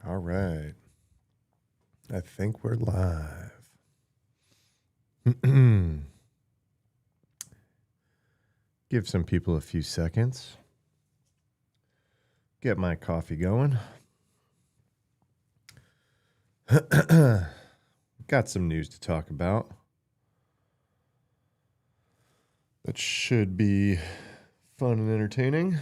All right. I think we're live. Give some people a few seconds. Get my coffee going. Got some news to talk about. That should be fun and entertaining.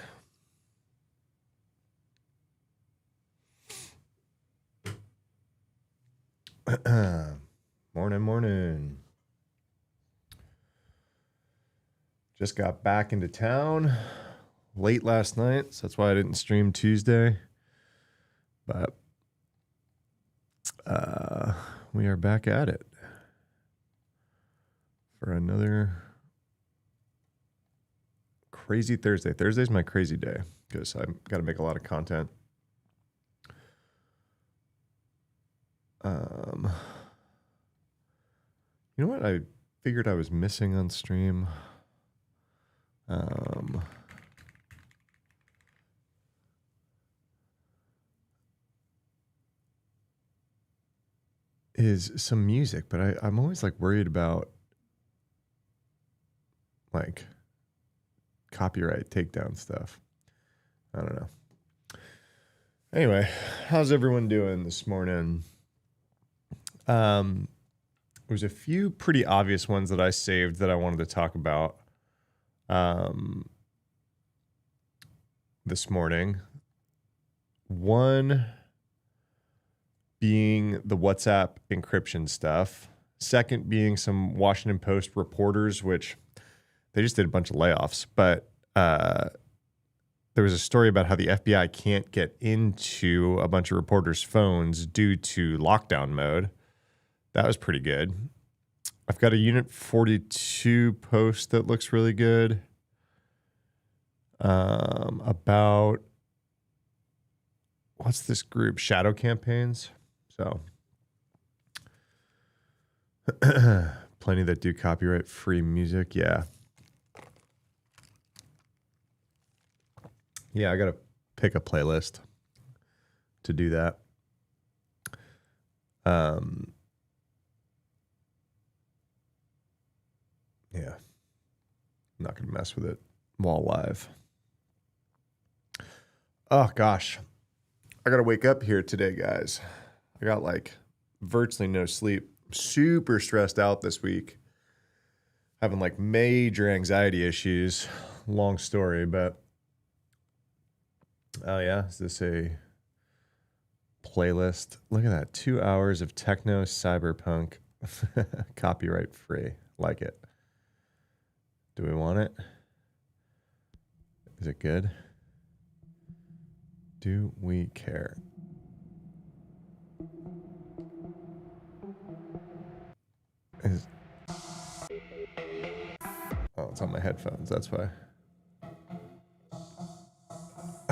Morning. Just got back into town late last night, so that's why I didn't stream Tuesday. But we are back at it for another crazy Thursday. Thursday's my crazy day because I've got to make a lot of content. You know what I figured I was missing on stream? Is some music, but I'm always like worried about like copyright takedown stuff. I don't know. Anyway, how's everyone doing this morning? There's a few pretty obvious ones that I saved that I wanted to talk about this morning. One being the WhatsApp encryption stuff. Second being some Washington Post reporters, which they just did a bunch of layoffs. But there was a story about how the FBI can't get into a bunch of reporters' phones due to lockdown mode. That was pretty good. I've got a Unit 42 post that looks really good about, what's this group? Shadow campaigns. So plenty that do copyright free music. Yeah. Yeah, I got to pick a playlist to do that. Yeah, I'm not going to mess with it while live. Oh, gosh. I got to wake up here today, guys. I got like virtually no sleep. Super stressed out this week. Having like major anxiety issues. Long story, but... Oh, yeah. Is this a playlist? Look at that. 2 hours of techno cyberpunk. Copyright free. Like it. Do we want it? Is it good? Do we care? Oh, it's on my headphones. That's why.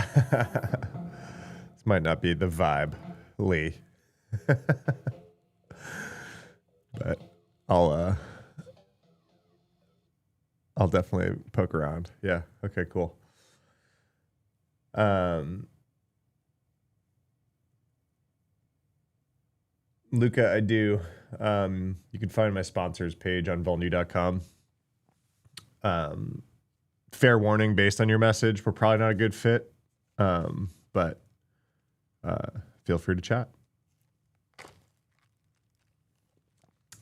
This might not be the vibe, Lee. But I'll definitely poke around. Yeah. Okay, cool. Luca, I do. You can find my sponsors page on volnew.com. Fair warning, based on your message, we're probably not a good fit. But feel free to chat.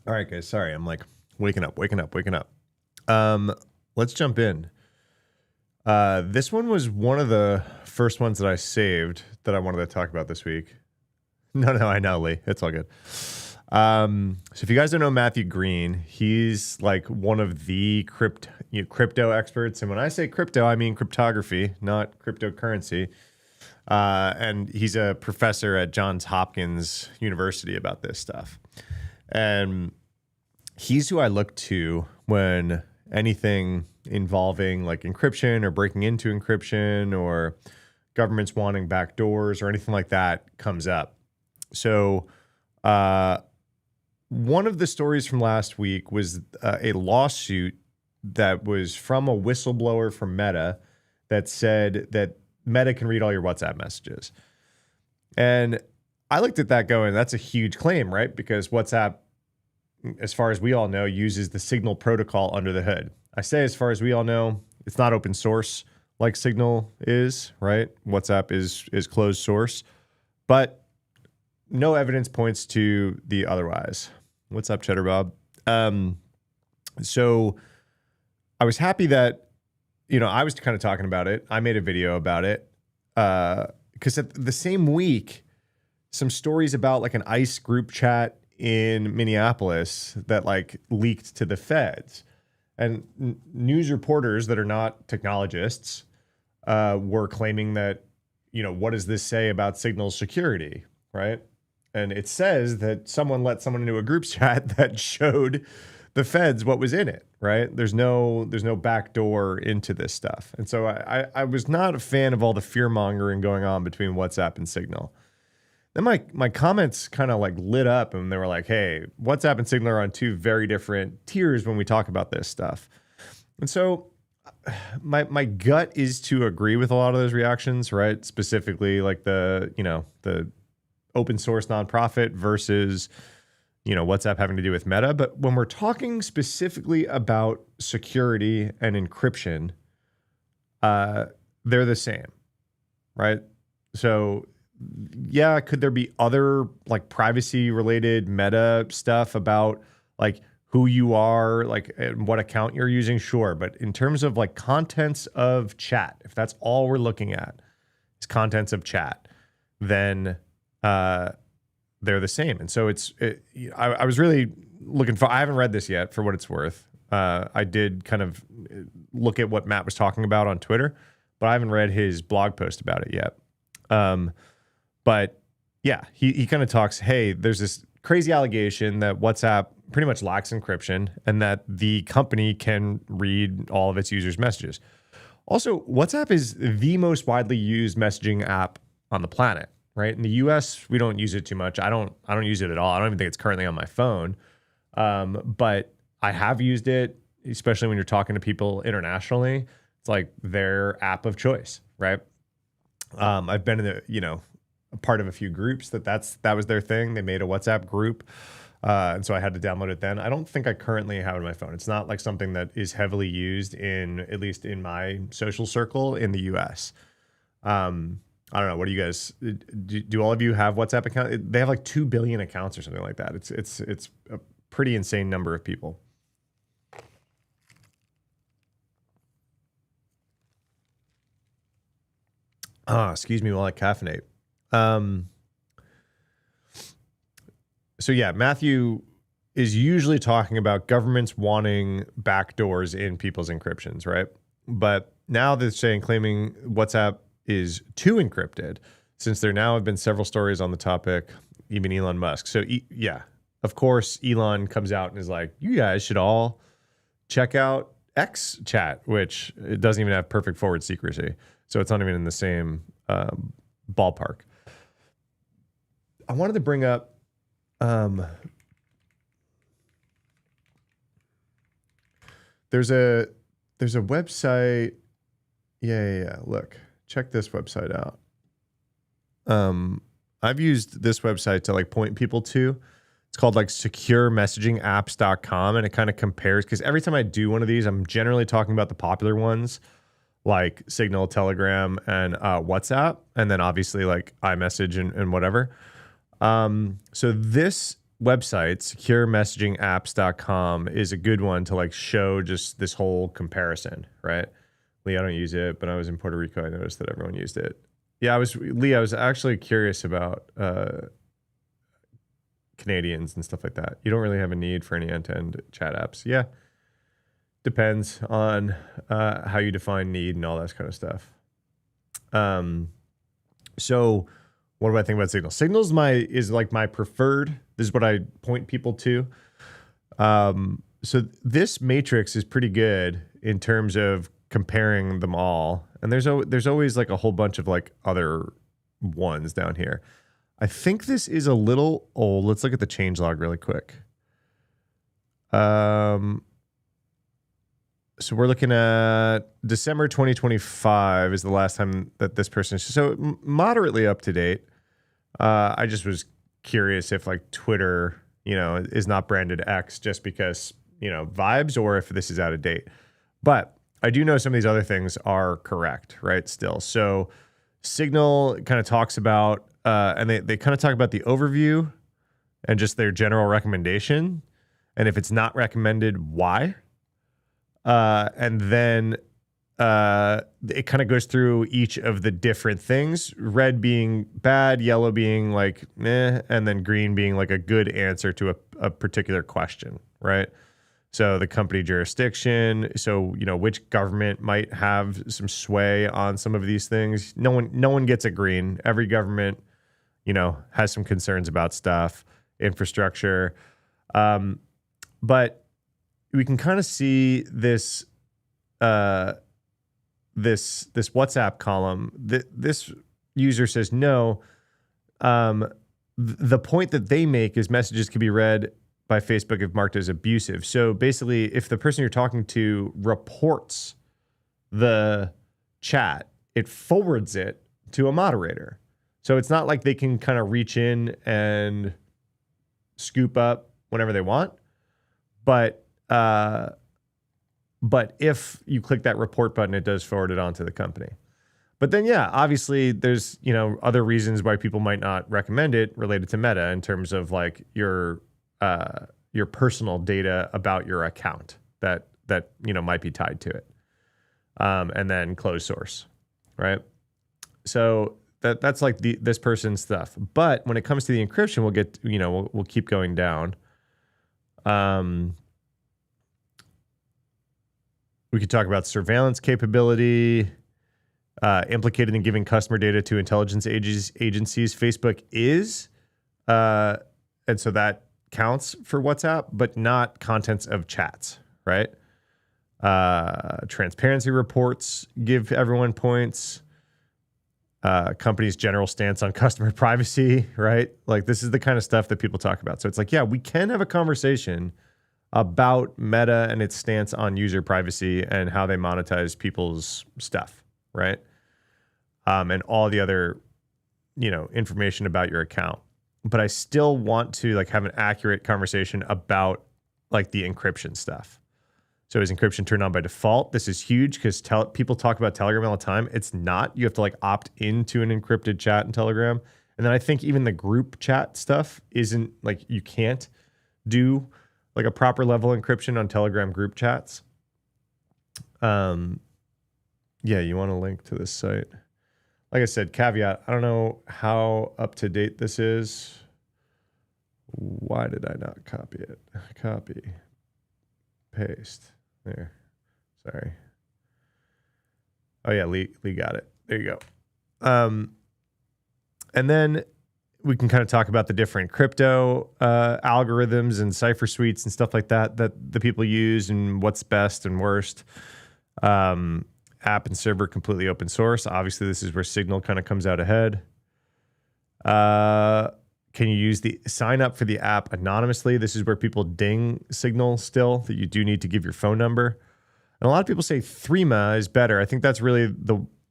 All right, guys. Sorry, I'm like waking up. Let's jump in. This one was one of the first ones that I saved that I wanted to talk about this week. No, I know, Lee. It's all good. So if you guys don't know Matthew Green, he's like one of the crypto experts. And when I say crypto, I mean cryptography, not cryptocurrency. And he's a professor at Johns Hopkins University about this stuff. And he's who I look to when anything involving like encryption or breaking into encryption or governments wanting backdoors or anything like that comes up. So one of the stories from last week was a lawsuit that was from a whistleblower from Meta that said that Meta can read all your WhatsApp messages. And I looked at that going, that's a huge claim, right? Because WhatsApp, as far as we all know, uses the Signal protocol under the hood. I say, as far as we all know, it's not open source like Signal is, right? WhatsApp is closed source, but no evidence points to the otherwise. What's up, Cheddar Bob? So I was happy that, I was kind of talking about it. I made a video about it because at the same week, some stories about like an ICE group chat in Minneapolis that like leaked to the feds, and news reporters that are not technologists were claiming that, what does this say about Signal's security, right? And it says that someone let someone into a group chat that showed the feds what was in it, right? There's no back door into this stuff. And so I was not a fan of all the fear mongering going on between WhatsApp and Signal. Then my comments kind of like lit up, and they were like, hey, WhatsApp and Signal are on two very different tiers when we talk about this stuff. And so my gut is to agree with a lot of those reactions, right? Specifically like the open source nonprofit versus, WhatsApp having to do with Meta. But when we're talking specifically about security and encryption, they're the same, right? So yeah, could there be other like privacy related Meta stuff about like who you are, like and what account you're using? Sure. But in terms of like contents of chat, if that's all we're looking at is contents of chat, then they're the same. And so I was really looking for, I haven't read this yet for what it's worth. I did kind of look at what Matt was talking about on Twitter, but I haven't read his blog post about it yet. But yeah, he kind of talks, hey, there's this crazy allegation that WhatsApp pretty much lacks encryption and that the company can read all of its users' messages. Also, WhatsApp is the most widely used messaging app on the planet, right? In the US, we don't use it too much. I don't use it at all. I don't even think it's currently on my phone. But I have used it, especially when you're talking to people internationally. It's like their app of choice, right? I've been in a part of a few groups that was their thing. They made a WhatsApp group. And so I had to download it then. I don't think I currently have it on my phone. It's not like something that is heavily used at least in my social circle in the US. I don't know. What do you guys, do all of you have WhatsApp accounts? They have like 2 billion accounts or something like that. It's a pretty insane number of people. Excuse me while I caffeinate. So yeah, Matthew is usually talking about governments wanting backdoors in people's encryptions, right? But now they're claiming WhatsApp is too encrypted, since there now have been several stories on the topic, even Elon Musk. So yeah, of course, Elon comes out and is like, you guys should all check out X chat, which it doesn't even have perfect forward secrecy. So it's not even in the same ballpark. I wanted to bring up there's a website. Yeah. Look, check this website out. I've used this website to like point people to. It's called like securemessagingapps.com, and it kind of compares, because every time I do one of these, I'm generally talking about the popular ones like Signal, Telegram, and WhatsApp, and then obviously like iMessage and whatever. So this website, securemessagingapps.com, is a good one to like show just this whole comparison, right? Lee, I don't use it, but I was in Puerto Rico. I noticed that everyone used it. Yeah, I was actually curious about Canadians and stuff like that. You don't really have a need for any end-to-end chat apps. Yeah. Depends on how you define need and all that kind of stuff. So what do I think about Signal? Signal is like my preferred. This is what I point people to. So this matrix is pretty good in terms of comparing them all. And there's always like a whole bunch of like other ones down here. I think this is a little old. Let's look at the changelog really quick. So we're looking at December 2025 is the last time that this person is, so moderately up to date. I just was curious if like Twitter, is not branded X just because, vibes, or if this is out of date. But I do know some of these other things are correct, right? Still. So Signal kind of talks about, and they kind of talk about the overview and just their general recommendation. And if it's not recommended, why? And then it kind of goes through each of the different things, red being bad, yellow being like meh, and then green being like a good answer to a particular question, right? So the company jurisdiction, so which government might have some sway on some of these things. No one gets a green. Every government, has some concerns about stuff, infrastructure. But we can kind of see this this WhatsApp column. This user says no. The point that they make is messages can be read by Facebook if marked as abusive. So basically, if the person you're talking to reports the chat, it forwards it to a moderator. So it's not like they can kind of reach in and scoop up whenever they want. But if you click that report button, it does forward it on to the company. But then, yeah, obviously there's, other reasons why people might not recommend it related to Meta in terms of like your personal data about your account that might be tied to it. And then closed source, right? So that's like this person's stuff. But when it comes to the encryption, we'll get, we'll keep going down. We could talk about surveillance capability, implicated in giving customer data to intelligence agencies. Facebook is, and so that counts for WhatsApp, but not contents of chats, right? Transparency reports give everyone points. Company's general stance on customer privacy, right? Like this is the kind of stuff that people talk about. So it's like, yeah, we can have a conversation about Meta and its stance on user privacy and how they monetize people's stuff, right? And all the other, information about your account. But I still want to like have an accurate conversation about like the encryption stuff. So is encryption turned on by default? This is huge because people talk about Telegram all the time. It's not. You have to like opt into an encrypted chat in Telegram. And then I think even the group chat stuff isn't like you can't do like a proper level encryption on Telegram group chats. Yeah, you want to link to this site. Like I said, caveat, I don't know how up to date this is. Why did I not copy it? Copy, paste, there. Sorry. Oh yeah, Lee got it. There you go. And then we can kind of talk about the different crypto algorithms and cipher suites and stuff like that the people use and what's best and worst. App and server completely open source. Obviously, this is where Signal kind of comes out ahead. Can you use the sign up for the app anonymously? This is where people ding Signal still, that you do need to give your phone number. And a lot of people say Threema is better. I think that's really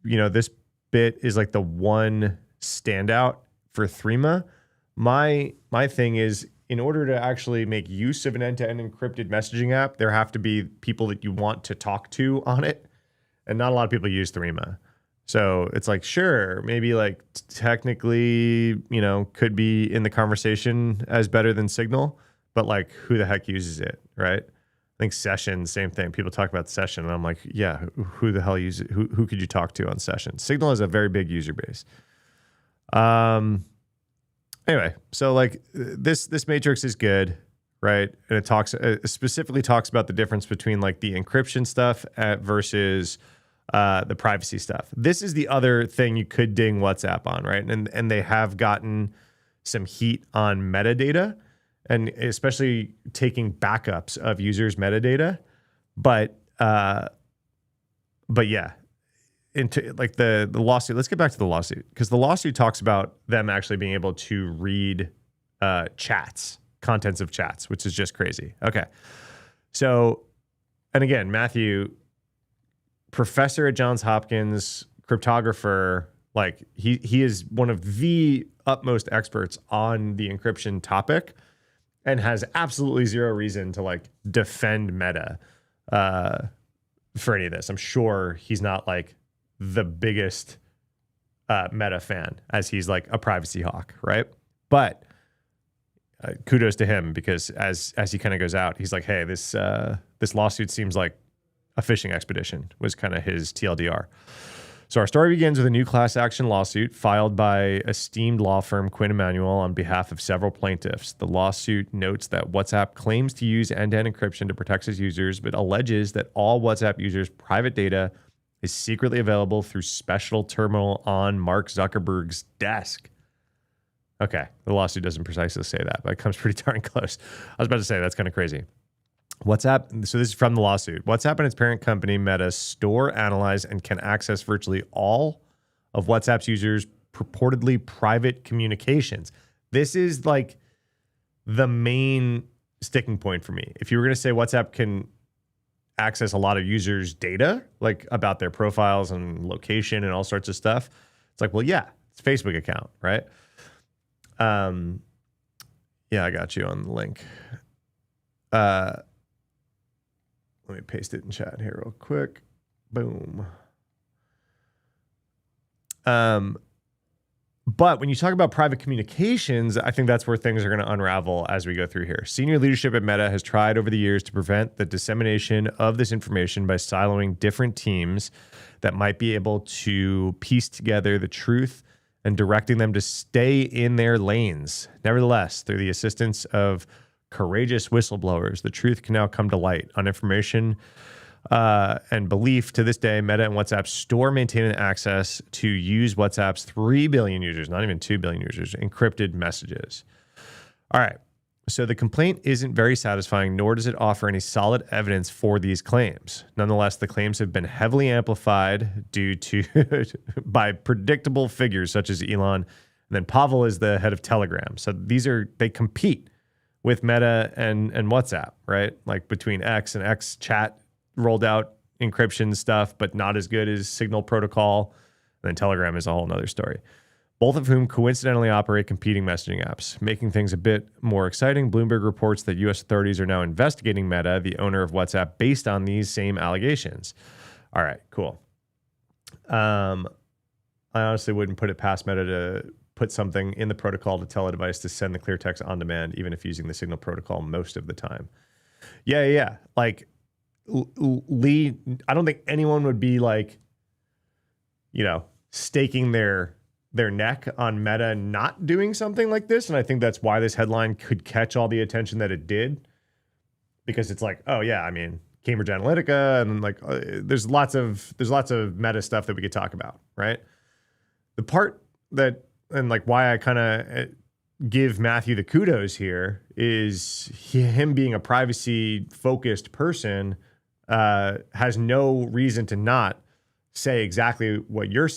this bit is like the one standout for Threema. My thing is, in order to actually make use of an end-to-end encrypted messaging app, there have to be people that you want to talk to on it. And not a lot of people use Threema. So it's like, sure, maybe like technically, could be in the conversation as better than Signal, but like who the heck uses it, right? I think Session, same thing. People talk about Session and I'm like, yeah, who the hell uses it? Who could you talk to on Session? Signal has a very big user base. Anyway, so like this matrix is good, right? And it specifically talks about the difference between like the encryption stuff versus the privacy stuff. This is the other thing you could ding WhatsApp on, right? And they have gotten some heat on metadata, and especially taking backups of users' metadata. But yeah, into like the lawsuit. Let's get back to the lawsuit, because the lawsuit talks about them actually being able to read chats, contents of chats, which is just crazy. Okay, so, and again, Matthew, professor at Johns Hopkins, cryptographer, Like he is one of the utmost experts on the encryption topic and has absolutely zero reason to like defend Meta for any of this. I'm sure he's not like the biggest Meta fan, as he's like a privacy hawk, right? But kudos to him, because as he kind of goes out, he's like, hey, this lawsuit seems like a fishing expedition, was kind of his TLDR. So our story begins with a new class action lawsuit filed by esteemed law firm Quinn Emanuel on behalf of several plaintiffs. The lawsuit notes that WhatsApp claims to use end-to-end encryption to protect its users, but alleges that all WhatsApp users' private data is secretly available through special terminal on Mark Zuckerberg's desk. Okay, the lawsuit doesn't precisely say that, but it comes pretty darn close. I was about to say that's kind of crazy. WhatsApp, so this is from the lawsuit. WhatsApp and its parent company, Meta, store, analyze, and can access virtually all of WhatsApp's users' purportedly private communications. This is like the main sticking point for me. If you were going to say WhatsApp can access a lot of users' data, like about their profiles and location and all sorts of stuff, it's like, well, yeah, it's a Facebook account, right? Yeah, I got you on the link. Let me paste it in chat here real quick. Boom. But when you talk about private communications, I think that's where things are going to unravel as we go through here. Senior leadership at Meta has tried over the years to prevent the dissemination of this information by siloing different teams that might be able to piece together the truth and directing them to stay in their lanes. Nevertheless, through the assistance of courageous whistleblowers, the truth can now come to light on information and belief. To this day, Meta and WhatsApp store, maintain, and access to use WhatsApp's 3 billion users, not even 2 billion users, encrypted messages. All right. So the complaint isn't very satisfying, nor does it offer any solid evidence for these claims. Nonetheless, the claims have been heavily amplified due to by predictable figures such as Elon, and then Pavel is the head of Telegram. So they compete with Meta and WhatsApp, right? Like between X and X chat rolled out encryption stuff, but not as good as Signal Protocol. And then Telegram is a whole nother story. Both of whom coincidentally operate competing messaging apps. Making things a bit more exciting, Bloomberg reports that U.S. authorities are now investigating Meta, the owner of WhatsApp, based on these same allegations. All right, cool. I honestly wouldn't put it past Meta to put something in the protocol to tell a device to send the clear text on demand, even if using the Signal Protocol most of the time. Yeah. Like, Lee, I don't think anyone would be like, staking their neck on Meta not doing something like this. And I think that's why this headline could catch all the attention that it did, because it's like, oh yeah, I mean, Cambridge Analytica, and like there's lots of Meta stuff that we could talk about, right? The part that, and like why I kind of give Matthew the kudos here is him being a privacy focused person has no reason to not say exactly what you're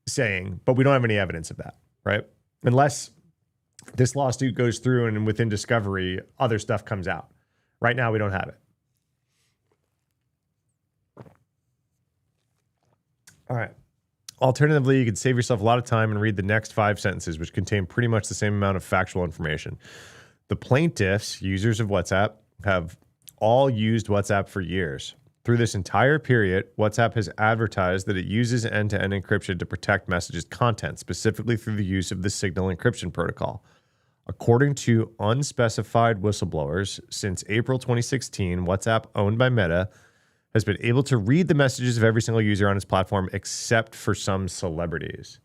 saying, but we don't have any evidence of that, right? Unless this lawsuit goes through and within discovery, other stuff comes out. Right now, we don't have it. All right. Alternatively, you could save yourself a lot of time and read the next 5 sentences, which contain pretty much the same amount of factual information. The plaintiffs, users of WhatsApp, have all used WhatsApp for years. Through this entire period, WhatsApp has advertised that it uses end-to-end encryption to protect messages' content, specifically through the use of the Signal encryption protocol. According to unspecified whistleblowers, since April 2016, WhatsApp, owned by Meta, has been able to read the messages of every single user on its platform, except for some celebrities.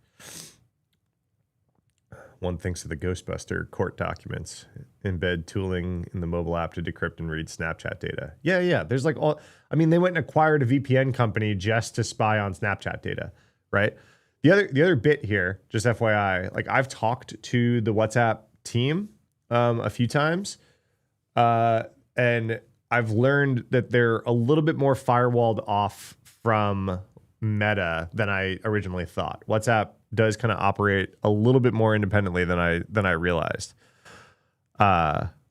One thinks of the Ghostbuster court documents, embed tooling in the mobile app to decrypt and read Snapchat data. Yeah. There's like all, I mean, they went and acquired a VPN company just to spy on Snapchat data, right? The other bit here, just FYI, like I've talked to the WhatsApp team a few times, and I've learned that they're a little bit more firewalled off from Meta than I originally thought. WhatsApp does kind of operate a little bit more independently than I realized,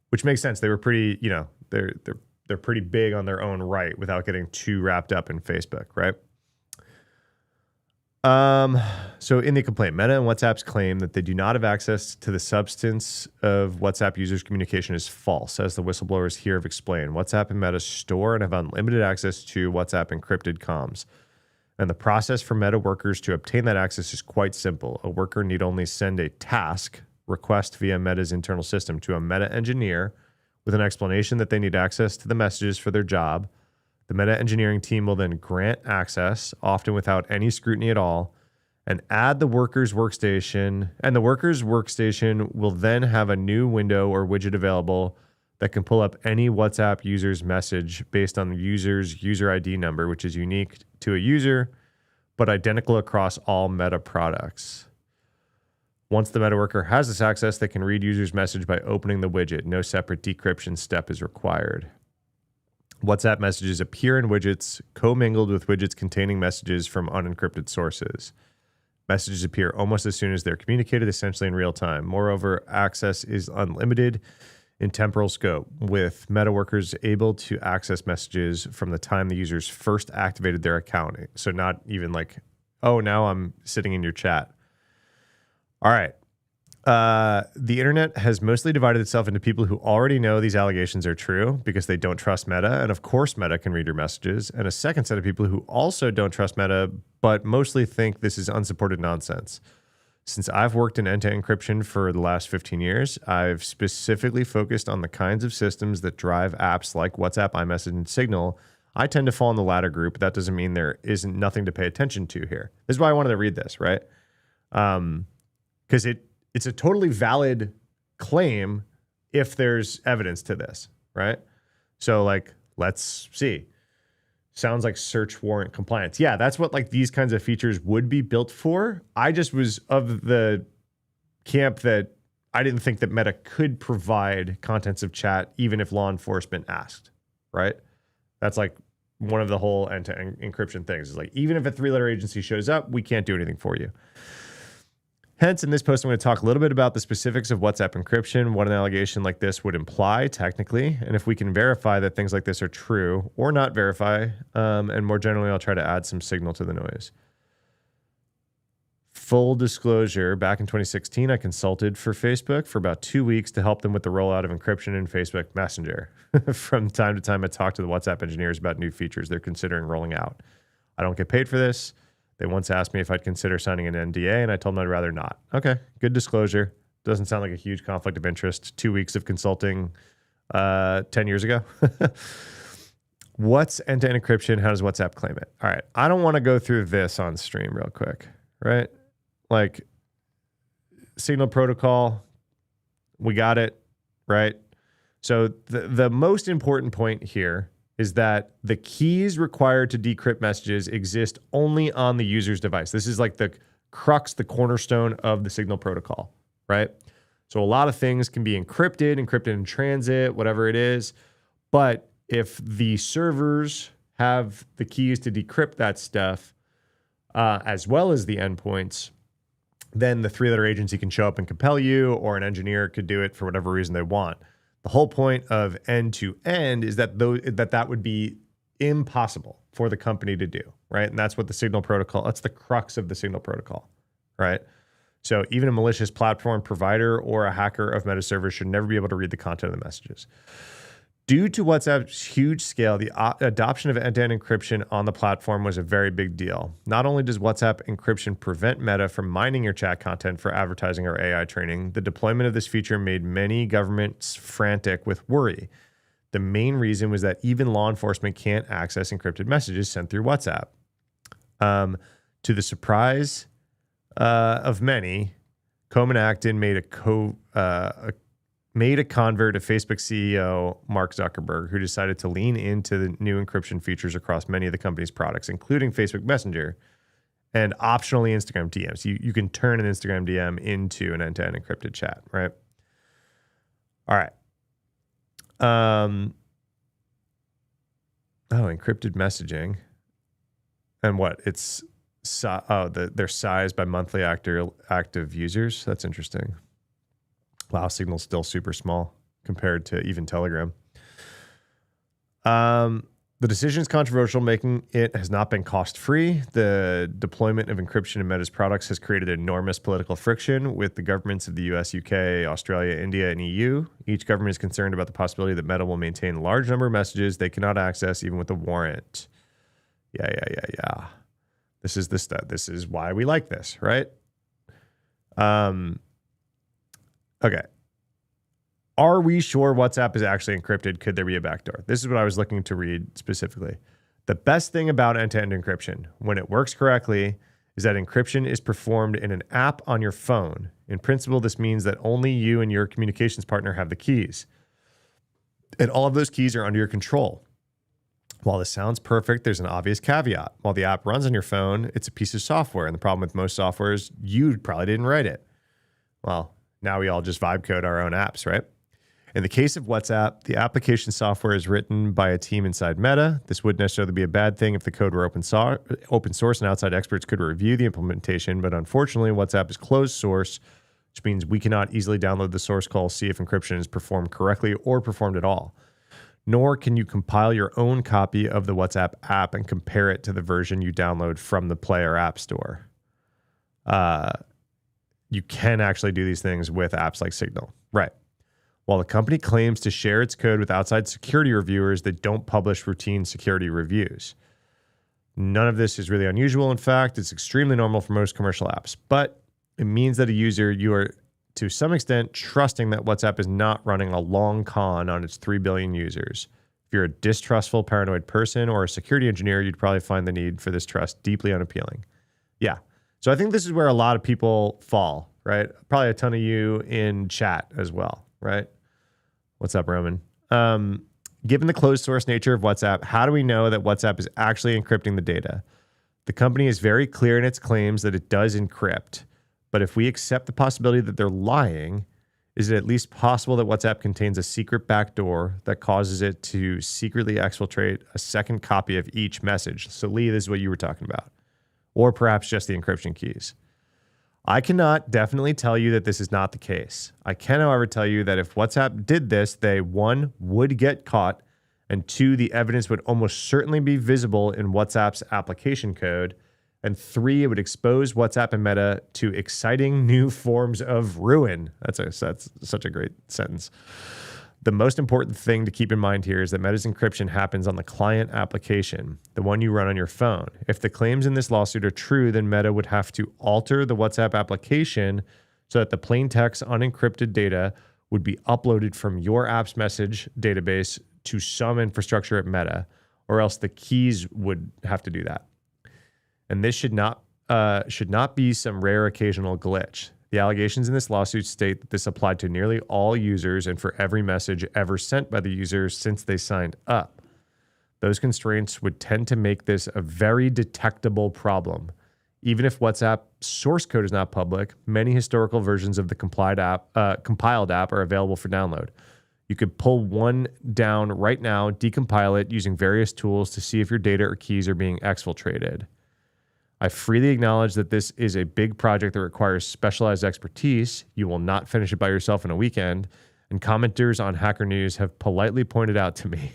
which makes sense. They were pretty, they're pretty big on their own right without getting too wrapped up in Facebook, right? So in the complaint, Meta and WhatsApp's claim that they do not have access to the substance of WhatsApp users' communication is false, as the whistleblowers here have explained. WhatsApp and Meta store and have unlimited access to WhatsApp encrypted comms. And the process for Meta workers to obtain that access is quite simple. A worker need only send a task request via Meta's internal system to a Meta engineer with an explanation that they need access to the messages for their job. The Meta engineering team will then grant access, often without any scrutiny at all, and add the worker's workstation. And the worker's workstation will then have a new window or widget available that can pull up any WhatsApp user's message based on the user's user ID number, which is unique to a user, but identical across all Meta products. Once the Meta worker has this access, they can read user's message by opening the widget. No separate decryption step is required. WhatsApp messages appear in widgets commingled with widgets containing messages from unencrypted sources. Messages appear almost as soon as they're communicated, essentially in real time. Moreover, access is unlimited in temporal scope, with Meta workers able to access messages from the time the users first activated their account. So not even like, oh, now I'm sitting in your chat. All right. The internet has mostly divided itself into people who already know these allegations are true because they don't trust Meta. And of course, Meta can read your messages. And a second set of people who also don't trust Meta, but mostly think this is unsupported nonsense. Since I've worked in end-to-end encryption for the last 15 years, I've specifically focused on the kinds of systems that drive apps like WhatsApp, iMessage, and Signal. I tend to fall in the latter group, but that doesn't mean there isn't nothing to pay attention to here. This is why I wanted to read this, right? Because it's a totally valid claim if there's evidence to this, right? So like, let's see. Sounds like search warrant compliance. Yeah, that's what like these kinds of features would be built for. I just was of the camp that I didn't think that Meta could provide contents of chat even if law enforcement asked, right? That's like one of the whole end-to-end encryption things is like, even if a 3-letter agency shows up, we can't do anything for you. Hence, in this post, I'm going to talk a little bit about the specifics of WhatsApp encryption, what an allegation like this would imply technically, and if we can verify that things like this are true or not verify, and more generally, I'll try to add some signal to the noise. Full disclosure, back in 2016, I consulted for Facebook for about 2 weeks to help them with the rollout of encryption in Facebook Messenger. From time to time, I talk to the WhatsApp engineers about new features they're considering rolling out. I don't get paid for this. They once asked me if I'd consider signing an NDA, and I told them I'd rather not. Okay, good disclosure. Doesn't sound like a huge conflict of interest. 2 weeks of consulting 10 years ago. What's end-to-end encryption? How does WhatsApp claim it? All right, I don't want to go through this on stream real quick, right? Like, Signal protocol, we got it, right? So the most important point here is that the keys required to decrypt messages exist only on the user's device. This is like the crux, the cornerstone of the Signal protocol, right? So a lot of things can be encrypted in transit, whatever it is. But if the servers have the keys to decrypt that stuff, as well as the endpoints, then the 3-letter agency can show up and compel you, or an engineer could do it for whatever reason they want. The whole point of end-to-end is that that would be impossible for the company to do, right? And that's what the Signal protocol, that's the crux of the Signal protocol, right? So even a malicious platform provider or a hacker of Meta servers should never be able to read the content of the messages. Due to WhatsApp's huge scale, the adoption of end-to-end encryption on the platform was a very big deal. Not only does WhatsApp encryption prevent Meta from mining your chat content for advertising or AI training, the deployment of this feature made many governments frantic with worry. The main reason was that even law enforcement can't access encrypted messages sent through WhatsApp. To the surprise of many, Coleman Acton made a convert to Facebook CEO Mark Zuckerberg, who decided to lean into the new encryption features across many of the company's products, including Facebook Messenger and optionally Instagram DMs. You can turn an Instagram DM into an end-to-end encrypted chat, right? All right. Encrypted messaging. And what? It's they're sized by monthly active users. That's interesting. Wow, Signal's still super small compared to even Telegram. The decision is controversial, making it has not been cost-free. The deployment of encryption in Meta's products has created enormous political friction with the governments of the US, UK, Australia, India, and EU. Each government is concerned about the possibility that Meta will maintain a large number of messages they cannot access even with a warrant. Yeah. This is why we like this, right? Okay. Are we sure WhatsApp is actually encrypted? Could there be a backdoor? This is what I was looking to read specifically. The best thing about end-to-end encryption, when it works correctly, is that encryption is performed in an app on your phone. In principle, this means that only you and your communications partner have the keys. And all of those keys are under your control. While this sounds perfect, there's an obvious caveat. While the app runs on your phone, it's a piece of software. And the problem with most software is you probably didn't write it. Well, now we all just vibe code our own apps, right? In the case of WhatsApp, the application software is written by a team inside Meta. This wouldn't necessarily be a bad thing if the code were open source and outside experts could review the implementation, but unfortunately, WhatsApp is closed source, which means we cannot easily download the source code, see if encryption is performed correctly or performed at all. Nor can you compile your own copy of the WhatsApp app and compare it to the version you download from the Play or App Store. You can actually do these things with apps like Signal. Right. While the company claims to share its code with outside security reviewers that don't publish routine security reviews. None of this is really unusual. In fact, it's extremely normal for most commercial apps. But it means that you are, to some extent, trusting that WhatsApp is not running a long con on its 3 billion users. If you're a distrustful, paranoid person or a security engineer, you'd probably find the need for this trust deeply unappealing. Yeah. So I think this is where a lot of people fall, right? Probably a ton of you in chat as well, right? What's up, Roman? Given the closed source nature of WhatsApp, how do we know that WhatsApp is actually encrypting the data? The company is very clear in its claims that it does encrypt. But if we accept the possibility that they're lying, is it at least possible that WhatsApp contains a secret backdoor that causes it to secretly exfiltrate a second copy of each message? So, Lee, this is what you were talking about. Or perhaps just the encryption keys. I cannot definitely tell you that this is not the case. I can, however, tell you that if WhatsApp did this, they, 1, would get caught, and 2, the evidence would almost certainly be visible in WhatsApp's application code, and 3, it would expose WhatsApp and Meta to exciting new forms of ruin. That's such a great sentence. The most important thing to keep in mind here is that Meta's encryption happens on the client application, the one you run on your phone. If the claims in this lawsuit are true, then Meta would have to alter the WhatsApp application so that the plain text unencrypted data would be uploaded from your app's message database to some infrastructure at Meta, or else the keys would have to do that. And this should not be some rare occasional glitch. The allegations in this lawsuit state that this applied to nearly all users and for every message ever sent by the users since they signed up. Those constraints would tend to make this a very detectable problem. Even if WhatsApp source code is not public, many historical versions of the compiled app are available for download. You could pull one down right now, decompile it using various tools to see if your data or keys are being exfiltrated. I freely acknowledge that this is a big project that requires specialized expertise. You will not finish it by yourself in a weekend. And commenters on Hacker News have politely pointed out to me.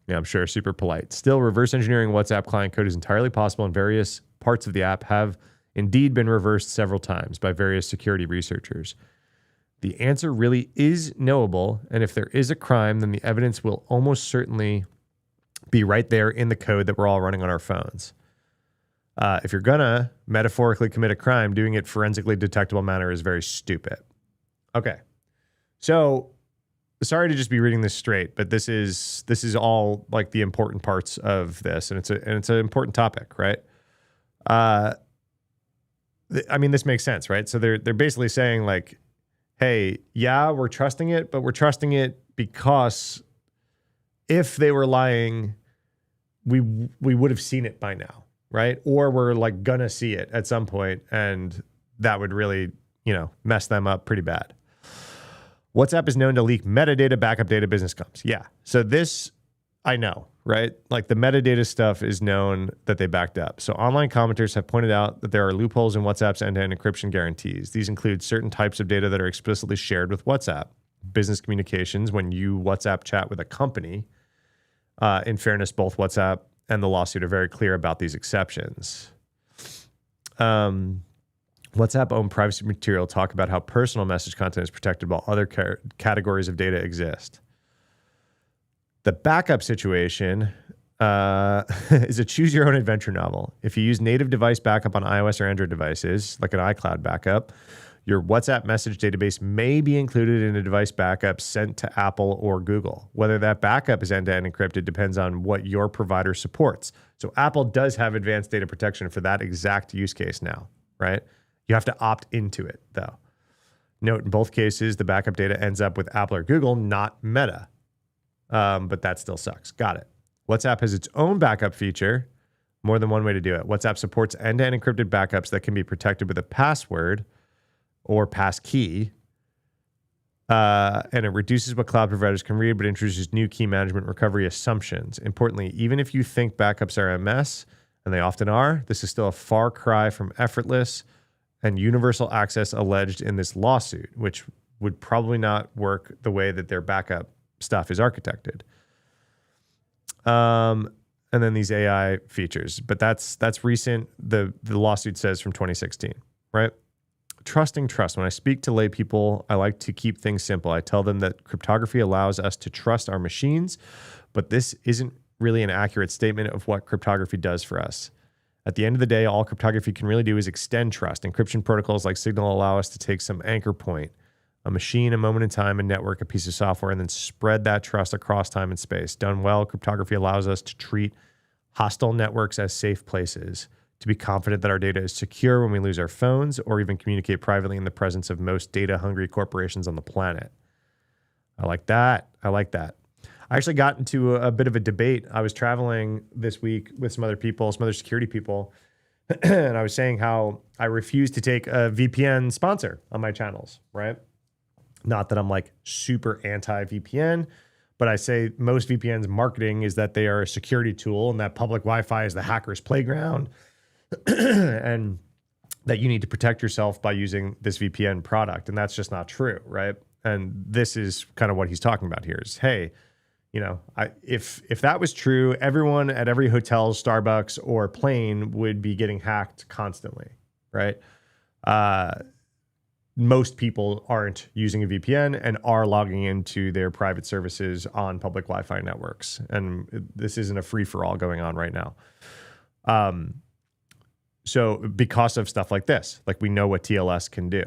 Yeah, I'm sure, super polite. Still, reverse engineering WhatsApp client code is entirely possible, and various parts of the app have indeed been reversed several times by various security researchers. The answer really is knowable, and if there is a crime, then the evidence will almost certainly be right there in the code that we're all running on our phones. If you're gonna metaphorically commit a crime, doing it forensically detectable manner is very stupid. Okay, so sorry to just be reading this straight, but this is all like the important parts of this, and it's an important topic, right? I mean, this makes sense, right? So they're basically saying like, hey, yeah, we're trusting it, but we're trusting it because if they were lying, we would have seen it by now. Right? Or we're like gonna see it at some point, and that would really, mess them up pretty bad. WhatsApp is known to leak metadata, backup data, business comms. Yeah. So this, I know, right? Like the metadata stuff is known that they backed up. So online commenters have pointed out that there are loopholes in WhatsApp's end-to-end encryption guarantees. These include certain types of data that are explicitly shared with WhatsApp. Business communications, when you WhatsApp chat with a company, In fairness, both WhatsApp and the lawsuit are very clear about these exceptions. WhatsApp owned privacy material talk about how personal message content is protected while other categories of data exist. The backup situation is a choose your own adventure novel. If you use native device backup on iOS or Android devices, like an iCloud backup, your WhatsApp message database may be included in a device backup sent to Apple or Google. Whether that backup is end-to-end encrypted depends on what your provider supports. So Apple does have advanced data protection for that exact use case now, right? You have to opt into it, though. Note, in both cases, the backup data ends up with Apple or Google, not Meta. But that still sucks. Got it. WhatsApp has its own backup feature. More than one way to do it. WhatsApp supports end-to-end encrypted backups that can be protected with a password or passkey. And it reduces what cloud providers can read, but introduces new key management recovery assumptions. Importantly, even if you think backups are a mess, and they often are, this is still a far cry from effortless and universal access alleged in this lawsuit, which would probably not work the way that their backup stuff is architected. And then these AI features, but that's recent. The lawsuit says from 2016, right? Trusting trust. When I speak to lay people, I like to keep things simple. I tell them that cryptography allows us to trust our machines, but this isn't really an accurate statement of what cryptography does for us. At the end of the day, all cryptography can really do is extend trust. Encryption protocols like Signal allow us to take some anchor point, a machine, a moment in time, a network, a piece of software, and then spread that trust across time and space. Done well, cryptography allows us to treat hostile networks as safe places, to be confident that our data is secure when we lose our phones, or even communicate privately in the presence of most data-hungry corporations on the planet. I like that. I like that. I actually got into a bit of a debate. I was traveling this week with some other people, some other security people, and I was saying how I refuse to take a VPN sponsor on my channels, right? Not that I'm like super anti-VPN, but I say most VPN's marketing is that they are a security tool and that public Wi-Fi is the hacker's playground and that you need to protect yourself by using this VPN product. And that's just not true, right? And this is kind of what he's talking about here is, hey, you know, if that was true, everyone at every hotel, Starbucks, or plane would be getting hacked constantly, right? Most people aren't using a VPN and are logging into their private services on public Wi-Fi networks. And this isn't a free-for-all going on right now. So because of stuff like this, like we know what TLS can do.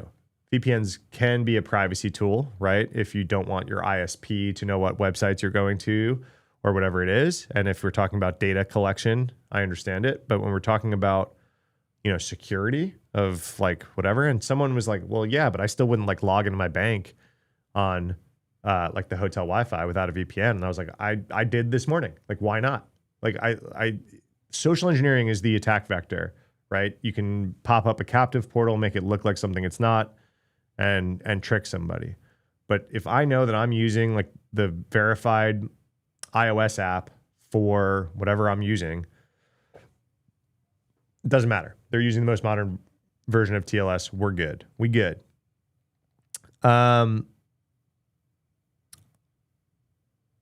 VPNs can be a privacy tool, right? If you don't want your ISP to know what websites you're going to or whatever it is. And if we're talking about data collection, I understand it. But when we're talking about, you know, security of like whatever, and someone was like, well, yeah, but I still wouldn't like log into my bank on like the hotel Wi-Fi without a VPN. And I was like, I did this morning. Like, why not? Like social engineering is the attack vector, right? You can pop up a captive portal, make it look like something it's not, and trick somebody. But if I know that I'm using like the verified iOS app for whatever I'm using, it doesn't matter. They're using the most modern version of TLS. We're good. We good.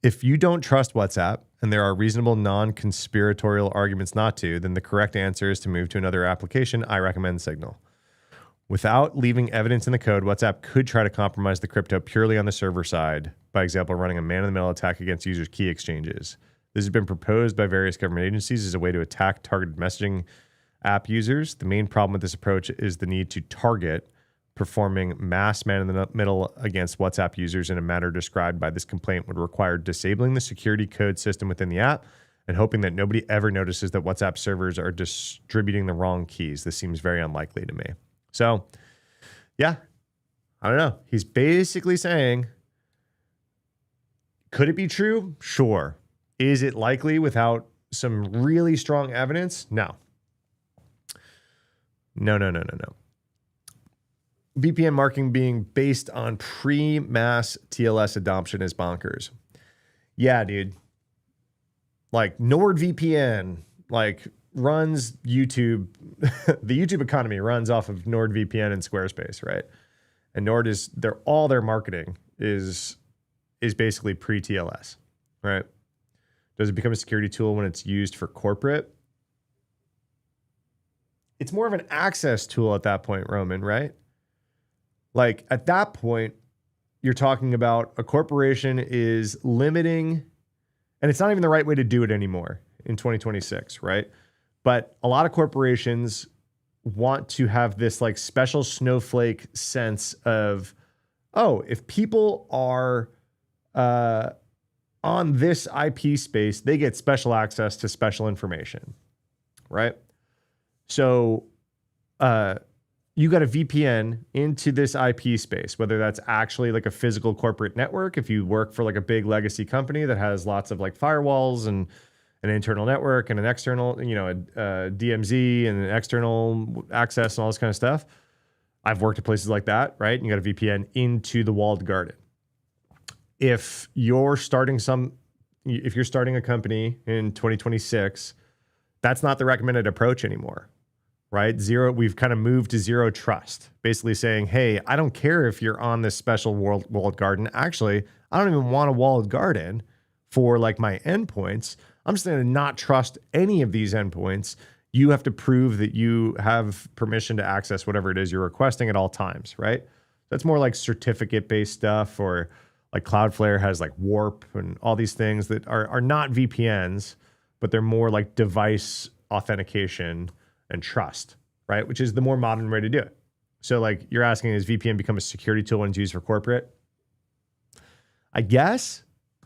If you don't trust WhatsApp and there are reasonable non-conspiratorial arguments not to, then the correct answer is to move to another application. I recommend Signal. Without leaving evidence in the code, WhatsApp could try to compromise the crypto purely on the server side, by example, running a man-in-the-middle attack against users' key exchanges. This has been proposed by various government agencies as a way to attack targeted messaging app users. The main problem with this approach is the need to target performing mass man-in-the-middle against WhatsApp users in a manner described by this complaint would require disabling the security code system within the app and hoping that nobody ever notices that WhatsApp servers are distributing the wrong keys. This seems very unlikely to me. So, yeah, I don't know. He's basically saying, could it be true? Sure. Is it likely without some really strong evidence? No. No. VPN marketing being based on pre-mass TLS adoption is bonkers. Yeah, dude. Like NordVPN, like runs YouTube. The YouTube economy runs off of NordVPN and Squarespace, right? And Nord is all their marketing is basically pre-TLS, right? Does it become a security tool when it's used for corporate? It's more of an access tool at that point, Roman, right? Like at that point, you're talking about a corporation is limiting, and it's not even the right way to do it anymore in 2026, right? But a lot of corporations want to have this like special snowflake sense of, oh, if people are on this IP space, they get special access to special information, right? So you got a VPN into this IP space, whether that's actually like a physical corporate network. If you work for like a big legacy company that has lots of like firewalls and an internal network and an external, you know, a DMZ and an external access and all this kind of stuff. I've worked at places like that, right? And you got a VPN into the walled garden. If you're starting a company in 2026, that's not the recommended approach anymore, right? We've kind of moved to zero trust, basically saying, hey, I don't care if you're on this special walled garden. Actually, I don't even want a walled garden for like my endpoints. I'm just going to not trust any of these endpoints. You have to prove that you have permission to access whatever it is you're requesting at all times, right? That's more like certificate-based stuff, or like Cloudflare has like Warp and all these things that are not VPNs, but they're more like device authentication and trust, right? Which is the more modern way to do it. So like you're asking, does VPN become a security tool when it's used for corporate? I guess,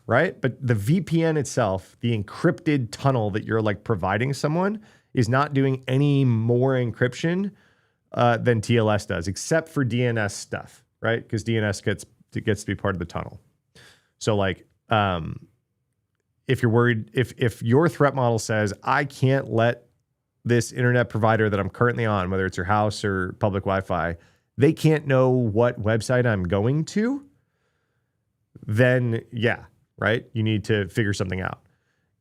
right? But the VPN itself, the encrypted tunnel that you're like providing someone, is not doing any more encryption than TLS does, except for DNS stuff, right? Because DNS gets to be part of the tunnel. So like, if you're worried, if your threat model says, I can't let this internet provider that I'm currently on, whether it's your house or public Wi-Fi, they can't know what website I'm going to, then yeah, right? You need to figure something out.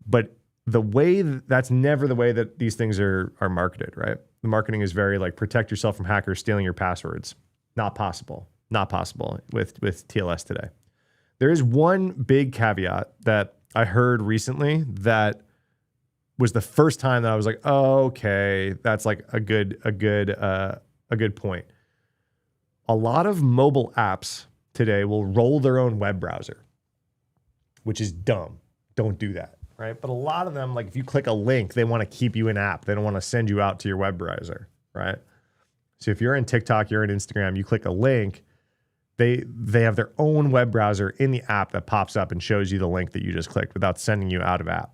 But that's never the way that these things are marketed, right? The marketing is very like, protect yourself from hackers stealing your passwords. Not possible with TLS today. There is one big caveat that I heard recently that was the first time that I was like, oh, okay, that's like a good point. A lot of mobile apps today will roll their own web browser, which is dumb. Don't do that, right? But a lot of them, like if you click a link, they want to keep you in app. They don't want to send you out to your web browser, right? So if you're in TikTok, you're in Instagram, you click a link, they have their own web browser in the app that pops up and shows you the link that you just clicked without sending you out of app.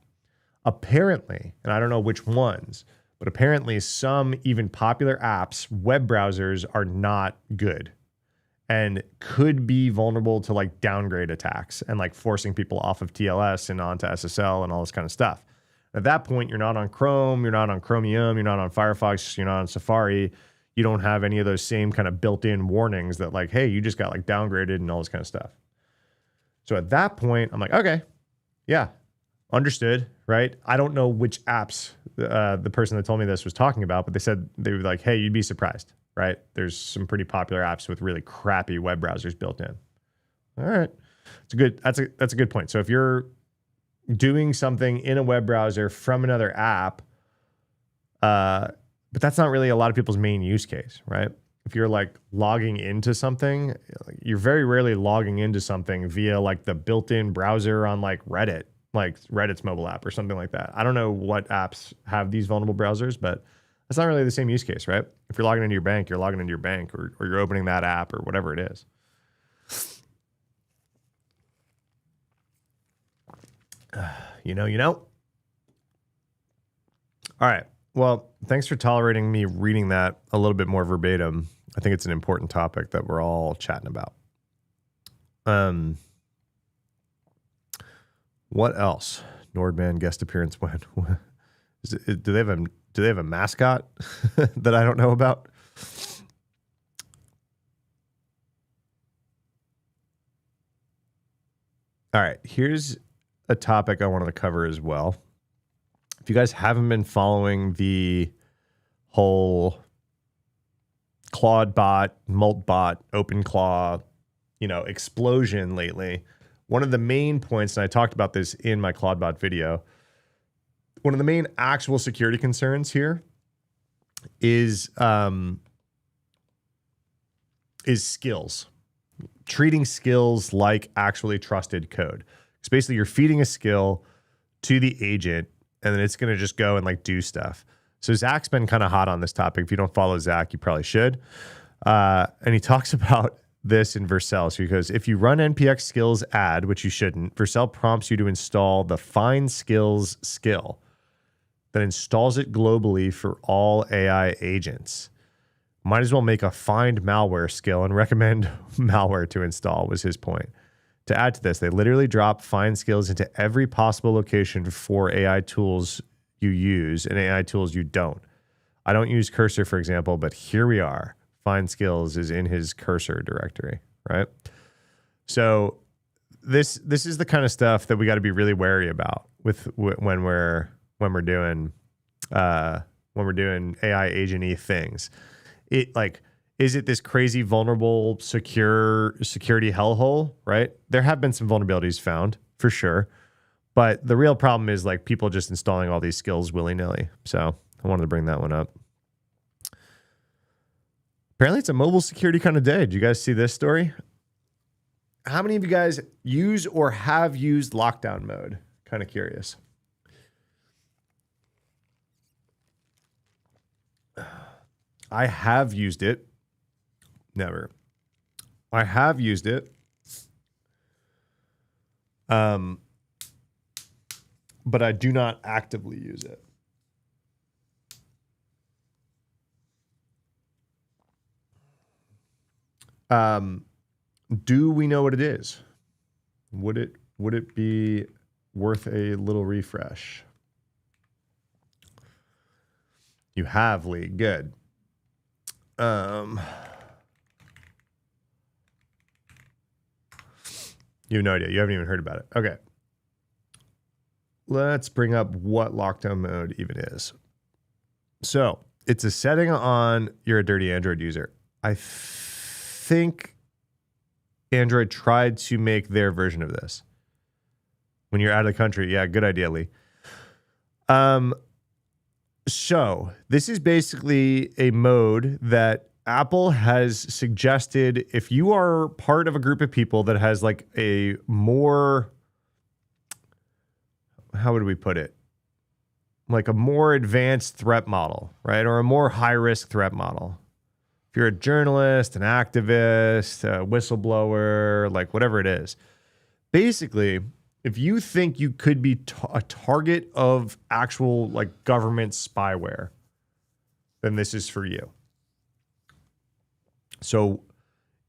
Apparently, and I don't know which ones, but apparently some even popular apps, web browsers are not good and could be vulnerable to like downgrade attacks and like forcing people off of TLS and onto SSL and all this kind of stuff. At that point, you're not on Chrome, you're not on Chromium, you're not on Firefox, you're not on Safari. You don't have any of those same kind of built-in warnings that like, hey, you just got like downgraded and all this kind of stuff. So at that point, I'm like, okay, yeah, understood, right? I don't know which apps the person that told me this was talking about, but they said they were like, hey, you'd be surprised, right? There's some pretty popular apps with really crappy web browsers built in. All right, that's a good point. So if you're doing something in a web browser from another app, but that's not really a lot of people's main use case, right? If you're like logging into something, you're very rarely logging into something via like the built-in browser on like Reddit, like Reddit's mobile app or something like that. I don't know what apps have these vulnerable browsers, but that's not really the same use case, right? If you're logging into your bank, you're logging into your bank, or you're opening that app or whatever it is. You know. All right. Well, thanks for tolerating me reading that a little bit more verbatim. I think it's an important topic that we're all chatting about. What else? Nordman guest appearance when? Do they have a mascot that I don't know about? All right, here's a topic I wanted to cover as well. If you guys haven't been following the whole Claude bot, Molt bot, OpenClaw, explosion lately, one of the main points, and I talked about this in my CloudBot video, one of the main actual security concerns here is skills. Treating skills like actually trusted code. Because basically you're feeding a skill to the agent and then it's going to just go and like do stuff. So Zach's been kind of hot on this topic. If you don't follow Zach, you probably should. And he talks about this in Vercel. So he goes, if you run npx skills add, which you shouldn't, Vercel prompts you to install the find skills skill that installs it globally for all AI agents. Might as well make a find malware skill and recommend malware to install, was his point. To add to this, they literally drop find skills into every possible location for AI tools you use and AI tools you don't. I don't use Cursor, for example, but here we are. Find skills is in his Cursor directory, right? So this is the kind of stuff that we got to be really wary about when we're doing AI agent-y things. Is it this crazy vulnerable security hellhole, right? There have been some vulnerabilities found for sure, but the real problem is like people just installing all these skills willy-nilly. So I wanted to bring that one up. Apparently it's a mobile security kind of day. Did you guys see this story? How many of you guys use or have used lockdown mode? Kind of curious. I have used it. Never. I have used it. But I do not actively use it. Do we know what it is? Would it be worth a little refresh? You have, Lee. Good. You have no idea. You haven't even heard about it. Okay. Let's bring up what lockdown mode even is. So it's a setting on you're a dirty Android user. I think Android tried to make their version of this. When you're out of the country. Yeah, good idea, Lee. So this is basically a mode that Apple has suggested if you are part of a group of people that has like a more, how would we put it? Like a more advanced threat model, right? Or a more high risk threat model. If you're a journalist, an activist, a whistleblower, like whatever it is. Basically, if you think you could be a target of actual like government spyware, then this is for you. So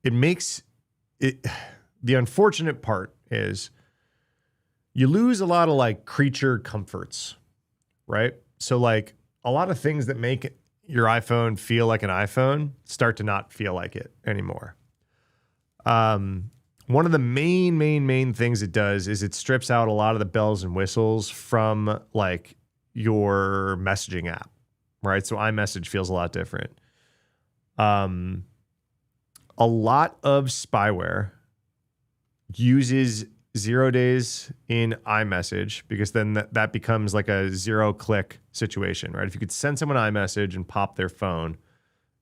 it makes it, the unfortunate part is you lose a lot of like creature comforts, right? So like a lot of things that make your iPhone feel like an iPhone start to not feel like it anymore. One of the main things it does is it strips out a lot of the bells and whistles from like your messaging app, right? So iMessage feels a lot different. A lot of spyware uses 0 days in iMessage because then that becomes like a 0-click situation, right? If you could send someone iMessage and pop their phone,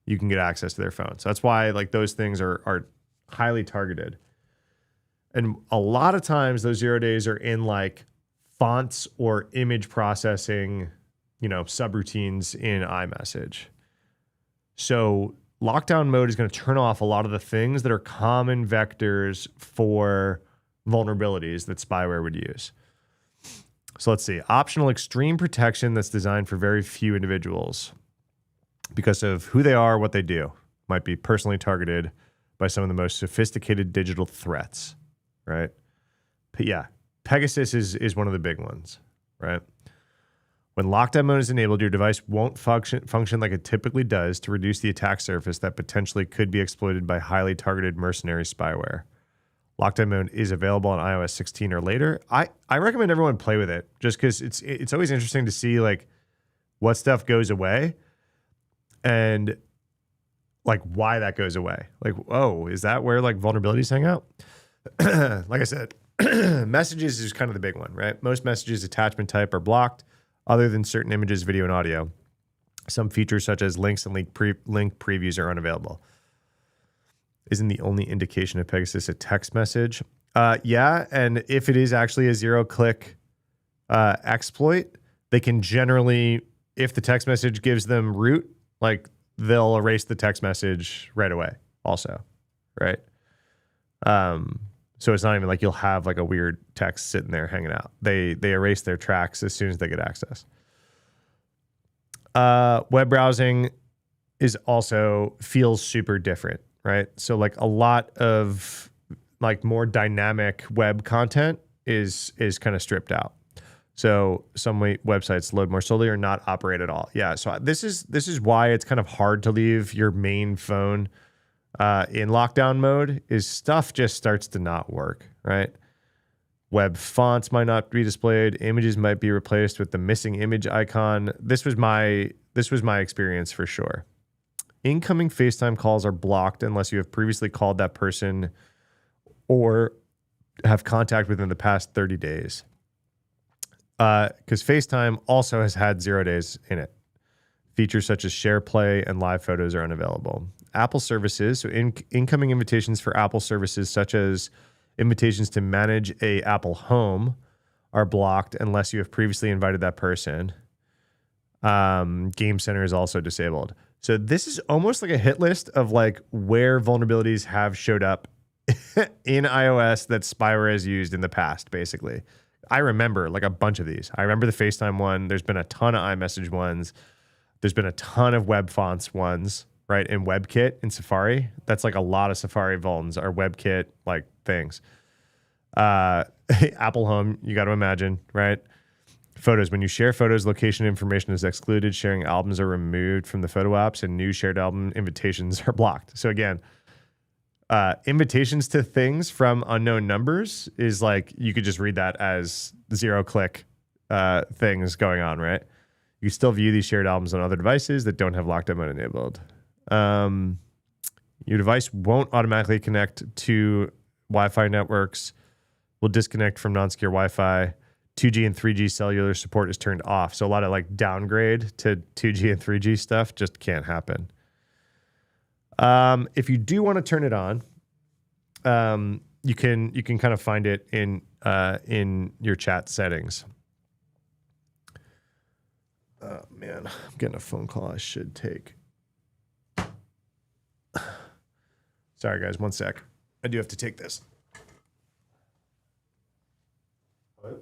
you can get access to their phone. So that's why like those things are highly targeted. And a lot of times those 0 days are in like fonts or image processing, subroutines in iMessage. So lockdown mode is going to turn off a lot of the things that are common vectors for vulnerabilities that spyware would use. So let's see. Optional extreme protection that's designed for very few individuals because of who they are, what they do. Might be personally targeted by some of the most sophisticated digital threats. Right? But yeah, Pegasus is one of the big ones, right? When lockdown mode is enabled, your device won't function like it typically does to reduce the attack surface that potentially could be exploited by highly targeted mercenary spyware. Lockdown mode is available on iOS 16 or later. I recommend everyone play with it just because it's always interesting to see like what stuff goes away and like why that goes away. Like, oh, is that where like vulnerabilities hang out? Like I said, Messages is kind of the big one, right? Most messages attachment type are blocked other than certain images, video, and audio. Some features such as links and link previews are unavailable. Isn't the only indication of Pegasus a text message? Yeah, and if it is actually a zero-click exploit, they can generally, if the text message gives them root, like they'll erase the text message right away also, right? So it's not even like you'll have like a weird text sitting there hanging out. They erase their tracks as soon as they get access. Web browsing is also feels super different, right? So like a lot of like more dynamic web content is kind of stripped out. So some websites load more slowly or not operate at all. Yeah. So this is why it's kind of hard to leave your main phone in lockdown mode. Is stuff just starts to not work, right? Web fonts might not be displayed. Images might be replaced with the missing image icon. This was my experience for sure. Incoming FaceTime calls are blocked unless you have previously called that person or have contact within the past 30 days. Because FaceTime also has had 0 days in it. Features such as share play and live photos are unavailable. Apple services, so incoming invitations for Apple services such as invitations to manage a Apple Home are blocked unless you have previously invited that person. Game Center is also disabled. So this is almost like a hit list of like where vulnerabilities have showed up in iOS that spyware has used in the past, basically. I remember like a bunch of these. I remember the FaceTime one. There's been a ton of iMessage ones. There's been a ton of web fonts ones, right? In WebKit in Safari. That's like a lot of Safari vulns are WebKit like things. Apple Home, you got to imagine, right? Photos. When you share photos, location information is excluded. Sharing albums are removed from the photo apps, and new shared album invitations are blocked. So again, invitations to things from unknown numbers is like, you could just read that as 0-click things going on, right? You still view these shared albums on other devices that don't have lockdown mode enabled. Your device won't automatically connect to Wi-Fi networks, will disconnect from non-secure Wi-Fi. 2G and 3G cellular support is turned off. So a lot of like downgrade to 2G and 3G stuff just can't happen. If you do want to turn it on, you can kind of find it in your chat settings. Oh man, I'm getting a phone call I should take. Sorry guys, one sec. I do have to take this. Hello?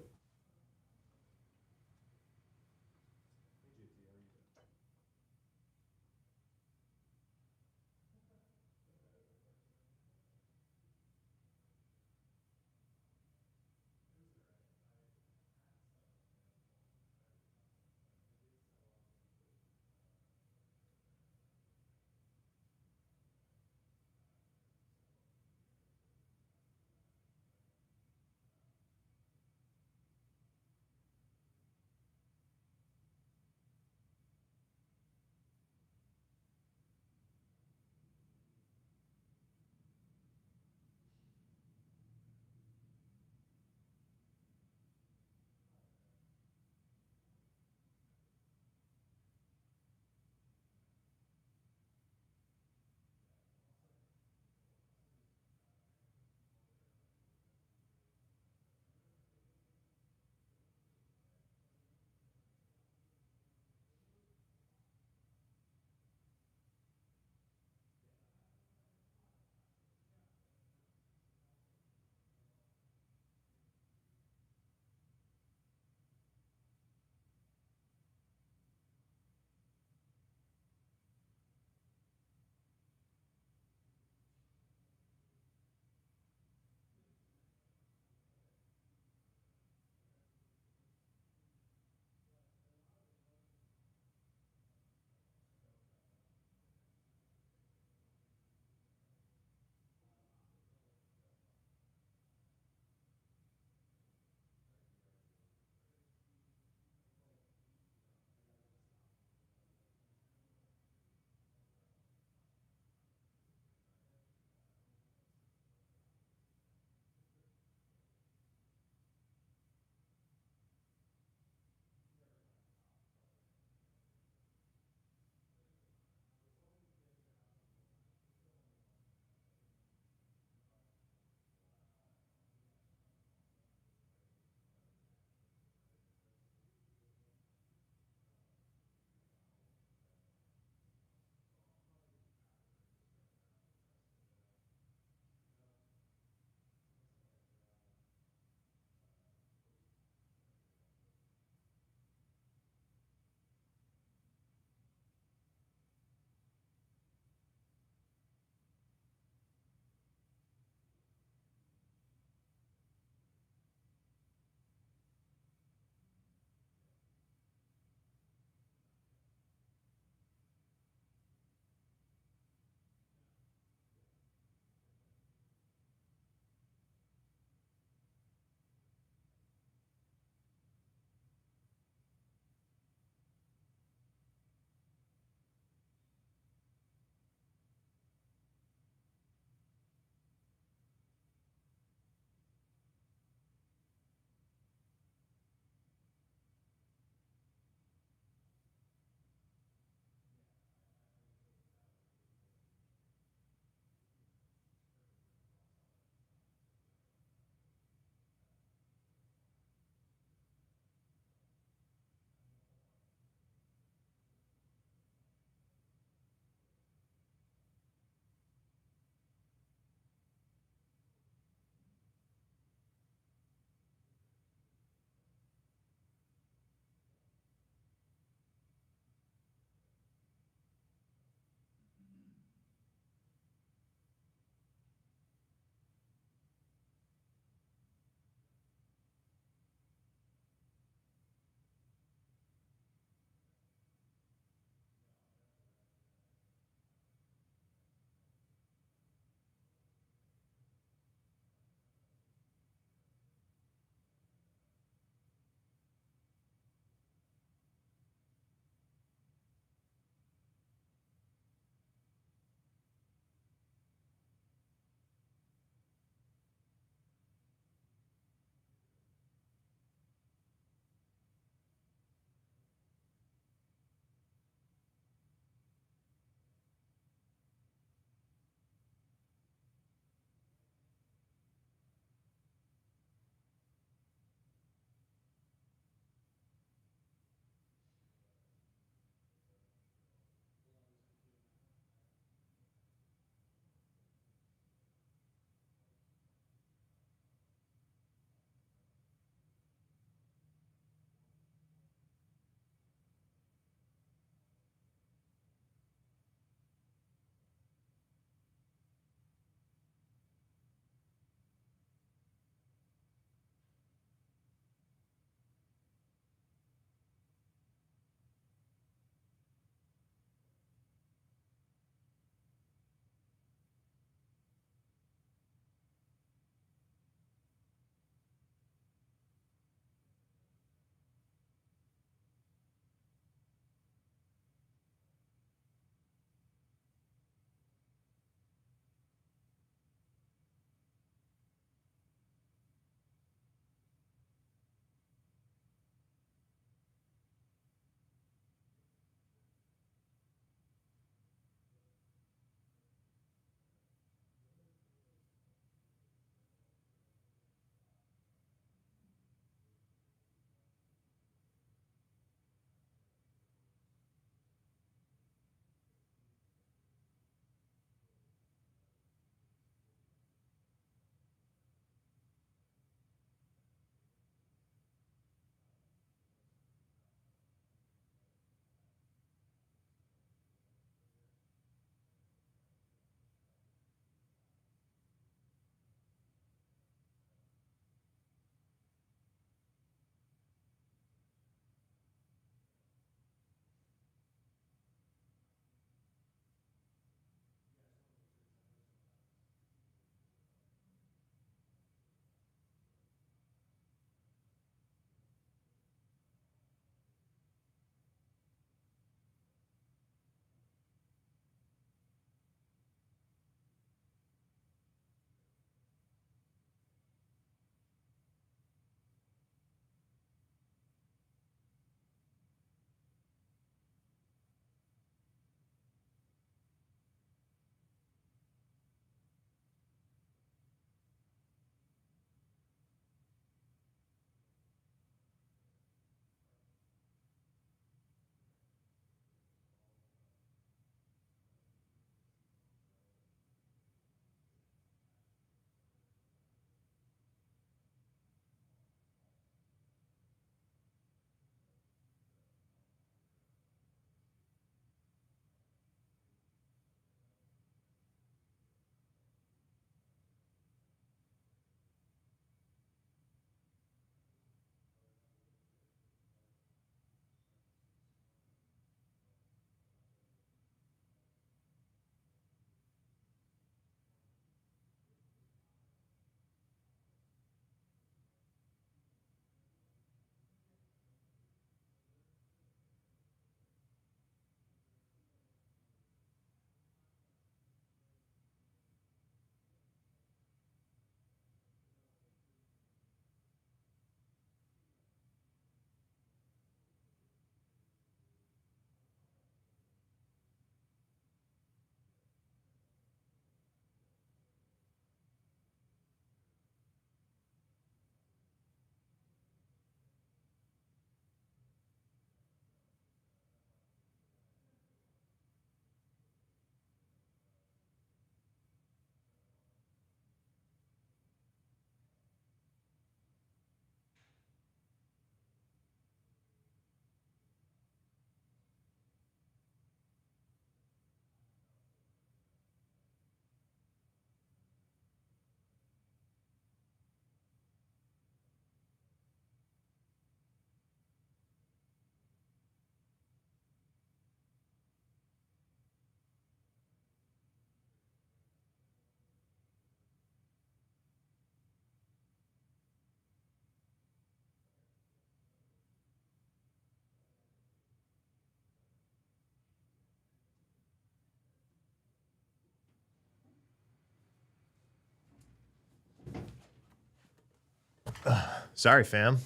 Sorry, fam.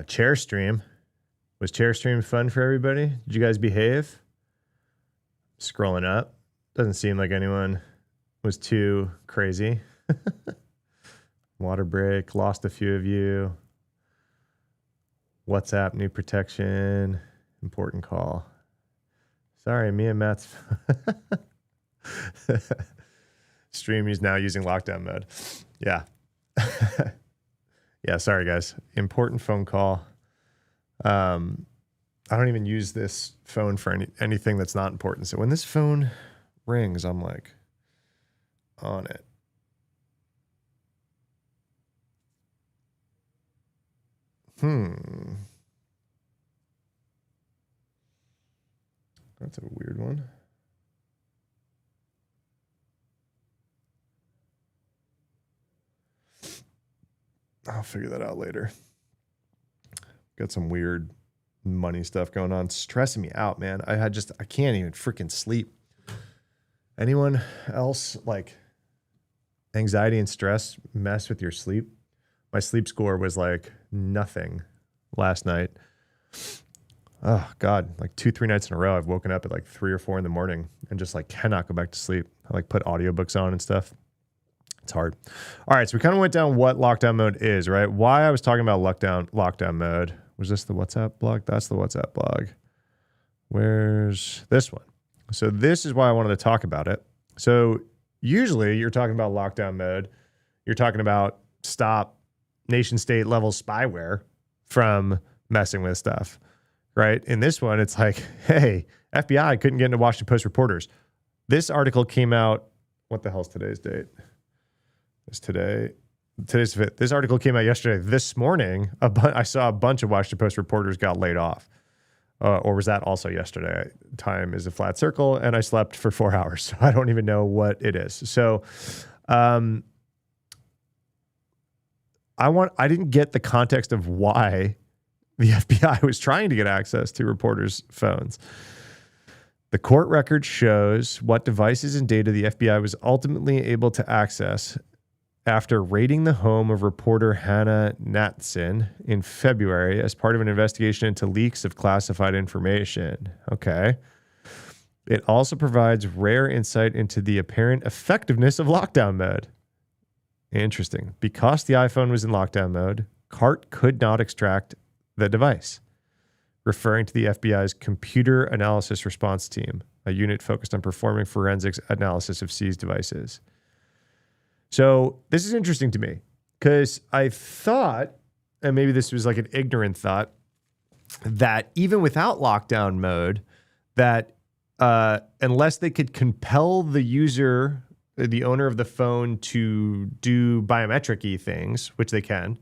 Chair stream. Was chair stream fun for everybody? Did you guys behave? Scrolling up. Doesn't seem like anyone was too crazy. Water break. Lost a few of you. WhatsApp new protection. Important call. Sorry, me and Matt's stream is now using lockdown mode. Yeah. Yeah, sorry guys. Important phone call. I don't even use this phone for anything that's not important. So when this phone rings, I'm like on it. That's a weird one. I'll figure that out later. Got some weird money stuff going on. Stressing me out, man. I can't even freaking sleep. Anyone else like anxiety and stress mess with your sleep? My sleep score was like nothing last night. Oh God, like 2-3 nights in a row, I've woken up at like 3 or 4 in the morning and just like cannot go back to sleep. I like put audiobooks on and stuff. It's hard. All right, so we kind of went down what lockdown mode is, right? Why I was talking about lockdown mode. Was this the WhatsApp blog? That's the WhatsApp blog. Where's this one? So this is why I wanted to talk about it. So usually you're talking about lockdown mode. You're talking about stop nation state level spyware from messing with stuff, right? In this one, it's like, hey, FBI couldn't get into Washington Post reporters. This article came out, what the hell's today's date? It's today's 5th. This article came out yesterday. This morning, I saw a bunch of Washington Post reporters got laid off. Or was that also yesterday? Time is a flat circle, and I slept for 4 hours, so I don't even know what it is. So I didn't get the context of why the FBI was trying to get access to reporters' phones. The court record shows what devices and data the FBI was ultimately able to access after raiding the home of reporter Hannah Natson in February as part of an investigation into leaks of classified information. Okay. It also provides rare insight into the apparent effectiveness of lockdown mode. Interesting. Because the iPhone was in lockdown mode, CART could not extract the device, referring to the FBI's Computer Analysis Response Team, a unit focused on performing forensics analysis of seized devices. So this is interesting to me because I thought, and maybe this was like an ignorant thought, that even without lockdown mode, that unless they could compel the user, the owner of the phone, to do biometric-y things, which they can,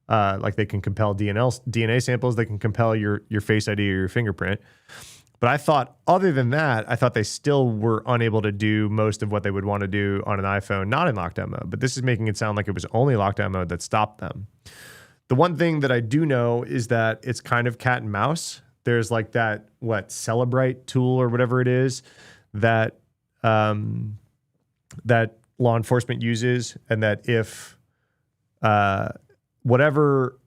like they can compel DNA samples, they can compel your Face ID or your fingerprint. But I thought, other than that, I thought they still were unable to do most of what they would want to do on an iPhone, not in lockdown mode. But this is making it sound like it was only lockdown mode that stopped them. The one thing that I do know is that it's kind of cat and mouse. There's like that, Celebrite tool or whatever it is that that law enforcement uses, and that if whatever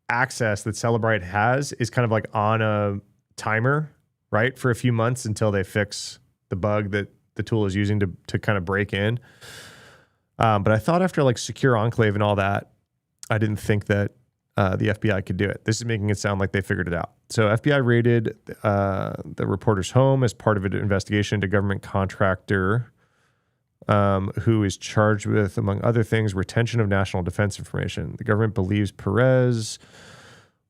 access that Celebrite has is kind of like on a timer, right, for a few months until they fix the bug that the tool is using to kind of break in. But I thought after like Secure Enclave and all that, I didn't think that the FBI could do it. This is making it sound like they figured it out. So FBI raided the reporter's home as part of an investigation into government contractor who is charged with, among other things, retention of national defense information. The government believes Perez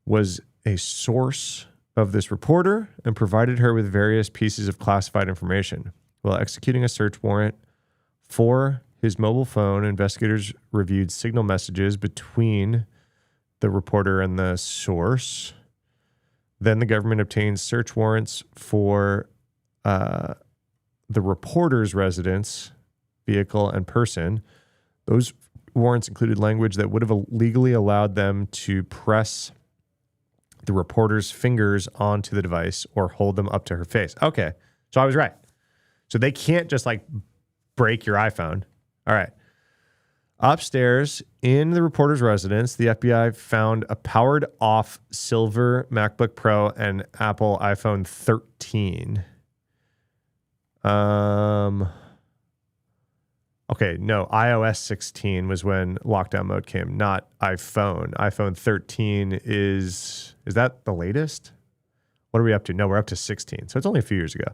was a source of this reporter and provided her with various pieces of classified information. While executing a search warrant for his mobile phone, investigators reviewed signal messages between the reporter and the source. Then the government obtained search warrants for the reporter's residence, vehicle, and person. Those warrants included language that would have legally allowed them to press the reporter's fingers onto the device or hold them up to her face. Okay, so I was right. So they can't just like break your iPhone. All right. Upstairs in the reporter's residence, the FBI found a powered off silver MacBook Pro and Apple iPhone 13. Okay, no, iOS 16 was when lockdown mode came, not iPhone. iPhone 13 is that the latest? What are we up to? No, we're up to 16. So it's only a few years ago.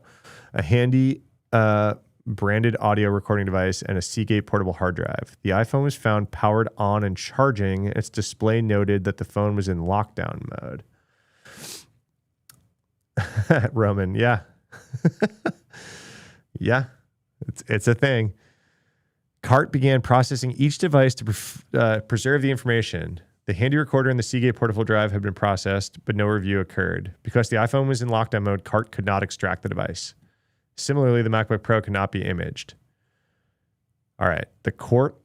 A handy branded audio recording device and a Seagate portable hard drive. The iPhone was found powered on and charging. Its display noted that the phone was in lockdown mode. Roman, yeah. Yeah, it's a thing. CART began processing each device to preserve the information. The handy recorder and the Seagate portable drive had been processed, but no review occurred. Because the iPhone was in lockdown mode, CART could not extract the device. Similarly, the MacBook Pro could not be imaged. All right. The court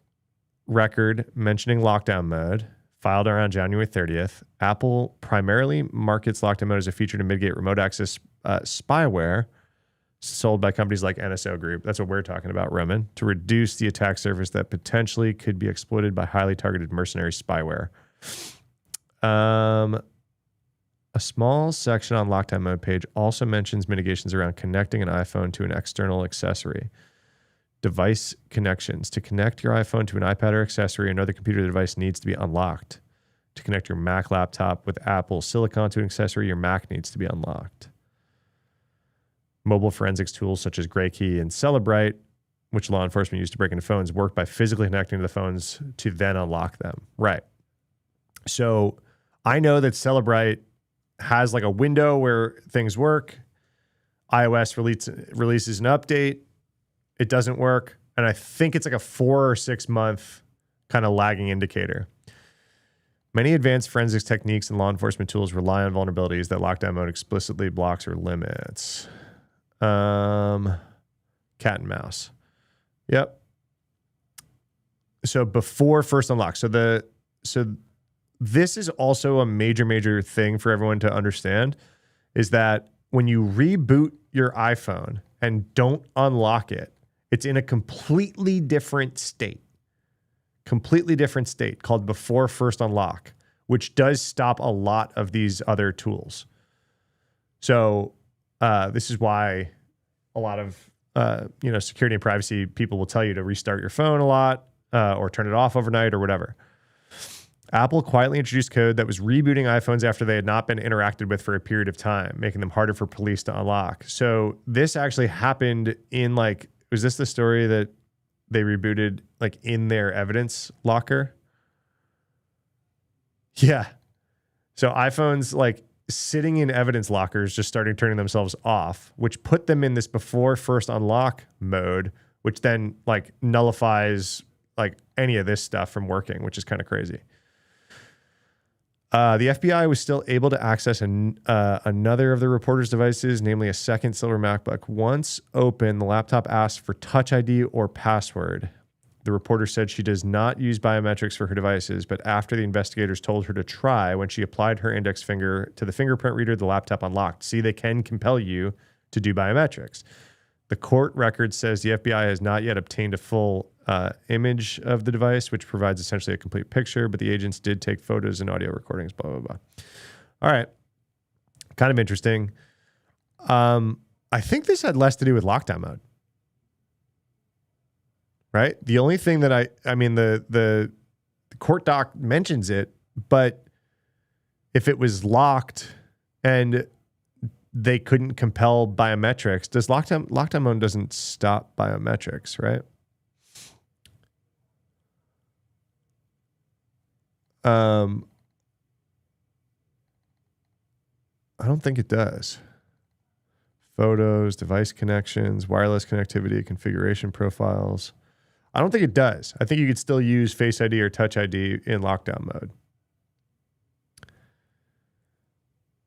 record mentioning lockdown mode, filed around January 30th. Apple primarily markets lockdown mode as a feature to mitigate remote access spyware sold by companies like NSO Group. That's what we're talking about, Roman, to reduce the attack surface that potentially could be exploited by highly targeted mercenary spyware. A small section on lockdown mode page also mentions mitigations around connecting an iPhone to an external accessory. Device connections. To connect your iPhone to an iPad or accessory, another computer device needs to be unlocked. To connect your Mac laptop with Apple Silicon to an accessory, your Mac needs to be unlocked. Mobile forensics tools such as Graykey and Cellebrite, which law enforcement used to break into phones, work by physically connecting to the phones to then unlock them. Right. So I know that Cellebrite has like a window where things work. iOS releases an update. It doesn't work. And I think it's like a 4 or 6 month kind of lagging indicator. Many advanced forensics techniques and law enforcement tools rely on vulnerabilities that lockdown mode explicitly blocks or limits. Cat and mouse. Yep. So before first unlock. So this is also a major thing for everyone to understand, is that when you reboot your iPhone and don't unlock it, it's in a completely different state called before first unlock, which does stop a lot of these other tools. So this is why a lot of security and privacy people will tell you to restart your phone a lot or turn it off overnight or whatever. Apple quietly introduced code that was rebooting iPhones after they had not been interacted with for a period of time, making them harder for police to unlock. So this actually happened in was this the story that they rebooted in their evidence locker? Yeah. So iPhones sitting in evidence lockers just started turning themselves off, which put them in this before first unlock mode, which then nullifies any of this stuff from working, which is kind of crazy. The FBI was still able to access another of the reporter's devices, namely a second silver MacBook. Once open, the laptop asked for Touch ID or password. The reporter said she does not use biometrics for her devices, but after the investigators told her to try, when she applied her index finger to the fingerprint reader, the laptop unlocked. See, they can compel you to do biometrics. The court record says the FBI has not yet obtained a full image of the device, which provides essentially a complete picture, but the agents did take photos and audio recordings, blah, blah, blah. All right. Kind of interesting. I think this had less to do with lockdown mode. Right? The only thing that the court doc mentions it, but if it was locked and they couldn't compel biometrics, does lockdown mode doesn't stop biometrics, right? I don't think it does. Photos, device connections, wireless connectivity, configuration profiles. I don't think it does. I think you could still use Face ID or Touch ID in lockdown mode.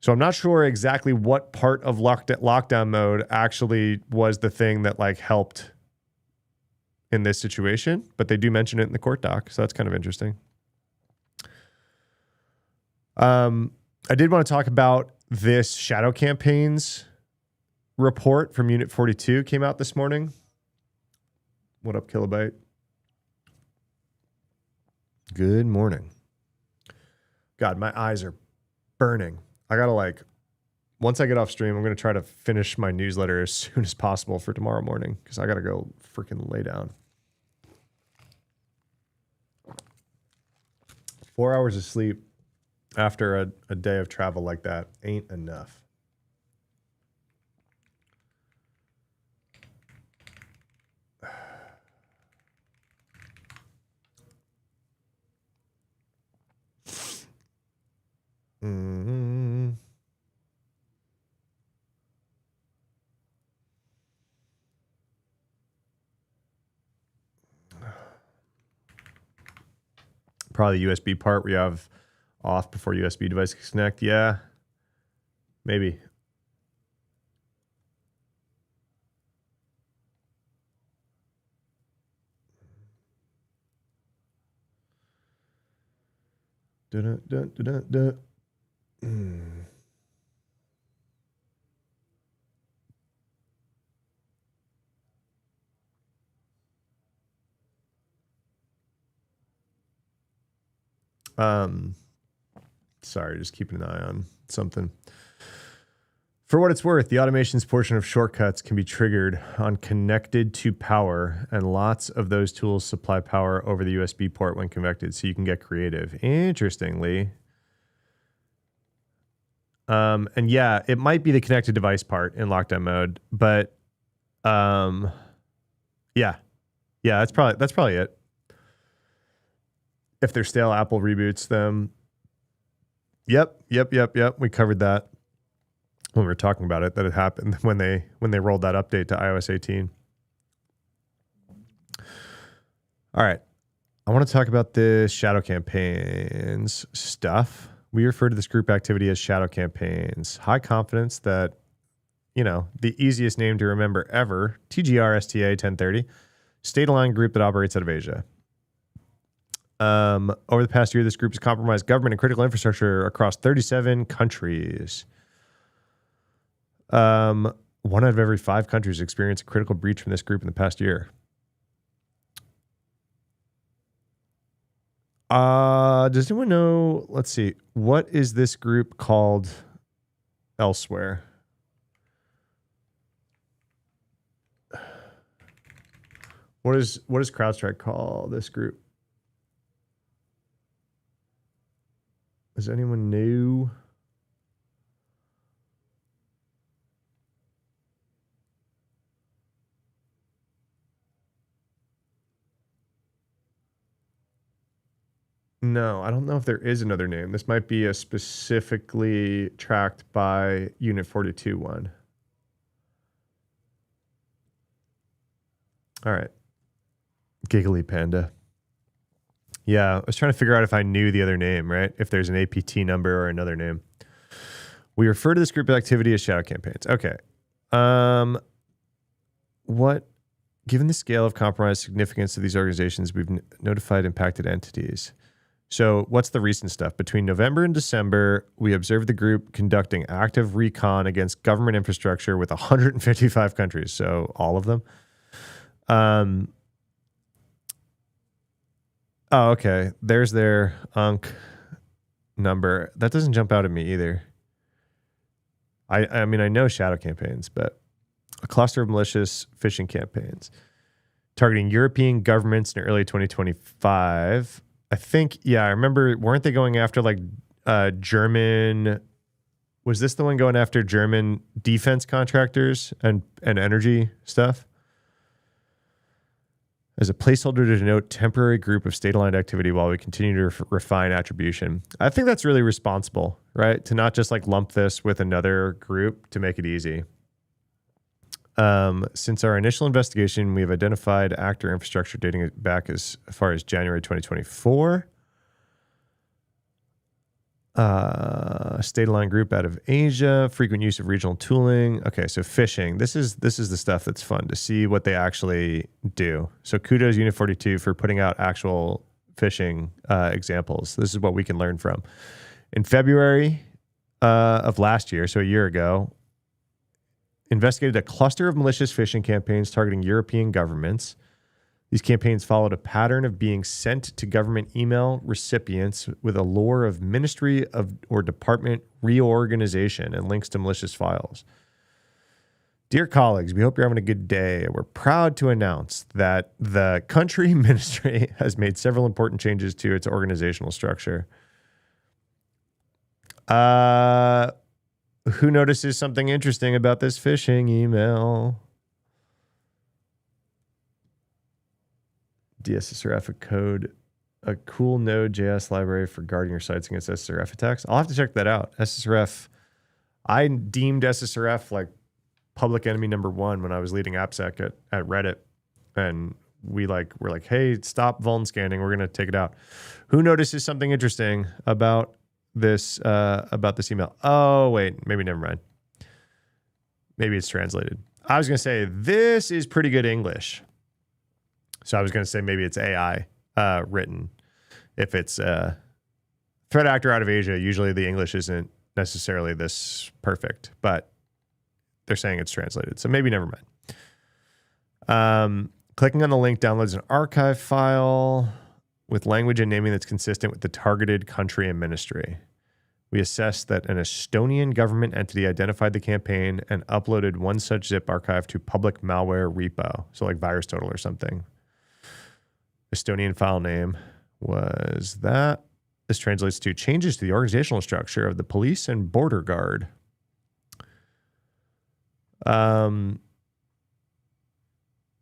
So I'm not sure exactly what part of lockdown mode actually was the thing that helped in this situation, but they do mention it in the court doc, so that's kind of interesting. I did want to talk about this shadow campaigns report from Unit 42 came out this morning. What up, Kilobyte? Good morning. God, my eyes are burning. I gotta once I get off stream, I'm gonna try to finish my newsletter as soon as possible for tomorrow morning because I gotta go freaking lay down. 4 hours of sleep after a day of travel like that ain't enough. Mm-hmm. Probably the USB part where you have off before USB devices connect. Yeah, maybe. Dun, dun, dun, dun, dun. Sorry, just keeping an eye on something. For what it's worth, the automations portion of shortcuts can be triggered on connected to power, and lots of those tools supply power over the USB port when connected, so you can get creative. Interestingly. And yeah, it might be the connected device part in lockdown mode, but yeah, that's probably it. If they're stale, Apple reboots them. Yep. We covered that when we were talking about it, that it happened when they rolled that update to iOS 18. All right. I want to talk about this shadow campaigns stuff. We refer to this group activity as shadow campaigns. High confidence that, the easiest name to remember ever, TGRSTA 1030, state-aligned group that operates out of Asia. Over the past year, this group has compromised government and critical infrastructure across 37 countries. 1 out of every 5 countries experienced a critical breach from this group in the past year. Does anyone know? Let's see. What is this group called elsewhere? What does CrowdStrike call this group? Does anyone know? No, I don't know if there is another name. This might be a specifically tracked by Unit 42 one. All right. Giggly Panda. Yeah, I was trying to figure out if I knew the other name, right? If there's an APT number or another name. We refer to this group of activity as shadow campaigns. Okay. Given the scale of compromised significance of these organizations, we've notified impacted entities. So what's the recent stuff? Between November and December, we observed the group conducting active recon against government infrastructure with 155 countries. So all of them. Oh, okay. There's their UNC number. That doesn't jump out at me either. I mean, I know shadow campaigns, but a cluster of malicious phishing campaigns targeting European governments in early 2025. I think, yeah, I remember, weren't they going after German, was this the one going after German defense contractors and energy stuff? As a placeholder to denote temporary group of state-aligned activity while we continue to refine attribution. I think that's really responsible, right? To not just lump this with another group to make it easy. Since our initial investigation, we have identified actor infrastructure dating back as far as January 2024. State-aligned group out of Asia, frequent use of regional tooling. Okay, so phishing. This is the stuff that's fun to see what they actually do. So kudos Unit 42 for putting out actual phishing examples. This is what we can learn from. In February of last year, so a year ago, investigated a cluster of malicious phishing campaigns targeting European governments. These campaigns followed a pattern of being sent to government email recipients with a lure of ministry of or department reorganization and links to malicious files. Dear colleagues, we hope you're having a good day. We're proud to announce that the country ministry has made several important changes to its organizational structure. Who notices something interesting about this phishing email? DSSRF code, a cool Node.js library for guarding your sites against SSRF attacks. I'll have to check that out. SSRF, I deemed SSRF like public enemy number one when I was leading AppSec at Reddit. And we're like, hey, stop vuln scanning. We're going to take it out. Who notices something interesting about this email? Oh, wait, maybe never mind. Maybe it's translated. I was going to say, this is pretty good English. So I was going to say maybe it's AI written. If it's a threat actor out of Asia, usually the English isn't necessarily this perfect, but they're saying it's translated. So maybe never mind. Clicking on the link downloads an archive file with language and naming that's consistent with the targeted country and ministry. We assessed that an Estonian government entity identified the campaign and uploaded one such zip archive to public malware repo. So like VirusTotal or something. Estonian file name was that. This translates to changes to the organizational structure of the police and border guard. And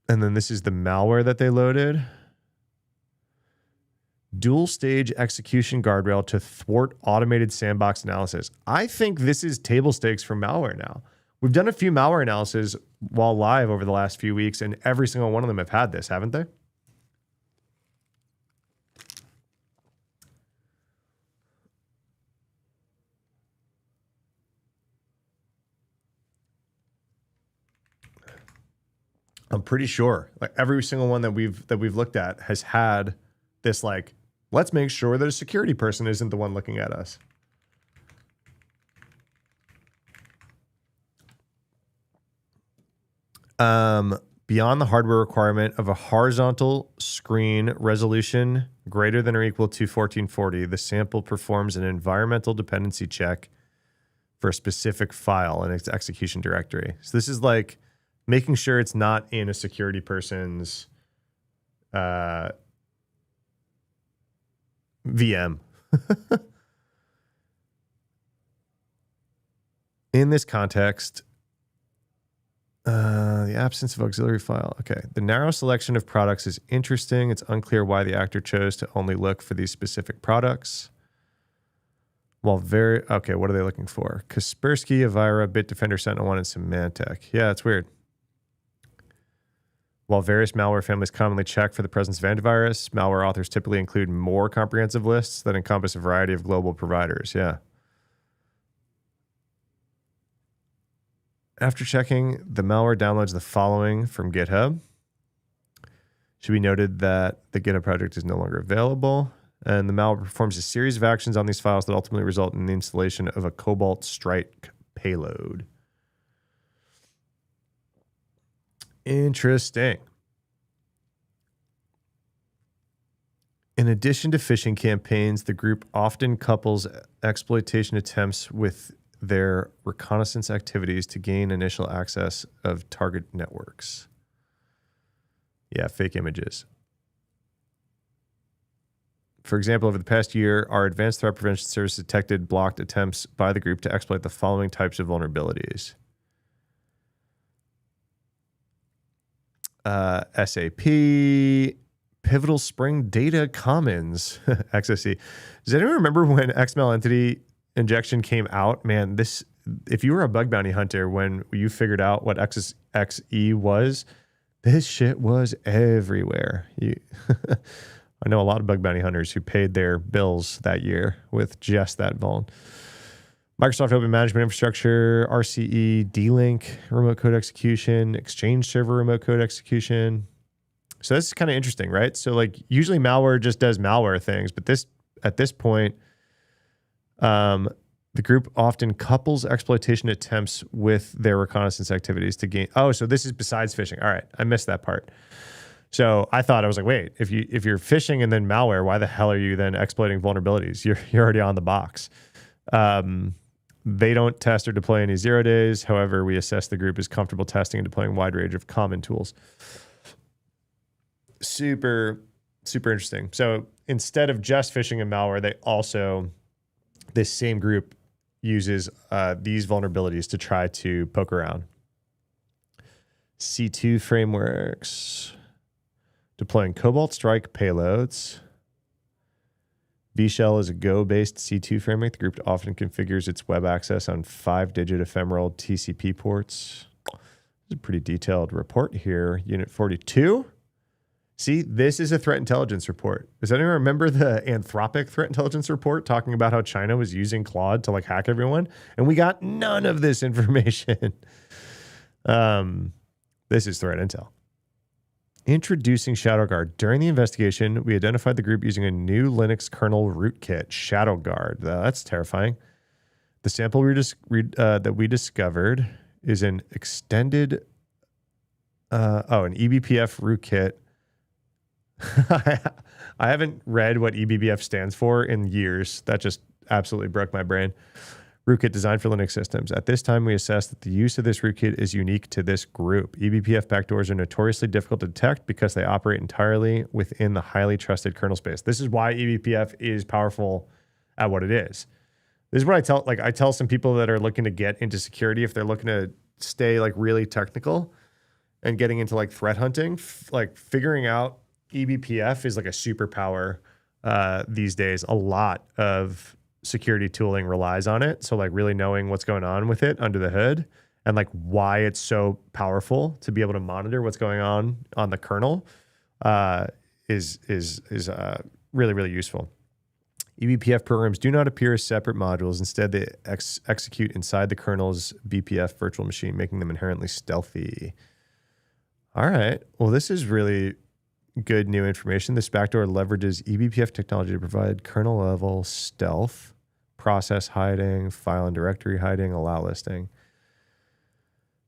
then this is the malware that they loaded. Dual stage execution guardrail to thwart automated sandbox analysis. I think this is table stakes for malware now. We've done a few malware analyses while live over the last few weeks, and every single one of them have had this, haven't they? I'm pretty sure like every single one that we've looked at has had this, like, let's make sure that a security person isn't the one looking at us. Beyond the hardware requirement of a horizontal screen resolution greater than or equal to 1440, the sample performs an environmental dependency check for a specific file in its execution directory. So this is like making sure it's not in a security person's VM. In this context, the absence of auxiliary file. Okay. The narrow selection of products is interesting. It's unclear why the actor chose to only look for these specific products. Okay, what are they looking for? Kaspersky, Avira, Bitdefender, SentinelOne, and Symantec. Yeah, it's weird. While various malware families commonly check for the presence of antivirus, malware authors typically include more comprehensive lists that encompass a variety of global providers. Yeah. After checking, the malware downloads the following from GitHub. Should be noted that the GitHub project is no longer available, and the malware performs a series of actions on these files that ultimately result in the installation of a Cobalt Strike payload. Interesting. In addition to phishing campaigns, the group often couples exploitation attempts with their reconnaissance activities to gain initial access of target networks. Yeah, fake images. For example, over the past year, our advanced threat prevention service detected blocked attempts by the group to exploit the following types of vulnerabilities. SAP, Pivotal Spring Data Commons, XSE. Does anyone remember when XML entity injection came out? Man, this, if you were a bug bounty hunter when you figured out what XE was, this shit was everywhere. I know a lot of bug bounty hunters who paid their bills that year with just that vuln. Microsoft Open Management Infrastructure, RCE, D-Link, remote code execution, Exchange Server remote code execution. So this is kind of interesting, right? So like usually malware just does malware things, but at this point, the group often couples exploitation attempts with their reconnaissance activities to gain. Oh, so this is besides phishing. All right, I missed that part. So I thought, I was like, wait, if you're phishing and then malware, why the hell are you then exploiting vulnerabilities? You're already on the box. They don't test or deploy any 0 days. However, we assess the group is comfortable testing and deploying a wide range of common tools. Super, super interesting. So instead of just phishing and malware, this same group uses these vulnerabilities to try to poke around. C2 frameworks, deploying Cobalt Strike payloads. vShell is a Go-based C2 framework. The group often configures its web access on 5-digit ephemeral TCP ports. There's a pretty detailed report here. Unit 42. See, this is a threat intelligence report. Does anyone remember the Anthropic threat intelligence report talking about how China was using Claude to like hack everyone? And we got none of this information. This is threat intel. Introducing ShadowGuard. During the investigation, we identified the group using a new Linux kernel rootkit, ShadowGuard. That's terrifying. The sample that we discovered is an extended, an eBPF rootkit. I haven't read what eBPF stands for in years. That just absolutely broke my brain. Rootkit designed for Linux systems. At this time, we assessed that the use of this rootkit is unique to this group. eBPF backdoors are notoriously difficult to detect because they operate entirely within the highly trusted kernel space. This is why eBPF is powerful at what it is. This is what I tell some people that are looking to get into security, if they're looking to stay like really technical and getting into like threat hunting, like figuring out eBPF is like a superpower these days. A lot of security tooling relies on it. So like really knowing what's going on with it under the hood and like why it's so powerful to be able to monitor what's going on the kernel is really, really useful. eBPF programs do not appear as separate modules. Instead, they execute inside the kernel's BPF virtual machine, making them inherently stealthy. All right. Well, this is really good new information. This backdoor leverages eBPF technology to provide kernel-level stealth, process hiding, file and directory hiding, allow listing.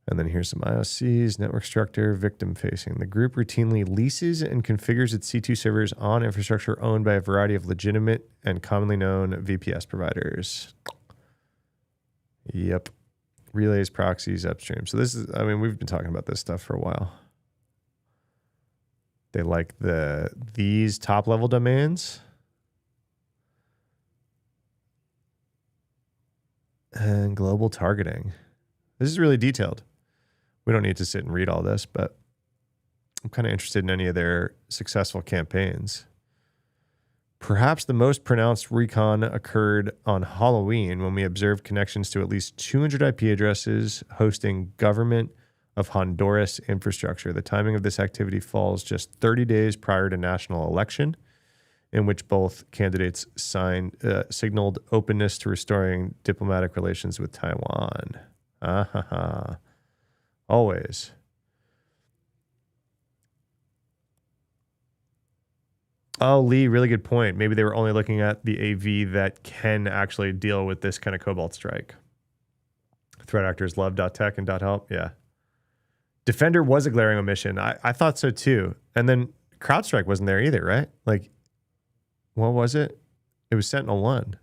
And then here's some IOCs, network structure, victim facing. The group routinely leases and configures its C2 servers on infrastructure owned by a variety of legitimate and commonly known VPS providers. Yep. Relays, proxies, upstream. So this is, I mean, we've been talking about this stuff for a while. They like these top level domains. And global targeting. This is really detailed. We don't need to sit and read all this, but I'm kind of interested in any of their successful campaigns. Perhaps the most pronounced recon occurred on Halloween when we observed connections to at least 200 IP addresses hosting government of Honduras infrastructure. The timing of this activity falls just 30 days prior to national election, in which both candidates signaled openness to restoring diplomatic relations with Taiwan. Always. Oh, Lee, really good point. Maybe they were only looking at the AV that can actually deal with this kind of Cobalt Strike. Threat actors love .tech and .help. Yeah. Defender was a glaring omission. I thought so too. And then CrowdStrike wasn't there either, right? Like, what was it? It was Sentinel-1.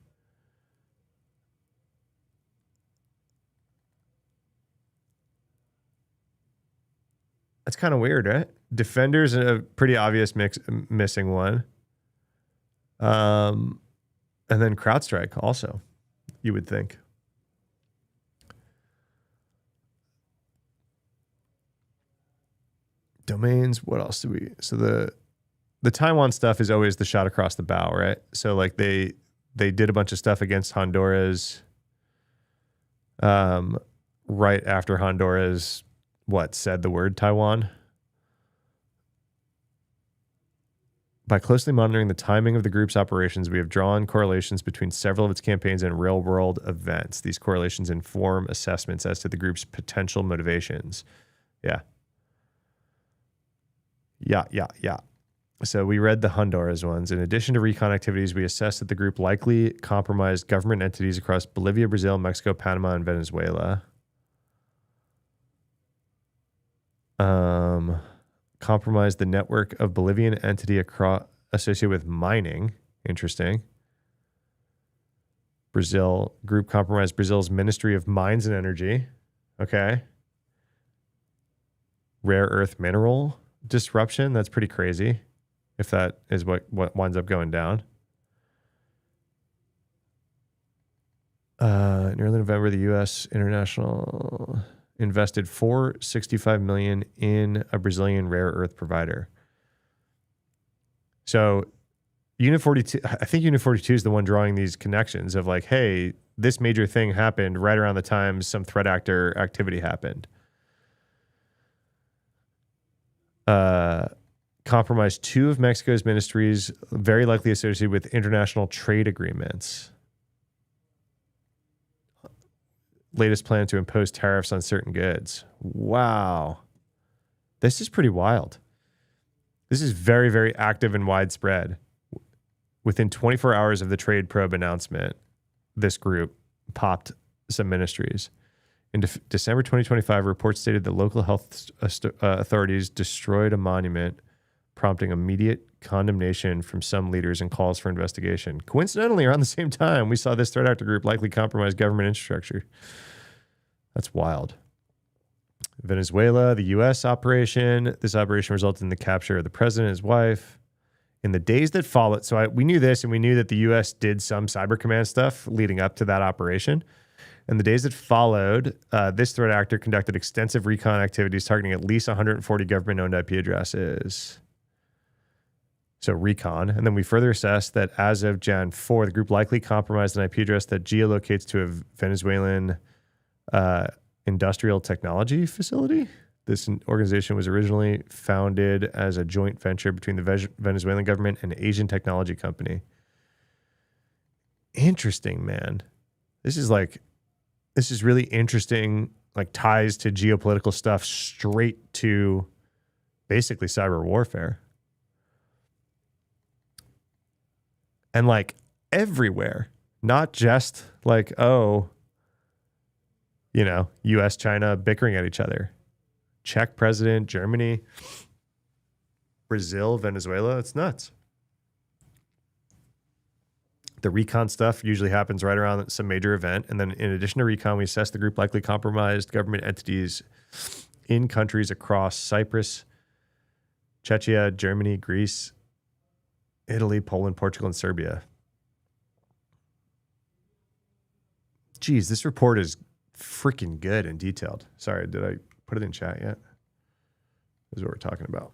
That's kind of weird, right? Defender's a pretty obvious missing one. And then CrowdStrike also, you would think. Domains, what else do we... So the Taiwan stuff is always the shot across the bow, right? So like they did a bunch of stuff against Honduras right after Honduras said the word Taiwan. By closely monitoring the timing of the group's operations, we have drawn correlations between several of its campaigns and real-world events. These correlations inform assessments as to the group's potential motivations. Yeah. So we read the Honduras ones. In addition to recon activities, we assessed that the group likely compromised government entities across Bolivia, Brazil, Mexico, Panama, and compromised the network of Bolivian entity associated with mining. Interesting. Brazil group compromised Brazil's Ministry of Mines and Energy. Okay. Rare earth mineral disruption. That's pretty crazy if that is what winds up going down. In early November, the U.S. International invested $465 million in a Brazilian rare earth provider. So Unit 42, I think Unit 42 is the one drawing these connections of like, hey, this major thing happened right around the time some threat actor activity happened. Compromised two of Mexico's ministries, very likely associated with international trade agreements. Latest plan to impose tariffs on certain goods. Wow. This is pretty wild. This is very, very active and widespread. Within 24 hours of the trade probe announcement, this group popped some ministries. In December 2025, reports stated that local health authorities destroyed a monument, prompting immediate condemnation from some leaders and calls for investigation. Coincidentally, around the same time, we saw this threat actor group likely compromise government infrastructure. That's wild. Venezuela, the U.S. operation. This operation resulted in the capture of the president and his wife. In the days that followed, so we knew this, and we knew that the U.S. did some cyber command stuff leading up to that operation. In the days that followed, this threat actor conducted extensive recon activities targeting at least 140 government-owned IP addresses. So recon. And then we further assessed that as of Jan 4, the group likely compromised an IP address that geolocates to a Venezuelan industrial technology facility. This organization was originally founded as a joint venture between the Venezuelan government and an Asian technology company. Interesting, man. This is really interesting, like ties to geopolitical stuff straight to basically cyber warfare. And like everywhere, not just like, oh, you know, US, China bickering at each other. Czech president, Germany, Brazil, Venezuela. It's nuts. The recon stuff usually happens right around some major event. And then in addition to recon, we assess the group likely compromised government entities in countries across Cyprus, Czechia, Germany, Greece, Italy, Poland, Portugal, and Serbia. Geez, this report is freaking good and detailed. Sorry, did I put it in chat yet? This is what we're talking about.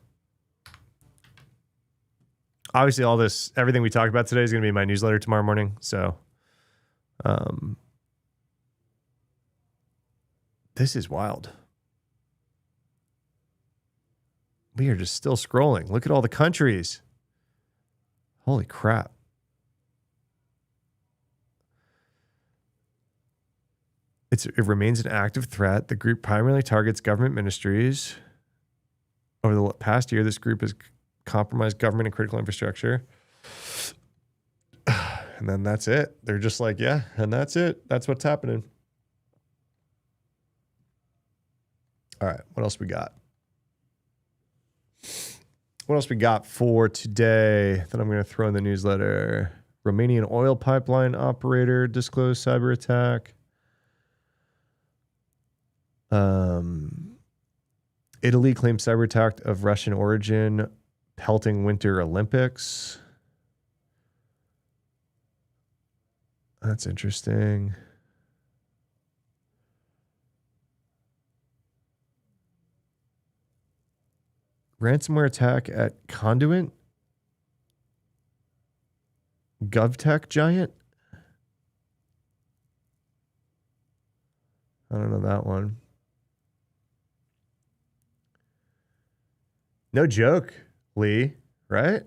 Obviously, all this, everything we talk about today is going to be in my newsletter tomorrow morning. So, this is wild. We are just still scrolling. Look at all the countries. Holy crap. It remains an active threat. The group primarily targets government ministries. Over the past year, this group has compromised government and critical infrastructure. And then that's it. They're just like, yeah, and that's it. That's what's happening. All right, what else we got? What else we got for today that I'm going to throw in the newsletter? Romanian oil pipeline operator disclosed cyber attack. Italy claimed cyber attack of Russian origin, pelting Winter Olympics. That's interesting. Ransomware attack at Conduit. GovTech giant. I don't know that one. No joke, Lee, right?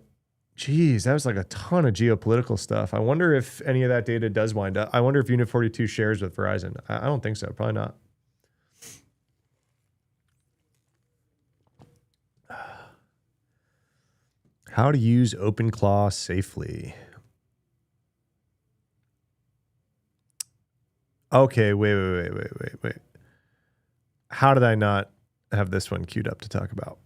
Jeez, that was like a ton of geopolitical stuff. I wonder if any of that data does wind up. I wonder if Unit 42 shares with Verizon. I don't think so. Probably not. How to use OpenClaw safely. Okay, wait. How did I not have this one queued up to talk about?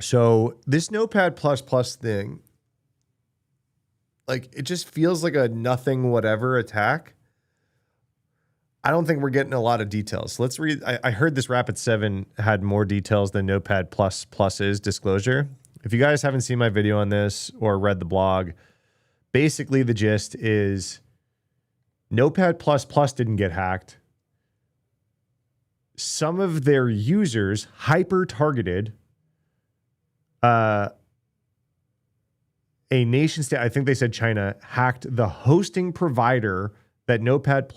So this Notepad++ thing, like, it just feels like a nothing whatever attack. I don't think we're getting a lot of details. Let's read. I heard this Rapid7 had more details than Notepad++'s disclosure. If you guys haven't seen my video on this or read the blog, basically the gist is Notepad++ didn't get hacked. Some of their users hyper-targeted a nation state, I think they said China, hacked the hosting provider that Notepad++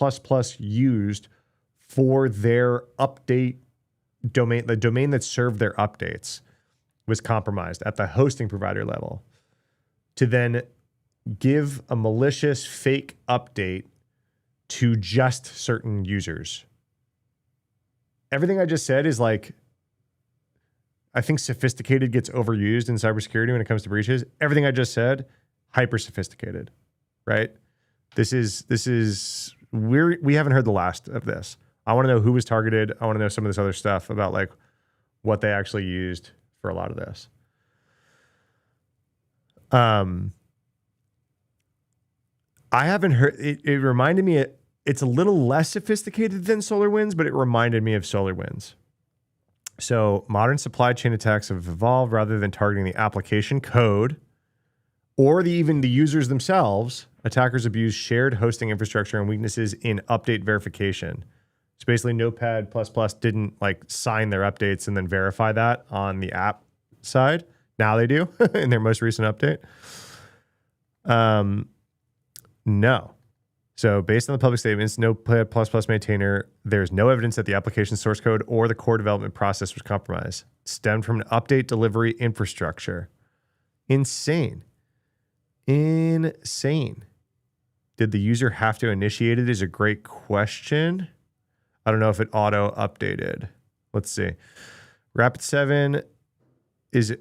used for their update domain. The domain that served their updates was compromised at the hosting provider level to then give a malicious fake update to just certain users. Everything I just said is like, I think sophisticated gets overused in cybersecurity when it comes to breaches. Everything I just said, hyper sophisticated, right? We haven't heard the last of this. I want to know who was targeted. I want to know some of this other stuff about like what they actually used for a lot of this. I haven't heard it reminded me it's a little less sophisticated than SolarWinds, but it reminded me of SolarWinds. So modern supply chain attacks have evolved. Rather than targeting the application code or even the users themselves, attackers abuse shared hosting infrastructure and weaknesses in update verification. So basically Notepad++ didn't like sign their updates and then verify that on the app side. Now they do in their most recent update. No. So based on the public statements, Notepad++ maintainer, there's no evidence that the application source code or the core development process was compromised. It stemmed from an update delivery infrastructure. Insane. Did the user have to initiate it is a great question. I don't know if it auto updated. Let's see. Rapid7 is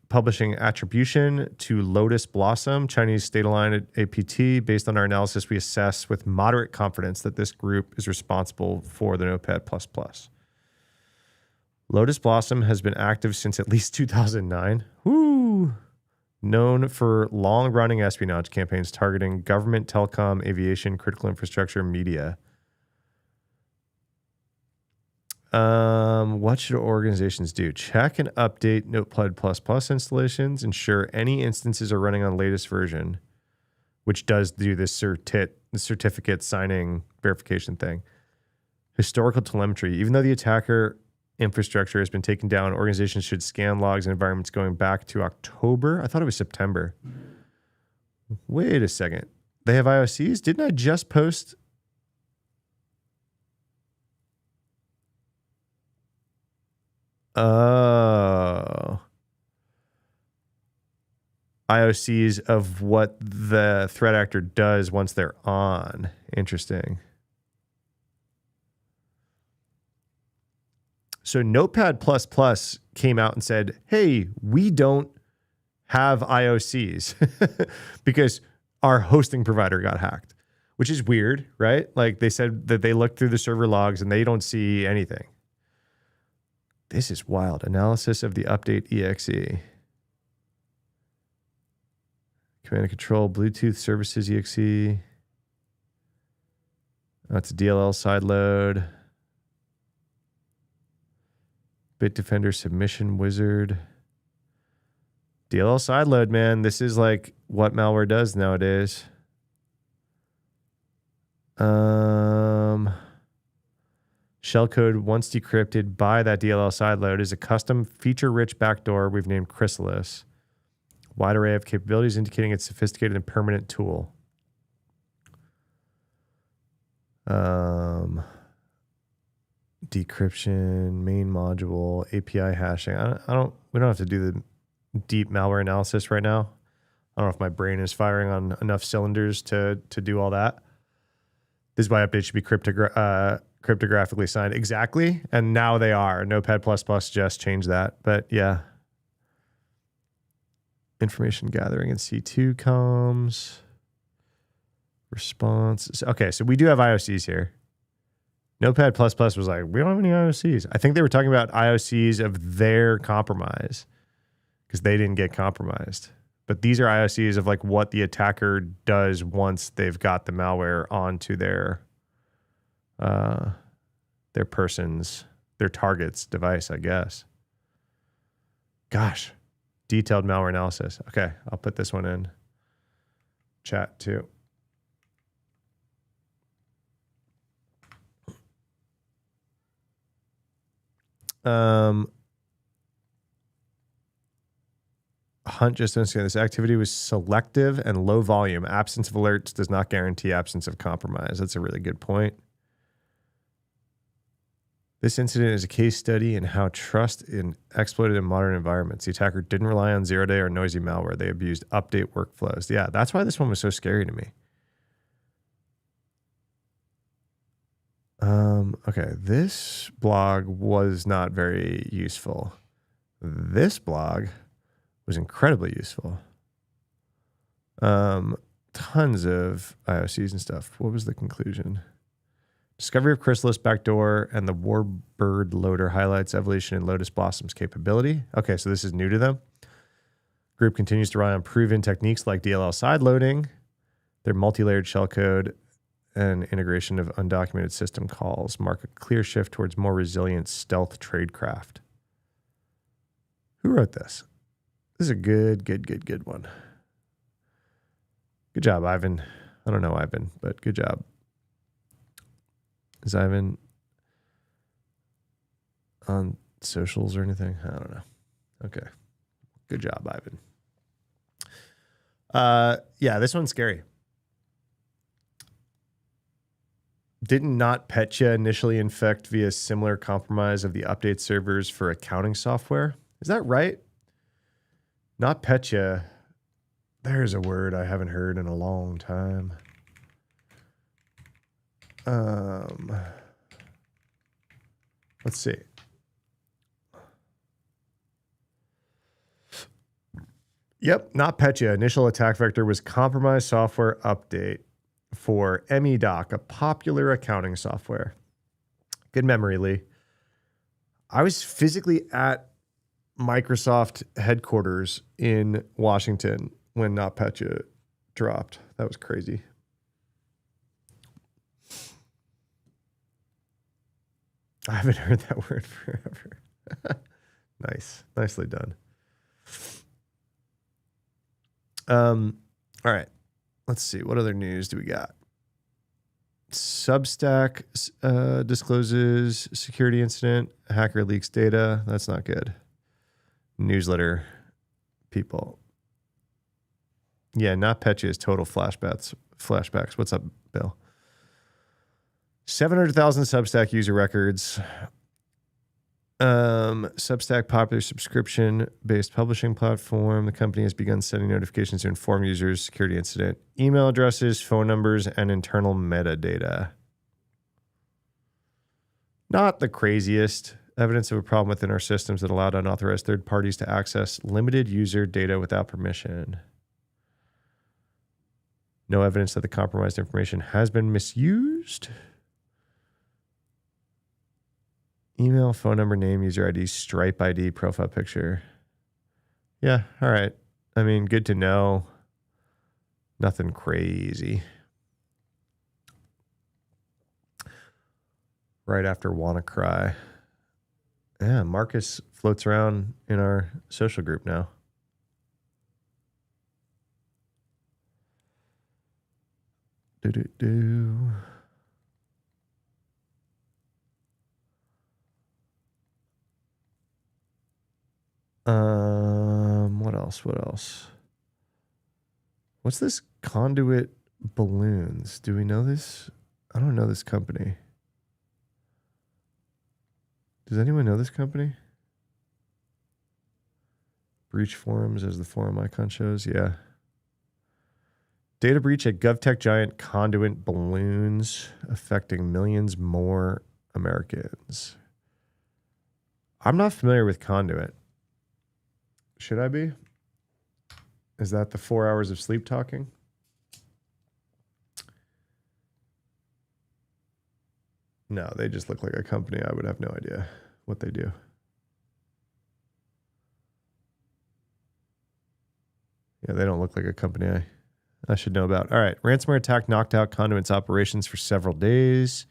publishing attribution to Lotus Blossom, Chinese state-aligned APT. Based on our analysis, we assess with moderate confidence that this group is responsible for the Notepad++. Lotus Blossom has been active since at least 2009. Woo! Known for long-running espionage campaigns targeting government, telecom, aviation, critical infrastructure, media. What should organizations do? Check and update Notepad++ installations. Ensure any instances are running on latest version, which does do this certificate signing verification thing. Historical telemetry. Even though the attacker infrastructure has been taken down, organizations should scan logs and environments going back to October. I thought it was September. Wait a second. They have IOCs? Didn't I just post... Oh. IOCs of what the threat actor does once they're on. Interesting. So Notepad++ came out and said, hey, we don't have IOCs because our hosting provider got hacked, which is weird, right? Like they said that they looked through the server logs and they don't see anything. This is wild. Analysis of the update exe. Command and control, Bluetooth services exe. That's a DLL sideload. Bitdefender submission wizard. DLL sideload, man. This is like what malware does nowadays. Shellcode, once decrypted by that DLL sideload, is a custom feature-rich backdoor we've named Chrysalis. Wide array of capabilities indicating it's sophisticated and permanent tool. Decryption, main module, API hashing. We don't have to do the deep malware analysis right now. I don't know if my brain is firing on enough cylinders to do all that. This is why updates should be cryptographically signed. Exactly. And now they are. Notepad++ just changed that. But yeah. Information gathering in C2 comms. Response. Okay, so we do have IOCs here. Notepad++ was like, we don't have any IOCs. I think they were talking about IOCs of their compromise because they didn't get compromised. But these are IOCs of like what the attacker does once they've got the malware onto their target's device, I guess. Gosh, detailed malware analysis. Okay, I'll put this one in chat too. Hunt just understand this activity was selective and low volume. Absence of alerts does not guarantee absence of compromise. That's a really good point. This incident is a case study in how trust is exploited in modern environments. The attacker didn't rely on zero-day or noisy malware. They abused update workflows. Yeah, that's why this one was so scary to me. Okay, this blog was not very useful. This blog was incredibly useful. Tons of IOCs and stuff. What was the conclusion? Discovery of Chrysalis backdoor and the Warbird loader highlights evolution in Lotus Blossom's capability. Okay, so this is new to them. Group continues to rely on proven techniques like DLL side loading, their multi-layered shellcode, and integration of undocumented system calls mark a clear shift towards more resilient stealth tradecraft. Who wrote this? This is a good one. Good job, Ivan. I don't know Ivan, but good job. Is Ivan on socials or anything? I don't know. Okay. Good job, Ivan. Yeah, this one's scary. Didn't NotPetya initially infect via similar compromise of the update servers for accounting software? Is that right? NotPetya, there's a word I haven't heard in a long time. Let's see. Yep, NotPetya. Initial attack vector was compromised software update for MEDoc, a popular accounting software. Good memory, Lee. I was physically at Microsoft headquarters in Washington when NotPetya dropped. That was crazy. I haven't heard that word forever. Nice. Nicely done. All right. Let's see. What other news do we got? Substack discloses security incident. Hacker leaks data. That's not good. Newsletter people. Yeah, NotPetya is total flashbacks. What's up, Bill? 700,000 Substack user records. Substack, popular subscription-based publishing platform. The company has begun sending notifications to inform users security incident, email addresses, phone numbers, and internal metadata. Not the craziest. Evidence of a problem within our systems that allowed unauthorized third parties to access limited user data without permission. No evidence that the compromised information has been misused. Email, phone number, name, user ID, Stripe ID, profile picture. Yeah, all right. I mean, good to know. Nothing crazy. Right after WannaCry. Yeah, Marcus floats around in our social group now. What else? What's this Conduit Balloons? Do we know this? I don't know this company. Does anyone know this company? Breach forums, as the forum icon shows. Yeah. Data breach at GovTech giant Conduit Balloons, affecting millions more Americans. I'm not familiar with Conduit. Should I be? Is that the 4 hours of sleep talking? No, they just look like a company. I would have no idea what they do. Yeah, they don't look like a company I should know about. All right. Ransomware attack knocked out Conduit's operations for several days.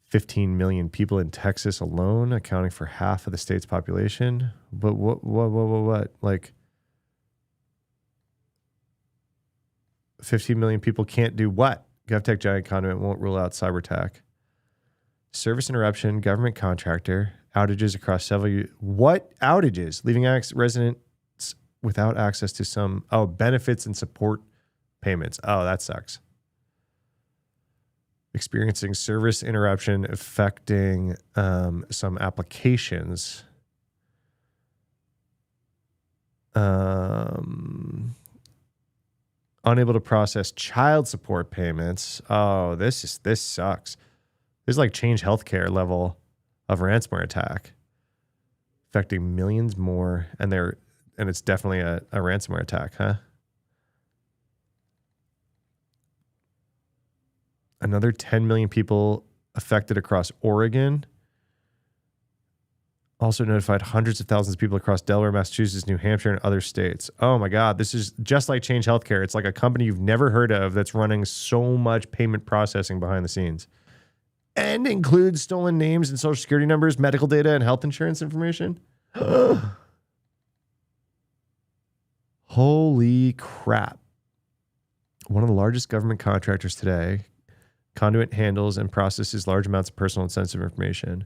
15 million people in Texas alone, accounting for half of the state's population. But what? Like 15 million people can't do what? GovTech giant Conduit won't rule out cyber attack. Service interruption, government contractor, outages across several... What outages? Leaving residents without access to some... Oh, benefits and support payments. Oh, that sucks. Experiencing service interruption affecting some applications. Unable to process child support payments. Oh, this sucks. This is like Change Healthcare level of ransomware attack, affecting millions more, and it's definitely a ransomware attack, huh? Another 10 million people affected across Oregon. Also notified hundreds of thousands of people across Delaware, Massachusetts, New Hampshire, and other states. Oh my God, this is just like Change Healthcare. It's like a company you've never heard of that's running so much payment processing behind the scenes. And includes stolen names and social security numbers, medical data, and health insurance information. Holy crap. One of the largest government contractors today, Conduit handles and processes large amounts of personal and sensitive information.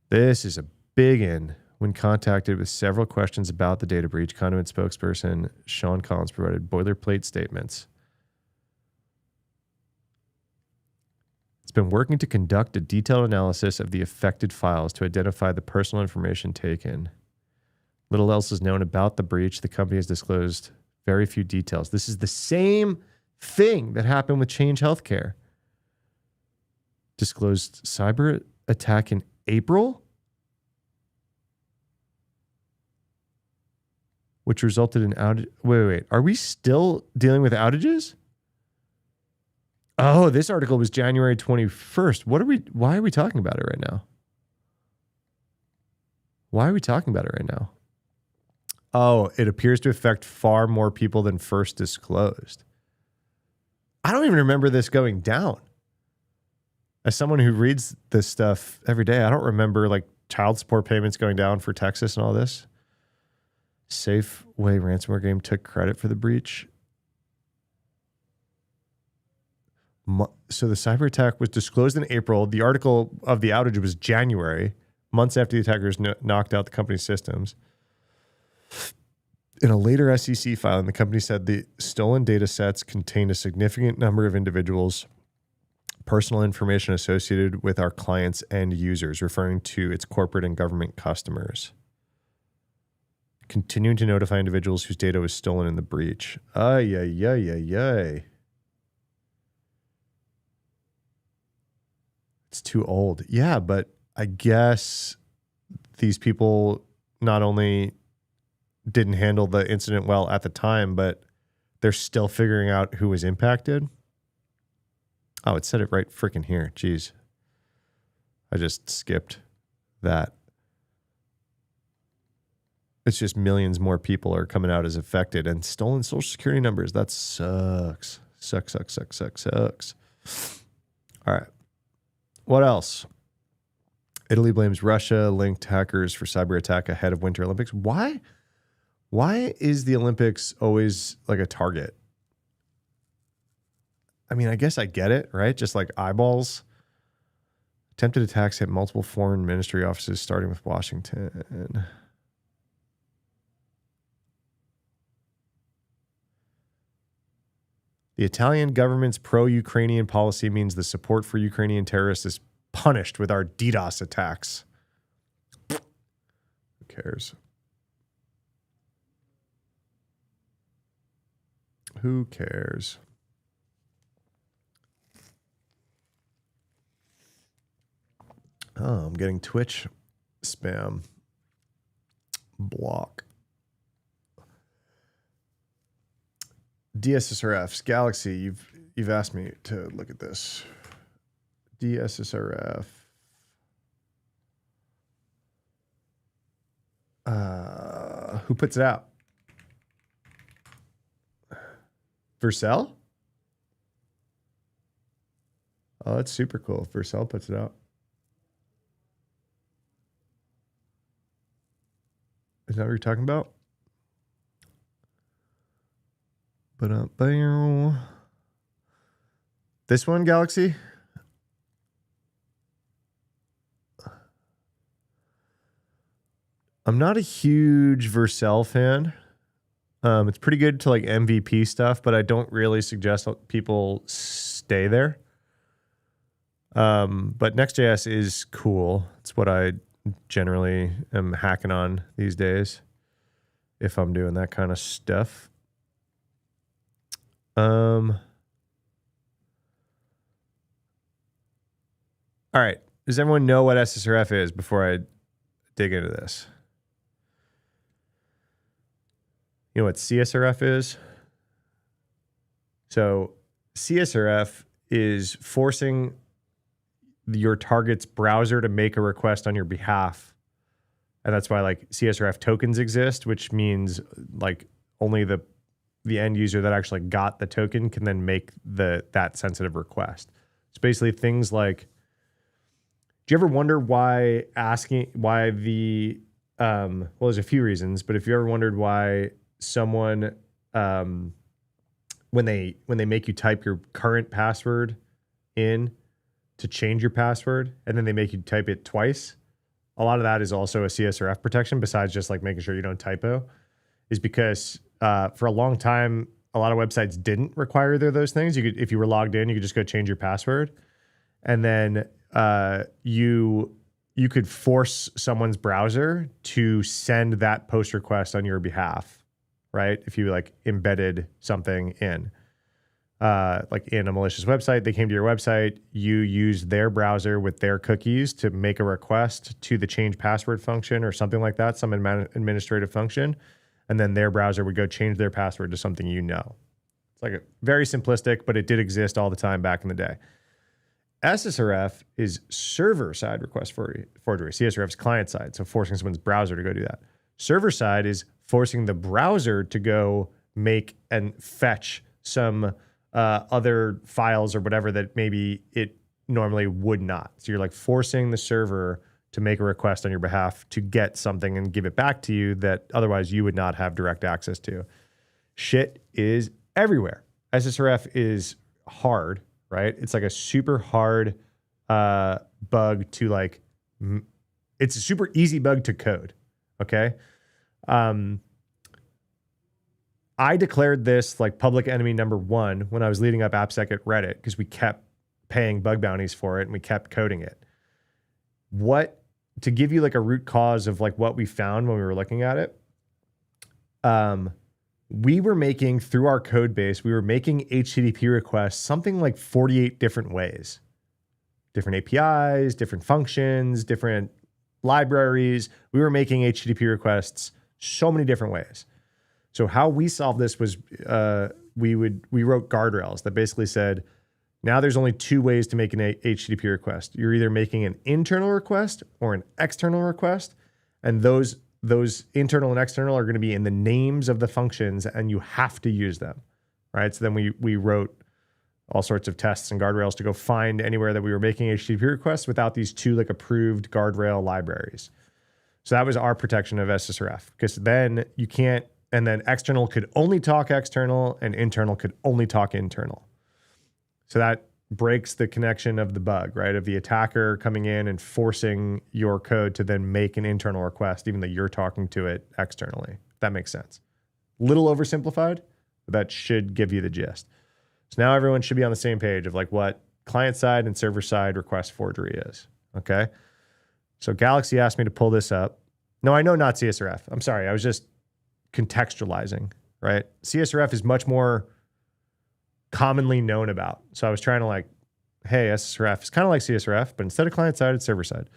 This is a big one. When contacted with several questions about the data breach, Conduit spokesperson Sean Collins provided boilerplate statements. It's been working to conduct a detailed analysis of the affected files to identify the personal information taken. Little else is known about the breach. The company has disclosed very few details. This is the same thing that happened with Change Healthcare. Disclosed cyber attack in April, which resulted in outage. Wait. Are we still dealing with outages? Oh, this article was January 21st. Why are we talking about it right now? Why are we talking about it right now? Oh, it appears to affect far more people than first disclosed. I don't even remember this going down. As someone who reads this stuff every day, I don't remember like child support payments going down for Texas and all this. Safeway ransomware game took credit for the breach. So the cyber attack was disclosed in April. The article of the outage was January, months after the attackers knocked out the company's systems. In a later SEC filing, the company said the stolen data sets contained a significant number of individuals' personal information associated with our clients and users, referring to its corporate and government customers. Continuing to notify individuals whose data was stolen in the breach. Ay. It's too old. Yeah, but I guess these people not only didn't handle the incident well at the time, but they're still figuring out who was impacted. Oh, it said it right freaking here. Jeez. I just skipped that. It's just millions more people are coming out as affected and stolen social security numbers. That sucks. Sucks. All right. What else? Italy blames Russia-linked hackers for cyber attack ahead of Winter Olympics. Why is the Olympics always like a target? I mean, I guess I get it, right? Just like eyeballs. Attempted attacks hit multiple foreign ministry offices, starting with Washington. The Italian government's pro-Ukrainian policy means the support for Ukrainian terrorists is punished with our DDoS attacks. Who cares? Who cares? Oh, I'm getting Twitch spam. Block. DSSRFs, Galaxy, you've asked me to look at this. DSSRF. Who puts it out? Vercel? Oh, that's super cool. Vercel puts it out. Is that what you're talking about? This one, Galaxy? I'm not a huge Vercel fan. It's pretty good to like MVP stuff, but I don't really suggest people stay there. But Next.js is cool. It's what I generally am hacking on these days if I'm doing that kind of stuff. All right. Does everyone know what SSRF is before I dig into this? You know what CSRF is? So CSRF is forcing your target's browser to make a request on your behalf. And that's why like CSRF tokens exist, which means like only the end user that actually got the token can then make that sensitive request. It's basically things like, do you ever wonder why the well, there's a few reasons, but if you ever wondered why someone when they make you type your current password in to change your password and then they make you type it twice, a lot of that is also a CSRF protection besides just like making sure you don't typo, is because for a long time a lot of websites didn't require either of those things. You could, if you were logged in, you could just go change your password, and then you could force someone's browser to send that post request on your behalf, right? If you like embedded something in, like in a malicious website, they came to your website, you used their browser with their cookies to make a request to the change password function or something like that, some administrative function, and then their browser would go change their password to something you know. It's like a very simplistic, but it did exist all the time back in the day. SSRF is server-side request forgery. CSRF is client-side, so forcing someone's browser to go do that. Server-side is forcing the browser to go make and fetch some other files or whatever that maybe it normally would not. So you're like forcing the server to make a request on your behalf to get something and give it back to you that otherwise you would not have direct access to. Shit is everywhere. SSRF is hard, right? It's like a super hard bug to like, it's a super easy bug to code, okay? I declared this like public enemy number 1 when I was leading up AppSec at Reddit because we kept paying bug bounties for it and we kept coding it. To give you like a root cause of like what we found when we were looking at it, we were making, through our code base, we were making HTTP requests something like 48 different ways. Different APIs, different functions, different libraries. We were making HTTP requests so many different ways. So how we solved this was we wrote guardrails that basically said, now there's only 2 ways to make an HTTP request. You're either making an internal request or an external request, and those internal and external are going to be in the names of the functions, and you have to use them, right? So then we wrote all sorts of tests and guardrails to go find anywhere that we were making HTTP requests without these 2 like approved guardrail libraries. So that was our protection of SSRF, because then you can't, and then external could only talk external and internal could only talk internal. So that breaks the connection of the bug, right? Of the attacker coming in and forcing your code to then make an internal request, even though you're talking to it externally. If that makes sense. Little oversimplified, but that should give you the gist. So now everyone should be on the same page of like what client-side and server-side request forgery is, okay? So Galaxy asked me to pull this up. No, I know not CSRF. I'm sorry. I was just contextualizing, right? CSRF is much more commonly known about. So I was trying to like, hey, SSRF is kind of like CSRF, but instead of client-side, it's server-side.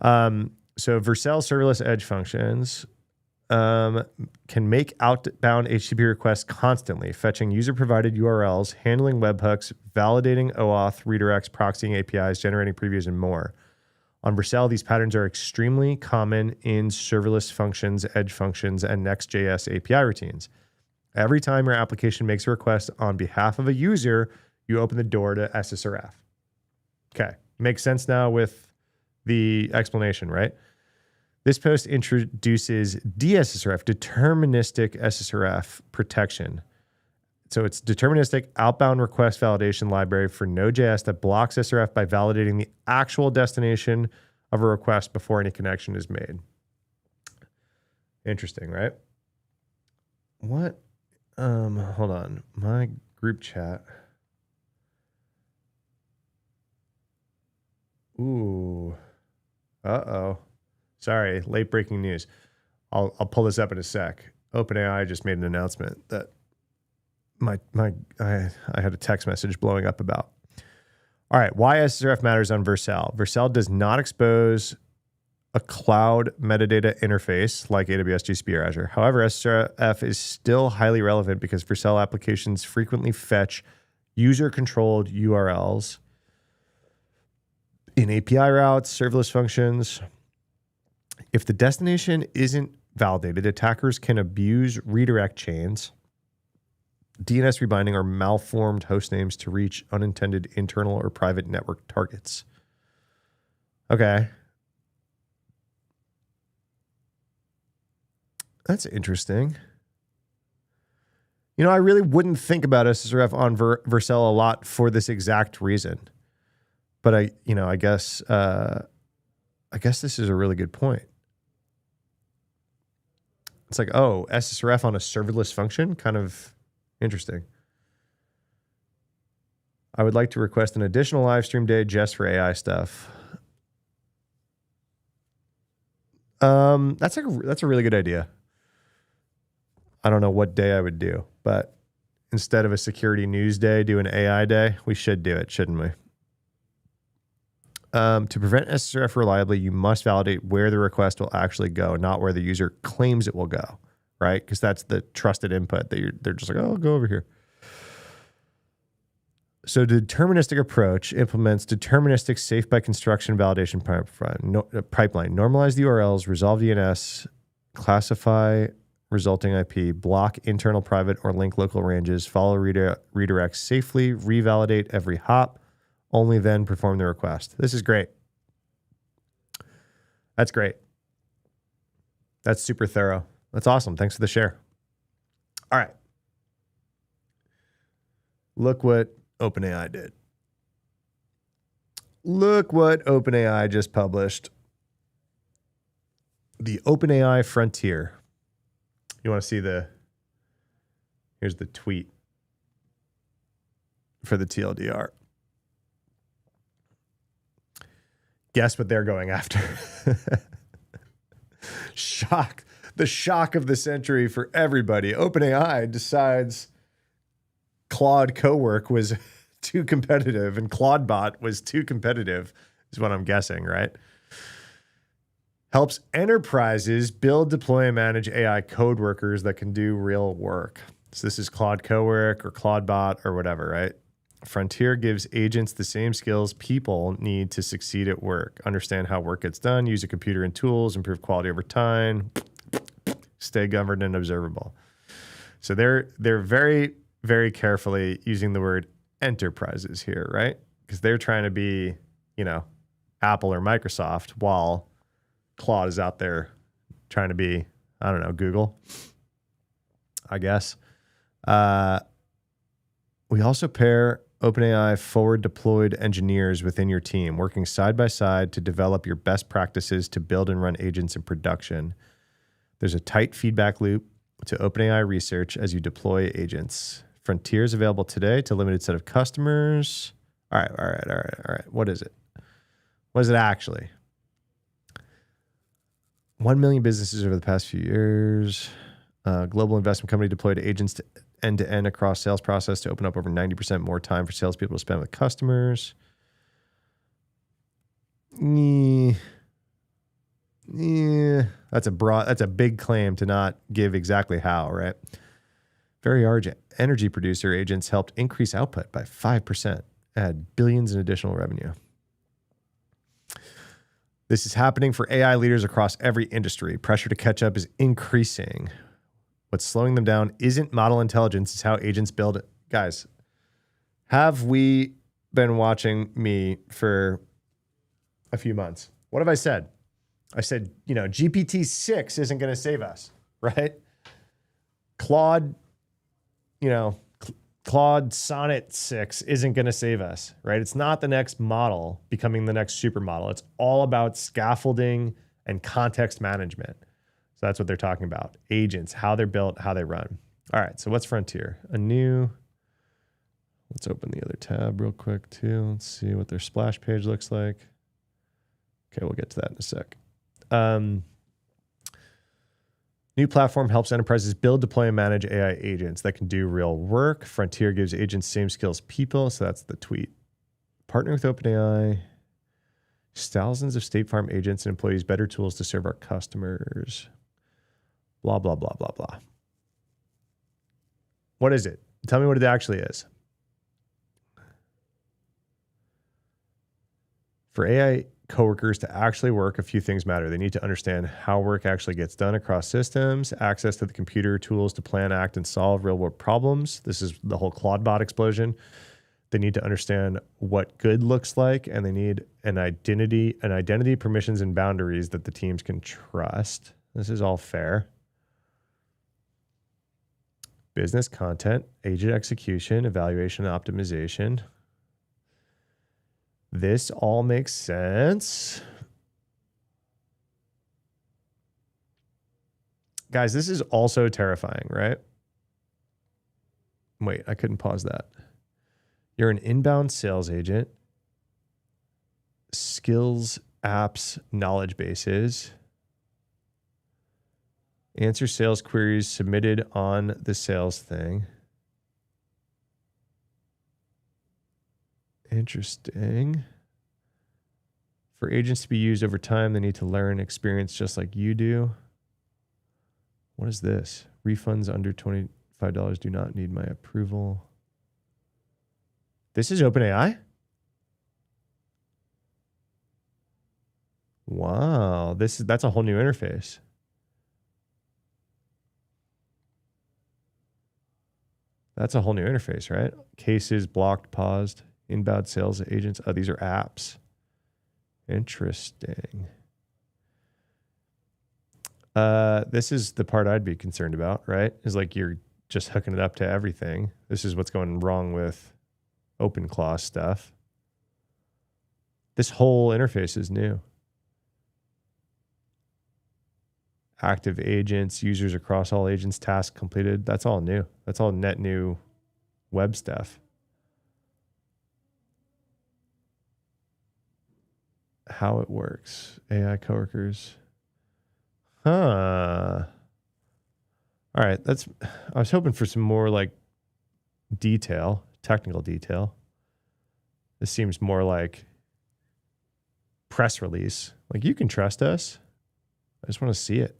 So Vercel serverless edge functions. can make outbound HTTP requests constantly, fetching user-provided URLs, handling webhooks, validating OAuth, redirects, proxying APIs, generating previews, and more. On Vercel, these patterns are extremely common in serverless functions, edge functions, and Next.js API routines. Every time your application makes a request on behalf of a user, you open the door to SSRF. Okay, makes sense now with the explanation, right? This post introduces DSSRF, deterministic SSRF protection. So it's deterministic outbound request validation library for Node.js that blocks SRF by validating the actual destination of a request before any connection is made. Interesting, right? What? Hold on. My group chat. Ooh. Uh-oh. Sorry, late breaking news. I'll pull this up in a sec. OpenAI just made an announcement that I had a text message blowing up about. All right, why SSRF matters on Vercel. Vercel does not expose a cloud metadata interface like AWS, GCP, or Azure. However, SSRF is still highly relevant because Vercel applications frequently fetch user-controlled URLs in API routes, serverless functions. If the destination isn't validated, attackers can abuse redirect chains, DNS rebinding, or malformed host names to reach unintended internal or private network targets. Okay. That's interesting. You know, I really wouldn't think about SSRF on Vercel a lot for this exact reason. But I guess this is a really good point. It's like, oh, SSRF on a serverless function? Kind of interesting. I would like to request an additional live stream day just for AI stuff. That's a really good idea. I don't know what day I would do, but instead of a security news day, do an AI day. We should do it, shouldn't we? To prevent SSRF reliably, you must validate where the request will actually go, not where the user claims it will go, right? Because that's the trusted input that they're just like, oh, I'll go over here. So the deterministic approach implements deterministic safe by construction validation pipeline. Normalize the URLs, resolve DNS, classify resulting IP, block internal private or link local ranges, follow redirects safely, revalidate every hop, only then perform the request. This is great. That's great. That's super thorough. That's awesome. Thanks for the share. All right. Look what OpenAI did. Look what OpenAI just published. The OpenAI Frontier. You want to see here's the tweet for the TLDR. Guess what they're going after. Shock. The shock of the century for everybody. OpenAI decides Claude Cowork was too competitive and ClaudeBot was too competitive, is what I'm guessing, right? Helps enterprises build, deploy, and manage AI code workers that can do real work. So this is Claude Cowork or ClaudeBot or whatever, right? Frontier gives agents the same skills people need to succeed at work. Understand how work gets done, use a computer and tools, improve quality over time, stay governed and observable. So they're very, very carefully using the word enterprises here, right? Because they're trying to be, Apple or Microsoft while Claude is out there trying to be, I don't know, Google, I guess. We also pair OpenAI forward deployed engineers within your team, working side by side to develop your best practices to build and run agents in production. There's a tight feedback loop to OpenAI research as you deploy agents. Frontier is available today to a limited set of customers. All right. What is it? What is it actually? 1 million businesses over the past few years. Global investment company deployed agents to end-to-end across sales process to open up over 90% more time for salespeople to spend with customers. That's a big claim to not give exactly how, right? Very large energy producer agents helped increase output by 5%, add billions in additional revenue. This is happening for AI leaders across every industry. Pressure to catch up is increasing. What's slowing them down isn't model intelligence, it's how agents build it. Guys, have we been watching me for a few months? What have I said? I said, GPT-6 isn't going to save us, right? Claude Sonnet 6 isn't going to save us, right? It's not the next model becoming the next supermodel. It's all about scaffolding and context management. So that's what they're talking about. Agents, how they're built, how they run. All right, so what's Frontier? Let's open the other tab real quick too. Let's see what their splash page looks like. Okay, we'll get to that in a sec. New platform helps enterprises build, deploy, and manage AI agents that can do real work. Frontier gives agents same skills people. So that's the tweet. Partner with OpenAI. Thousands of State Farm agents and employees better tools to serve our customers. Blah, blah, blah, blah, blah. What is it? Tell me what it actually is. For AI coworkers to actually work, a few things matter. They need to understand how work actually gets done across systems, access to the computer tools to plan, act, and solve real-world problems. This is the whole Claude explosion. They need to understand what good looks like, and they need an identity, permissions, and boundaries that the teams can trust. This is all fair. Business content, agent execution, evaluation, and optimization. This all makes sense. Guys, this is also terrifying, right? Wait, I couldn't pause that. You're an inbound sales agent. Skills, apps, knowledge bases. Answer sales queries submitted on the sales thing. Interesting. For agents to be used over time, they need to learn experience just like you do. What is this? Refunds under $25 do not need my approval. This is OpenAI? Wow, that's a whole new interface. That's a whole new interface, right? Cases blocked, paused. Inbound sales agents. Oh, these are apps. Interesting. This is the part I'd be concerned about, right? Is like you're just hooking it up to everything. This is what's going wrong with OpenClaw stuff. This whole interface is new. Active agents, users across all agents, tasks completed. That's all new. That's all net new web stuff. How it works. AI coworkers. Huh. All right. I was hoping for some more like detail, technical detail. This seems more like press release. Like, you can trust us. I just want to see it.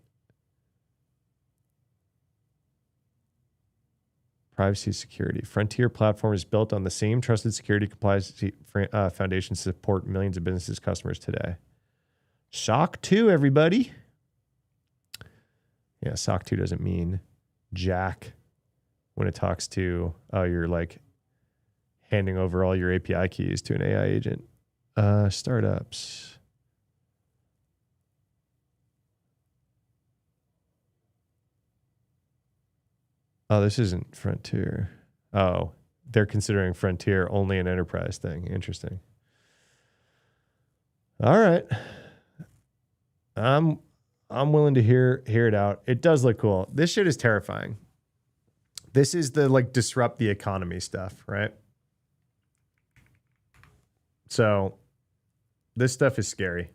Privacy security. Frontier platform is built on the same trusted security compliance foundation to support millions of businesses customers today. SOC 2, everybody. Yeah, SOC 2 doesn't mean jack when it talks to, you're like handing over all your API keys to an AI agent. Startups. Oh, this isn't Frontier. Oh, they're considering Frontier only an enterprise thing. Interesting. All right. I'm willing to hear it out. It does look cool. This shit is terrifying. This is the like disrupt the economy stuff, right? So this stuff is scary.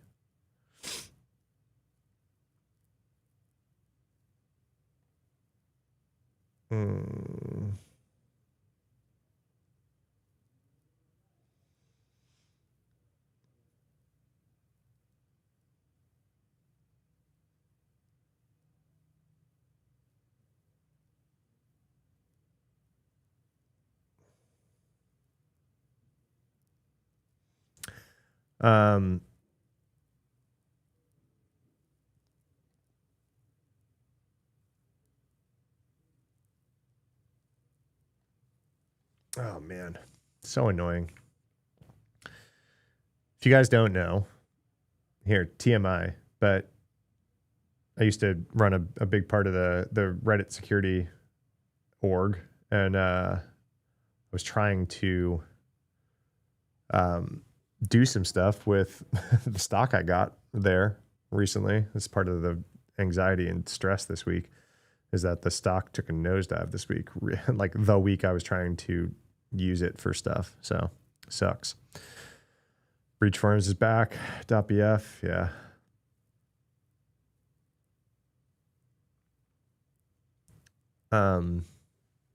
Um, oh man, so annoying. If you guys don't know, here, TMI, but I used to run a big part of the Reddit security org, and I was trying to do some stuff with the stock I got there recently. It's part of the anxiety and stress this week is that the stock took a nosedive this week, like the week I was trying to use it for stuff. So sucks. Breach Forms is back. .bf, yeah.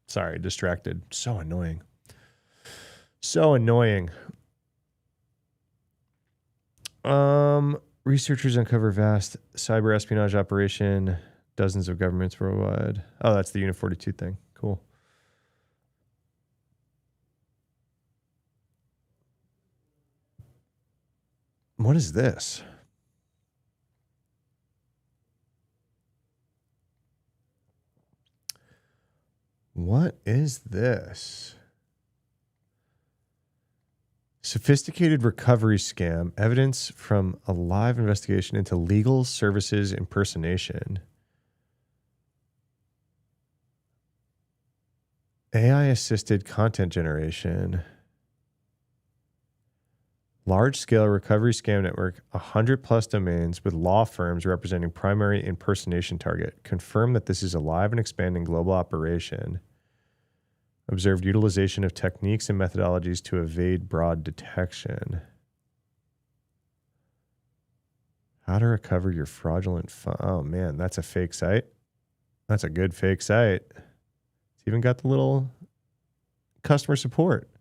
Sorry, distracted. So annoying. So annoying. Researchers uncover vast cyber espionage operation, dozens of governments worldwide. Oh, that's the Unit 42 thing. Cool. What is this? What is this? Sophisticated recovery scam, evidence from a live investigation into legal services impersonation. AI-assisted content generation. Large-scale recovery scam network, 100-plus domains with law firms representing primary impersonation target. Confirm that this is a live and expanding global operation. Observed utilization of techniques and methodologies to evade broad detection. How to recover your fraudulent funds. Oh, man, that's a fake site. That's a good fake site. It's even got the little customer support.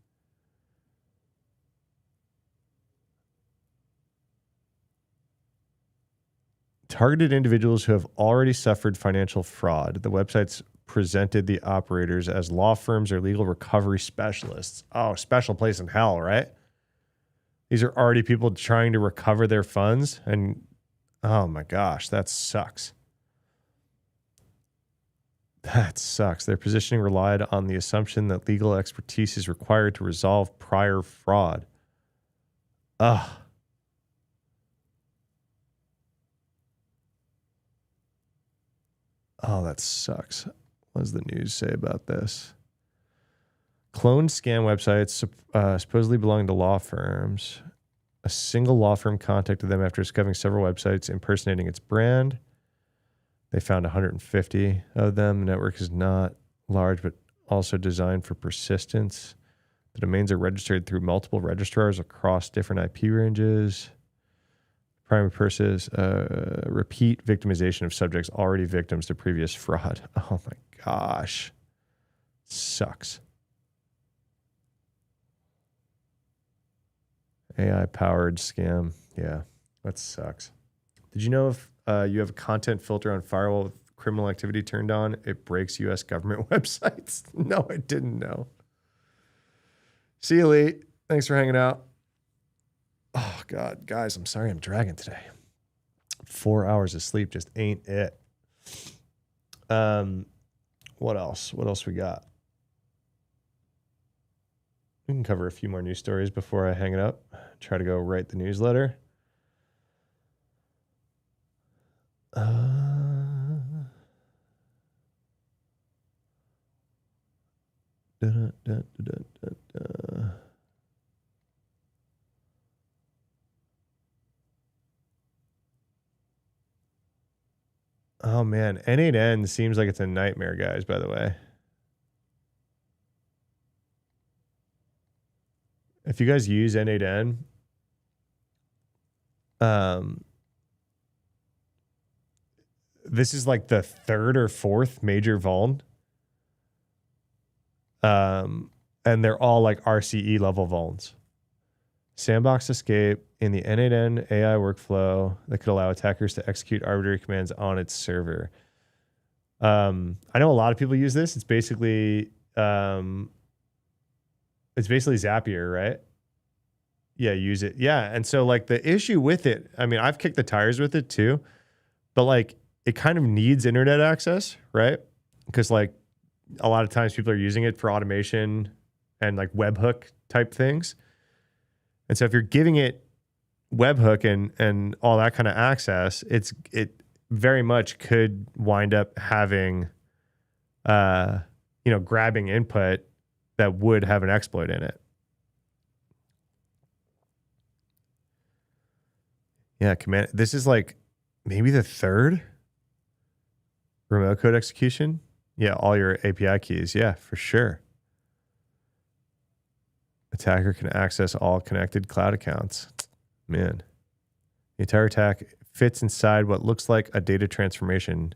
Targeted individuals who have already suffered financial fraud. The website's presented the operators as law firms or legal recovery specialists. Oh, special place in hell, right? These are already people trying to recover their funds. And oh my gosh, that sucks. That sucks. Their positioning relied on the assumption that legal expertise is required to resolve prior fraud. Ugh. Oh, that sucks. What does the news say about this? Cloned scam websites supposedly belonging to law firms. A single law firm contacted them after discovering several websites impersonating its brand. They found 150 of them. The network is not large, but also designed for persistence. The domains are registered through multiple registrars across different IP ranges. Primary purpose, repeat victimization of subjects already victims to previous fraud. Oh my gosh. Sucks. AI-powered scam. Yeah, that sucks. Did you know if you have a content filter on firewall with criminal activity turned on, it breaks U.S. government websites? No, I didn't know. See you, Lee. Thanks for hanging out. Oh, God. Guys, I'm sorry I'm dragging today. 4 hours of sleep just ain't it. What else? What else we got? We can cover a few more news stories before I hang it up. Try to go write the newsletter. Oh, man. N8N seems like it's a nightmare, guys, by the way. If you guys use N8N, this is like the third or fourth major vuln. And they're all like RCE level vulns. Sandbox escape in the N8N AI workflow that could allow attackers to execute arbitrary commands on its server. I know a lot of people use this. It's basically Zapier, right? use it. Yeah. And so like the issue with it, I mean, I've kicked the tires with it too, but like it kind of needs internet access, right? Because like a lot of times people are using it for automation and like webhook type things. And so if you're giving it webhook and all that kind of access, it very much could wind up having, grabbing input that would have an exploit in it. Yeah, command. This is like maybe the third remote code execution. Yeah, all your API keys. Yeah, for sure. Attacker can access all connected cloud accounts. Man, the entire attack fits inside what looks like a data transformation.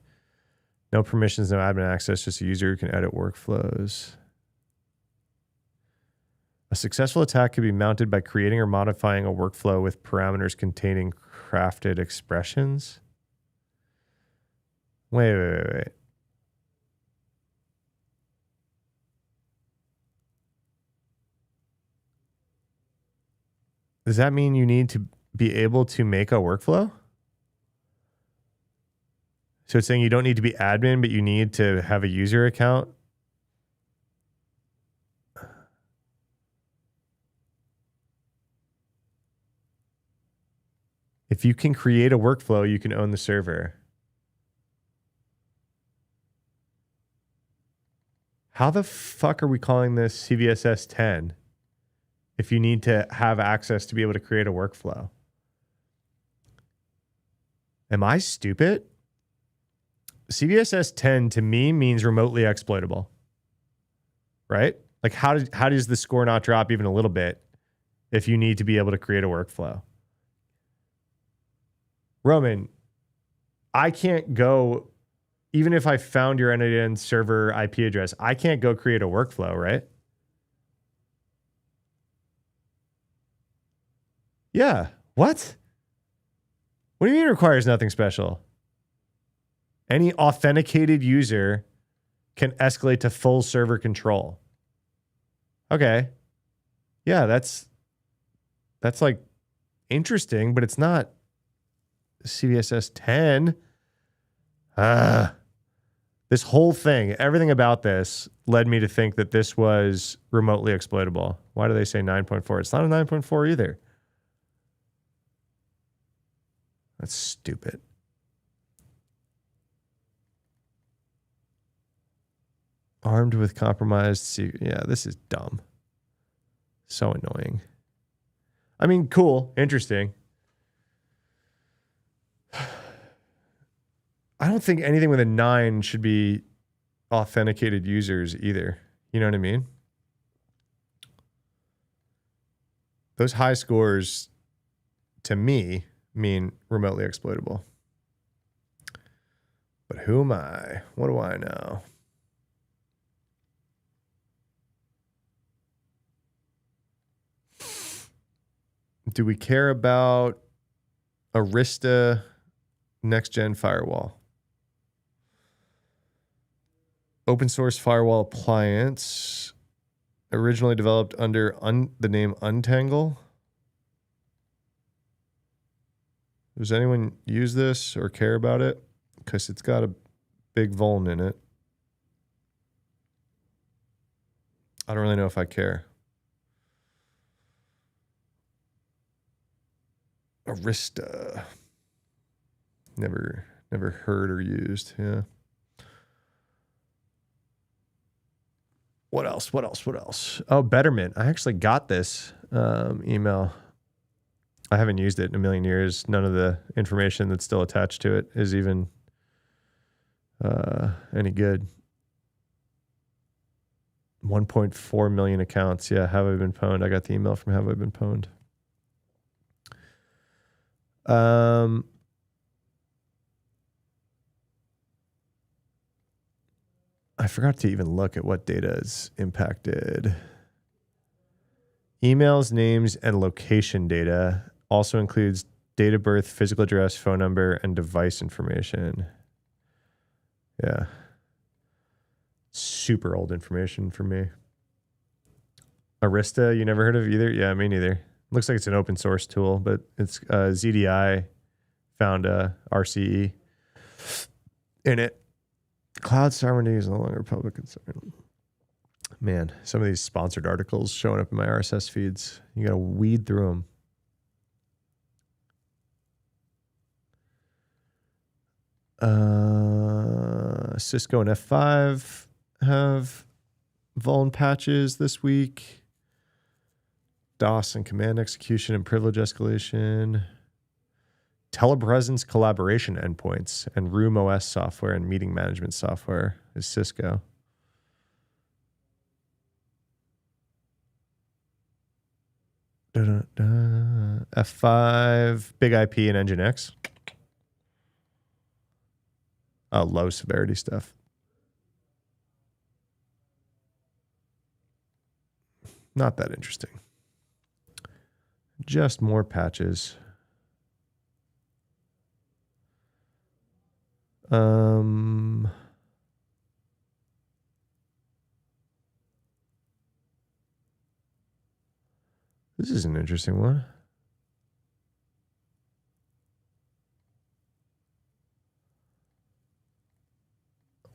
No permissions, no admin access, just a user who can edit workflows. A successful attack could be mounted by creating or modifying a workflow with parameters containing crafted expressions. Wait. Does that mean you need to be able to make a workflow? So it's saying you don't need to be admin, but you need to have a user account. If you can create a workflow, you can own the server. How the fuck are we calling this CVSS 10 if you need to have access to be able to create a workflow? Am I stupid? CVSS 10 to me means remotely exploitable, right? Like how does the score not drop even a little bit if you need to be able to create a workflow? Roman, I can't go, even if I found your end-to-end server IP address, I can't go create a workflow, right? Yeah. What? What do you mean it requires nothing special? Any authenticated user can escalate to full server control. Okay. Yeah, that's like interesting, but it's not CVSS 10. This whole thing, everything about this led me to think that this was remotely exploitable. Why do they say 9.4? It's not a 9.4 either. That's stupid. Armed with compromised secret. Yeah, this is dumb. So annoying. I mean, cool, interesting. I don't think anything with a 9 should be authenticated users either. You know what I mean? Those high scores, to me, mean remotely exploitable. But who am I? What do I know? Do we care about Arista next-gen firewall? Open source firewall appliance, originally developed under the name Untangle. Does anyone use this or care about it? Because it's got a big vuln in it. I don't really know if I care. Arista. Never heard or used. Yeah. What else? Oh, Betterment. I actually got this email. I haven't used it in a million years. None of the information that's still attached to it is even any good. 1.4 million accounts. Yeah, have I been pwned? I got the email from Have I Been Pwned. I forgot to even look at what data is impacted. Emails, names, and location data also includes date of birth, physical address, phone number, and device information. Yeah. Super old information for me. Arista, you never heard of either? Yeah, me neither. Looks like it's an open source tool, but it's ZDI found a RCE in it. Cloud sovereignty is no longer a public concern. Man, some of these sponsored articles showing up in my RSS feeds. You got to weed through them. Cisco and F5 have vuln patches this week. DOS and command execution and privilege escalation. Telepresence collaboration endpoints and Room OS software and meeting management software is Cisco. F5, Big IP and Nginx. Oh, low severity stuff. Not that interesting. Just more patches. This is an interesting one.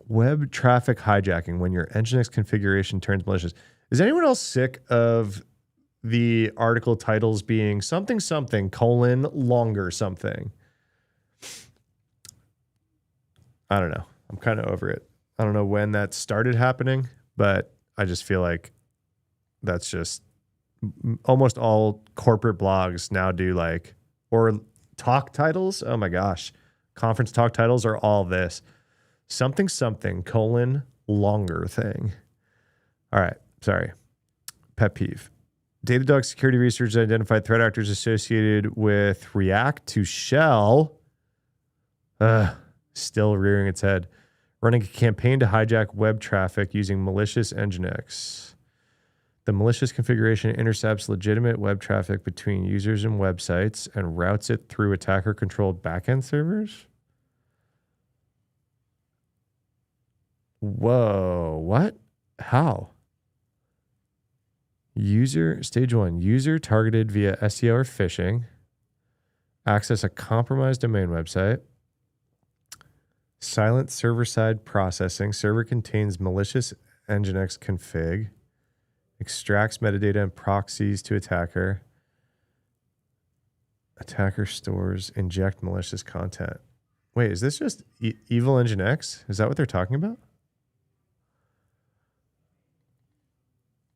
Web traffic hijacking when your Nginx configuration turns malicious. Is anyone else sick of the article titles being something something colon longer something? I don't know. I'm kind of over it. I don't know when that started happening, but I just feel like that's just almost all corporate blogs now do, like, or talk titles. Oh my gosh. Conference talk titles are all this. Something something colon longer thing. All right. Sorry. Pet peeve. Datadog security research identified threat actors associated with React to Shell. Still rearing its head. Running a campaign to hijack web traffic using malicious Nginx. The malicious configuration intercepts legitimate web traffic between users and websites and routes it through attacker-controlled backend servers. Whoa, what? How? Stage 1, user targeted via SEO or phishing. Access a compromised domain website. Silent server-side processing. Server contains malicious Nginx config. Extracts metadata and proxies to attacker. Attacker stores, inject malicious content. Wait, is this just evil Nginx? Is that what they're talking about?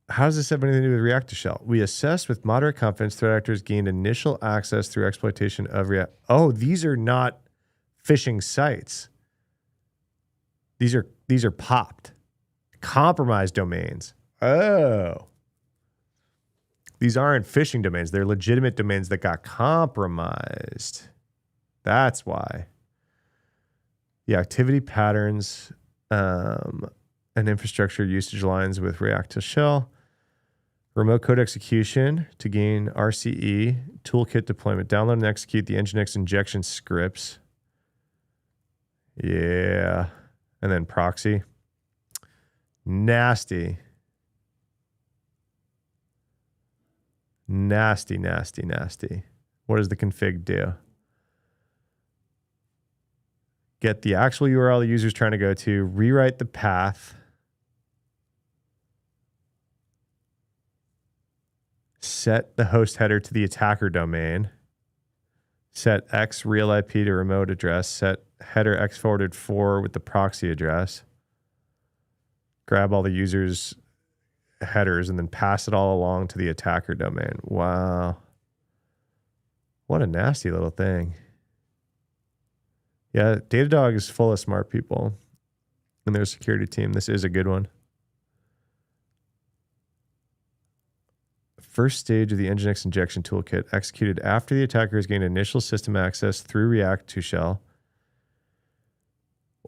How does this have anything to do with React to Shell? We assessed with moderate confidence threat actors gained initial access through exploitation of React. Oh, these are not phishing sites. These are popped. Compromised domains. Oh. These aren't phishing domains. They're legitimate domains that got compromised. That's why. The activity patterns and infrastructure usage aligns with React to Shell. Remote code execution to gain RCE. Toolkit deployment. Download and execute the Nginx injection scripts. Yeah. And then proxy. Nasty. Nasty, nasty, nasty. What does the config do? Get the actual URL the user's trying to go to, rewrite the path, set the host header to the attacker domain, set X real IP to remote address, set header X forwarded 4 with the proxy address, grab all the user's headers, and then pass it all along to the attacker domain. Wow. What a nasty little thing. Yeah, Datadog is full of smart people in their security team. This is a good one. First stage of the Nginx injection toolkit executed after the attacker has gained initial system access through React to Shell.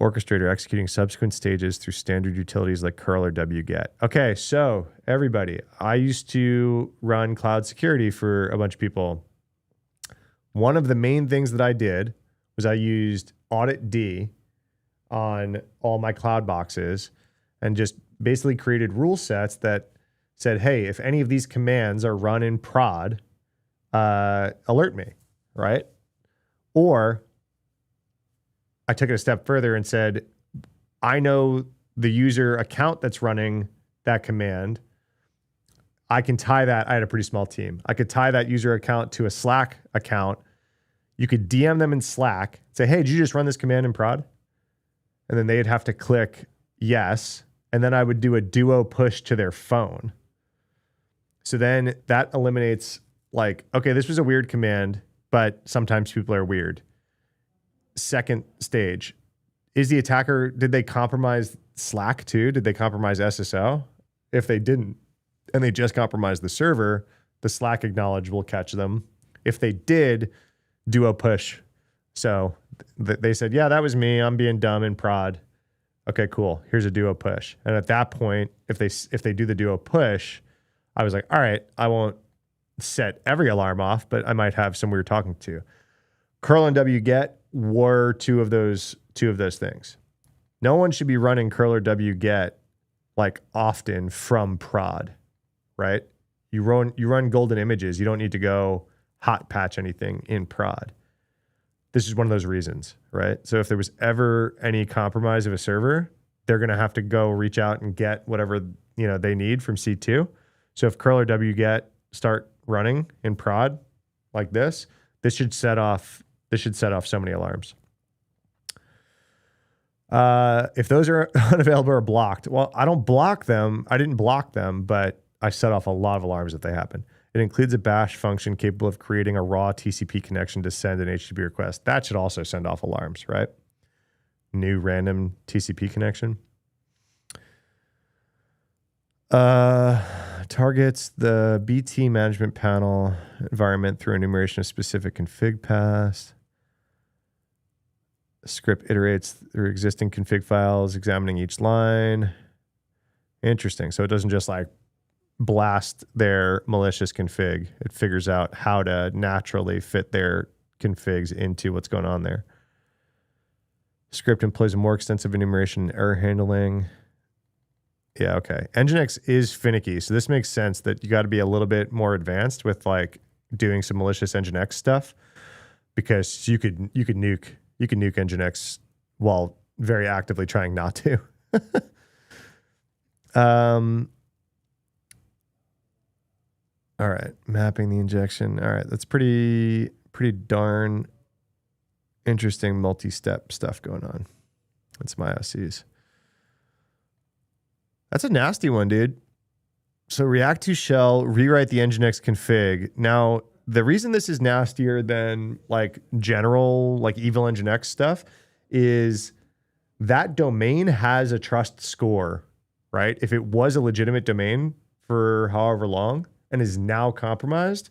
Orchestrator executing subsequent stages through standard utilities like curl or wget. Okay, so everybody, I used to run cloud security for a bunch of people. One of the main things that I did was I used Audit D on all my cloud boxes and just basically created rule sets that said, hey, if any of these commands are run in prod, alert me, right? Or I took it a step further and said, I know the user account that's running that command. I can tie that. I had a pretty small team. I could tie that user account to a Slack account. You could DM them in Slack, say, hey, did you just run this command in prod? And then they'd have to click yes. And then I would do a duo push to their phone. So then that eliminates like, okay, this was a weird command, but sometimes people are weird. Second stage, is the attacker, did they compromise Slack too? Did they compromise SSO? If they didn't, and they just compromised the server, the Slack acknowledge will catch them. If they did, do a push. So they said, yeah, that was me. I'm being dumb in prod. Okay, cool. Here's a duo push. And at that point, if they do the duo push, I was like, all right, I won't set every alarm off, but I might have some we're talking to. Curl and wget were two of those things. No one should be running curl or wget like often from prod, right? You run golden images. You don't need to go hot patch anything in prod. This is one of those reasons, right? So if there was ever any compromise of a server, they're going to have to go reach out and get whatever, they need from C2. So if curl or wget start running in prod like this should set off so many alarms. If those are unavailable or blocked, well, I don't block them. I didn't block them, but I set off a lot of alarms if they happen. It includes a bash function capable of creating a raw TCP connection to send an HTTP request. That should also send off alarms, right? New random TCP connection. Targets the BT management panel environment through enumeration of specific config paths. The script iterates through existing config files, examining each line. Interesting. So it doesn't just like blast their malicious config. It figures out how to naturally fit their configs into what's going on there. Script employs a more extensive enumeration and error handling. Yeah, okay. Nginx is finicky, so this makes sense that you got to be a little bit more advanced with like doing some malicious Nginx stuff, because you could nuke Nginx while very actively trying not to. All right, mapping the injection. All right, that's pretty darn interesting multi-step stuff going on. That's my OCs. That's a nasty one, dude. So React to shell, rewrite the Nginx config. Now, the reason this is nastier than like general, like evil Nginx stuff is that domain has a trust score, right? If it was a legitimate domain for however long and is now compromised,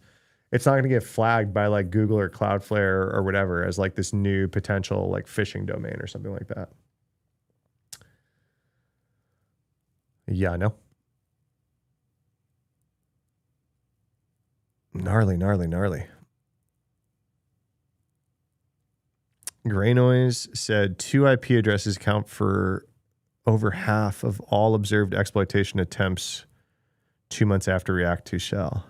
it's not going to get flagged by like Google or Cloudflare or whatever as like this new potential like phishing domain or something like that. Yeah, I know. Gnarly. Gray Noise said 2 IP addresses count for over half of all observed exploitation attempts 2 months after React to shell.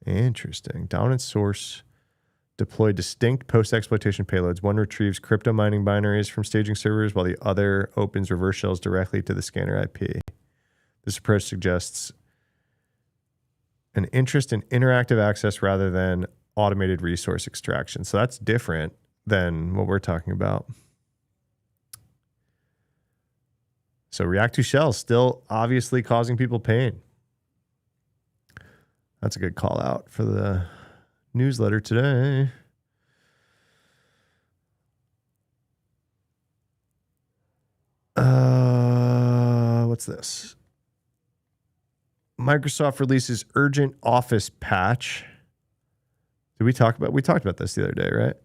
Interesting. Dominant source deployed distinct post-exploitation payloads. One retrieves crypto mining binaries from staging servers while the other opens reverse shells directly to the scanner IP. This approach suggests an interest in interactive access rather than automated resource extraction. So that's different than what we're talking about. So React to shell is still obviously causing people pain. That's a good call out for the newsletter today. What's this? Microsoft releases urgent Office patch. Did we talked about this the other day, right?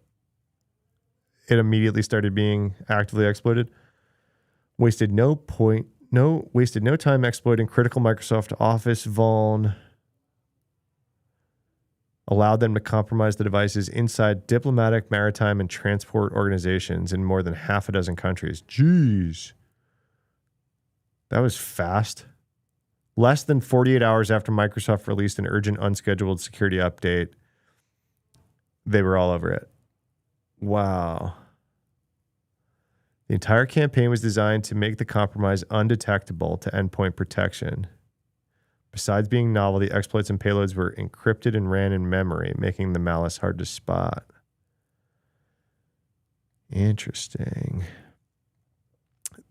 It immediately started being actively exploited. Wasted no time exploiting critical Microsoft Office vuln. Allowed them to compromise the devices inside diplomatic, maritime, and transport organizations in more than half a dozen countries. Jeez. That was fast. Less than 48 hours after Microsoft released an urgent unscheduled security update, they were all over it. Wow. The entire campaign was designed to make the compromise undetectable to endpoint protection. Besides being novel, the exploits and payloads were encrypted and ran in memory, making the malice hard to spot. Interesting.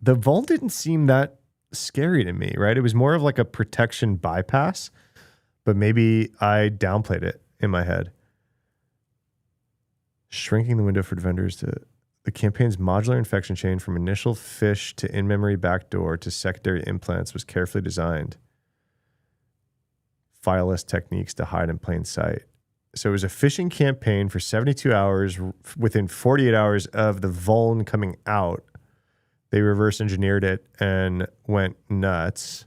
The vault didn't seem that scary to me, right? It was more of like a protection bypass, but maybe I downplayed it in my head. Shrinking the window for vendors to the campaign's modular infection chain from initial phish to in-memory backdoor to secondary implants was carefully designed. Fileless techniques to hide in plain sight. So it was a phishing campaign for 72 hours. Within 48 hours of the vuln coming out, they reverse engineered it and went nuts.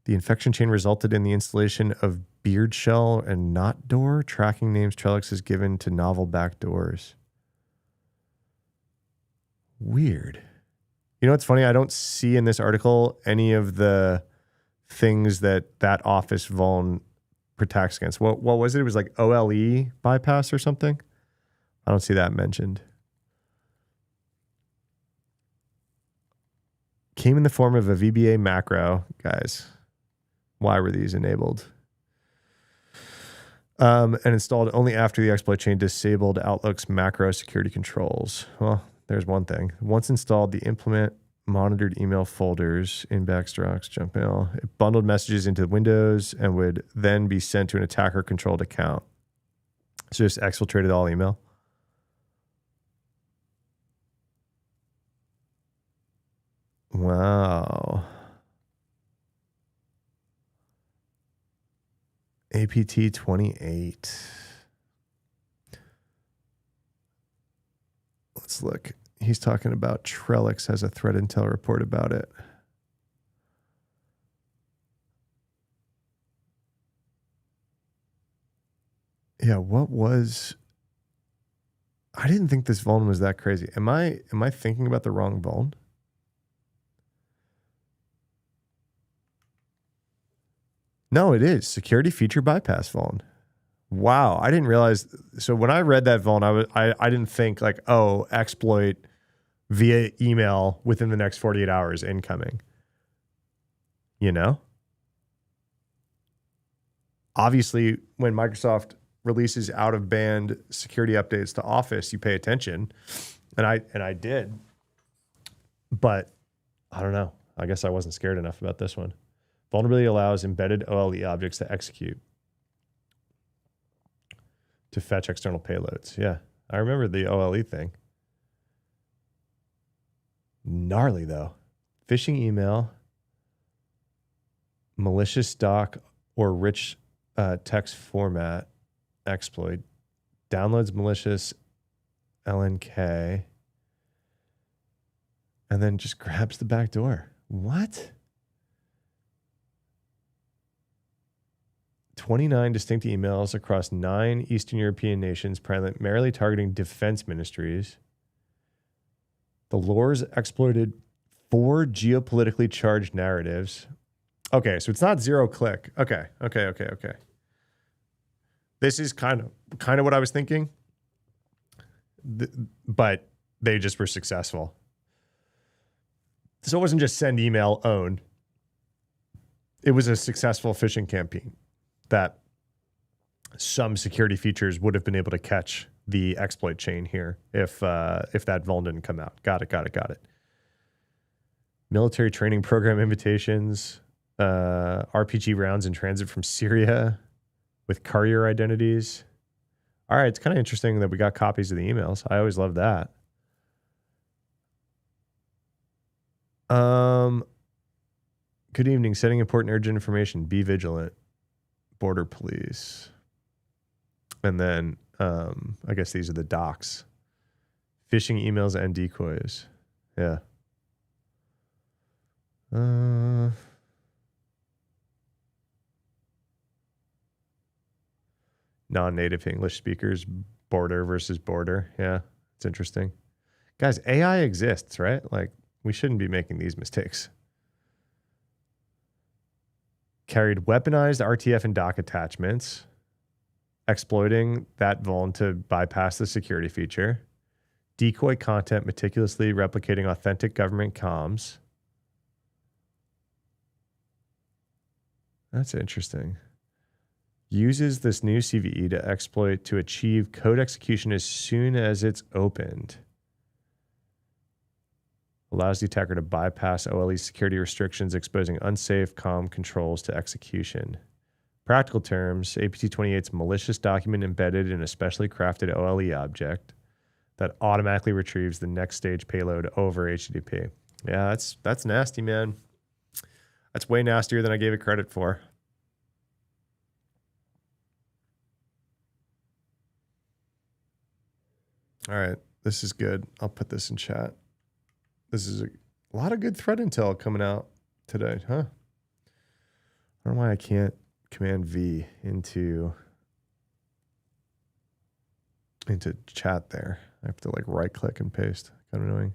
The infection chain resulted in the installation of beard shell and knot door tracking names Trellix has given to novel backdoors. Weird. You know what's funny? I don't see in this article any of the things that office vuln protects against. What was it? It was like OLE bypass or something. I don't see that mentioned. Came in the form of a VBA macro. Guys, why were these enabled? And installed only after the exploit chain disabled Outlook's macro security controls. Well, there's one thing. Once installed, the implement monitored email folders, inbox, Dropbox, junk mail. It bundled messages into Windows and would then be sent to an attacker-controlled account. So just exfiltrated all email. Wow. APT 28. Let's look. He's talking about Trellix has a threat intel report about it. Yeah, what was... I didn't think this vuln was that crazy. Am I thinking about the wrong vuln? No, it is. Security feature bypass vuln. Wow, I didn't realize. So when I read that vuln, I didn't think like, oh, exploit via email within the next 48 hours incoming. You know? Obviously, when Microsoft releases out-of-band security updates to Office, you pay attention. And I did. But I don't know. I guess I wasn't scared enough about this one. Vulnerability allows embedded OLE objects to execute to fetch external payloads. Yeah, I remember the OLE thing. Gnarly, though. Phishing email, malicious doc or rich text format exploit, downloads malicious LNK, and then just grabs the back door. What? 29 distinct emails across 9 Eastern European nations, primarily targeting defense ministries. The lures exploited 4 geopolitically charged narratives. Okay, so it's not zero click. Okay. This is kind of what I was thinking, but they just were successful. So it wasn't just send email, own. It was a successful phishing campaign that some security features would have been able to catch the exploit chain here if that vuln didn't come out. Got it. Military training program invitations, RPG rounds in transit from Syria with courier identities. All right, it's kind of interesting that we got copies of the emails. I always love that. Good evening. Setting important urgent information. Be vigilant. Border police. And then I guess these are the docs. Phishing emails and decoys. Yeah. Non-native English speakers, border versus border. Yeah, it's interesting. Guys, AI exists, right? Like, we shouldn't be making these mistakes. carried weaponized RTF and doc attachments, exploiting that vuln to bypass the security feature, decoy content meticulously replicating authentic government comms. That's interesting. Uses this new CVE to exploit to achieve code execution as soon as it's opened. Allows the attacker to bypass OLE security restrictions, exposing unsafe comm controls to execution. Practical terms, APT28 is a malicious document embedded in a specially crafted OLE object that automatically retrieves the next stage payload over HTTP. Yeah, that's nasty, man. That's way nastier than I gave it credit for. All right, this is good. I'll put this in chat. This is a lot of good threat intel coming out today, huh? I don't know why I can't Command V into chat there. I have to like right click and paste. Kind of annoying.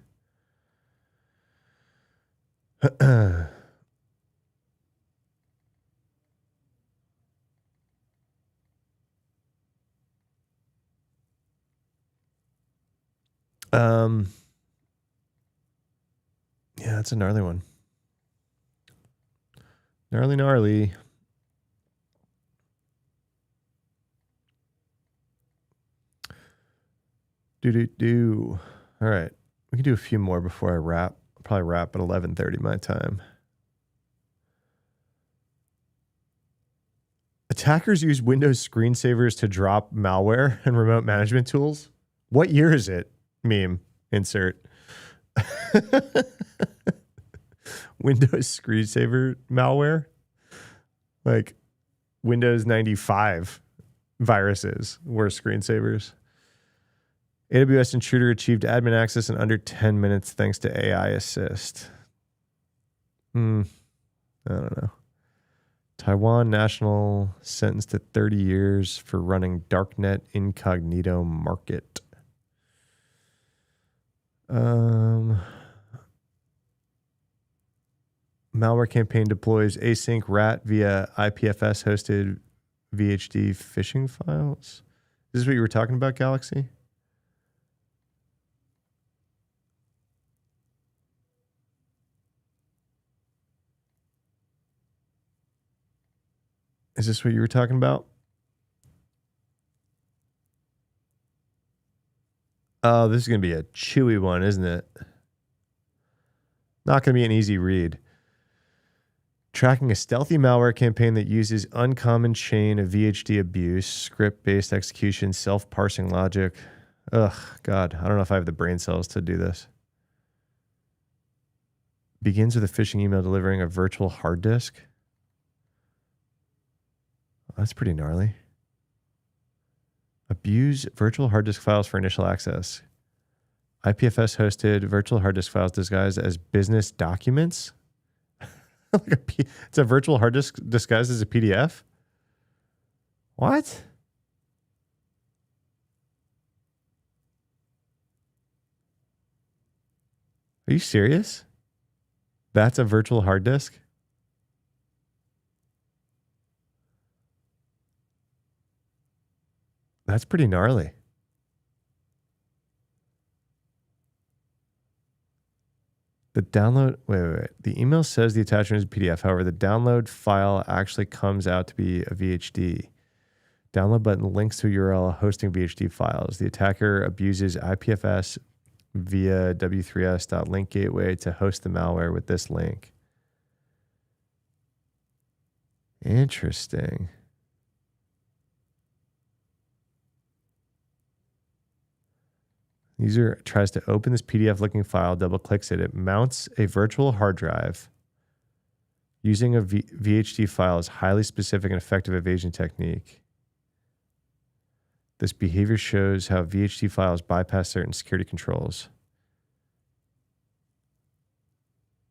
Yeah, that's a gnarly one. Gnarly. Do. All right. We can do a few more before I wrap. I'll probably wrap at 11:30 my time. Attackers use Windows screensavers to drop malware and remote management tools. What year is it? Meme. Insert. Windows screensaver malware? Like Windows 95 viruses were screensavers. AWS intruder achieved admin access in under 10 minutes thanks to AI assist. I don't know. Taiwan national sentenced to 30 years for running darknet incognito market. Malware campaign deploys async rat via IPFS hosted VHD phishing files. Is this what you were talking about, Galaxy? Is this what you were talking about? Oh, this is going to be a chewy one, isn't it? Not going to be an easy read. Tracking a stealthy malware campaign that uses uncommon chain of VHD abuse, script-based execution, self-parsing logic. Ugh, God, I don't know if I have the brain cells to do this. Begins with a phishing email delivering a virtual hard disk. That's pretty gnarly. Abuse virtual hard disk files for initial access. IPFS hosted virtual hard disk files disguised as business documents. It's a virtual hard disk disguised as a PDF. What? Are you serious? That's a virtual hard disk? That's pretty gnarly. The download, wait. The email says the attachment is a PDF. However, the download file actually comes out to be a VHD. Download button links to a URL hosting VHD files. The attacker abuses IPFS via w3s.link gateway to host the malware with this link. Interesting. User tries to open this PDF looking file, double clicks it. It mounts a virtual hard drive. Using a VHD file is highly specific and effective evasion technique. This behavior shows how VHD files bypass certain security controls.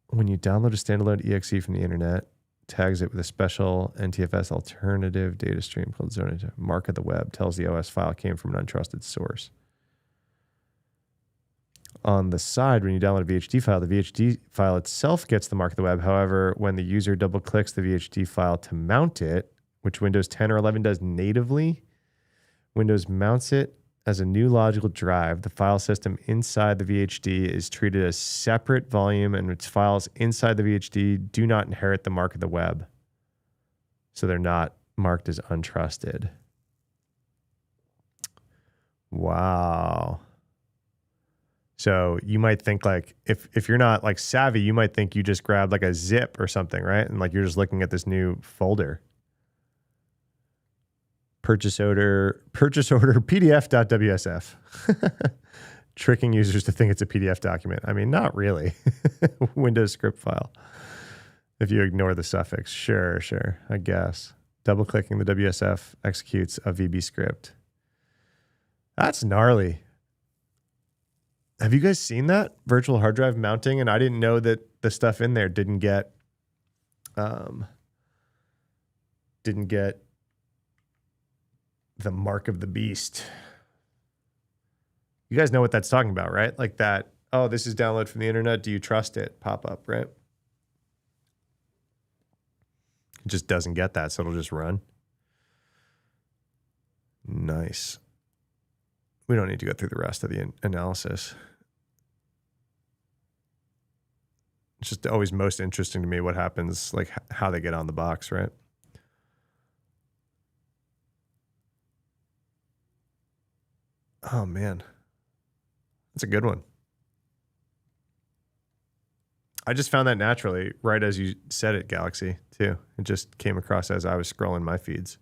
When you download a standalone exe from the internet, tags it with a special NTFS alternative data stream called Zona. Mark of the web tells the OS file came from an untrusted source. on the side, when you download a VHD file, the VHD file itself gets the mark of the web. However, when the user double clicks the VHD file to mount it, which Windows 10 or 11 does natively, Windows mounts it as a new logical drive. The file system inside the VHD is treated as separate volume, and its files inside the VHD do not inherit the mark of the web. So they're not marked as untrusted. Wow. So you might think like, if you're not like savvy, you might think you just grabbed like a zip or something, right? And like you're just looking at this new folder. Purchase order PDF.WSF. Tricking users to think it's a PDF document. I mean, not really. Windows script file. If you ignore the suffix. Sure, I guess. Double clicking the WSF executes a VB script. That's gnarly. Have you guys seen that virtual hard drive mounting? And I didn't know that the stuff in there didn't get the mark of the beast. You guys know what that's talking about, right? Like that, oh, this is download from the internet. Do you trust it? Pop up, right? It just doesn't get that, so it'll just run. Nice. We don't need to go through the rest of the analysis. It's just always most interesting to me what happens, like how they get on the box, right? Oh, man. That's a good one. I just found that naturally, right as you said it, Galaxy, too. It just came across as I was scrolling my feeds.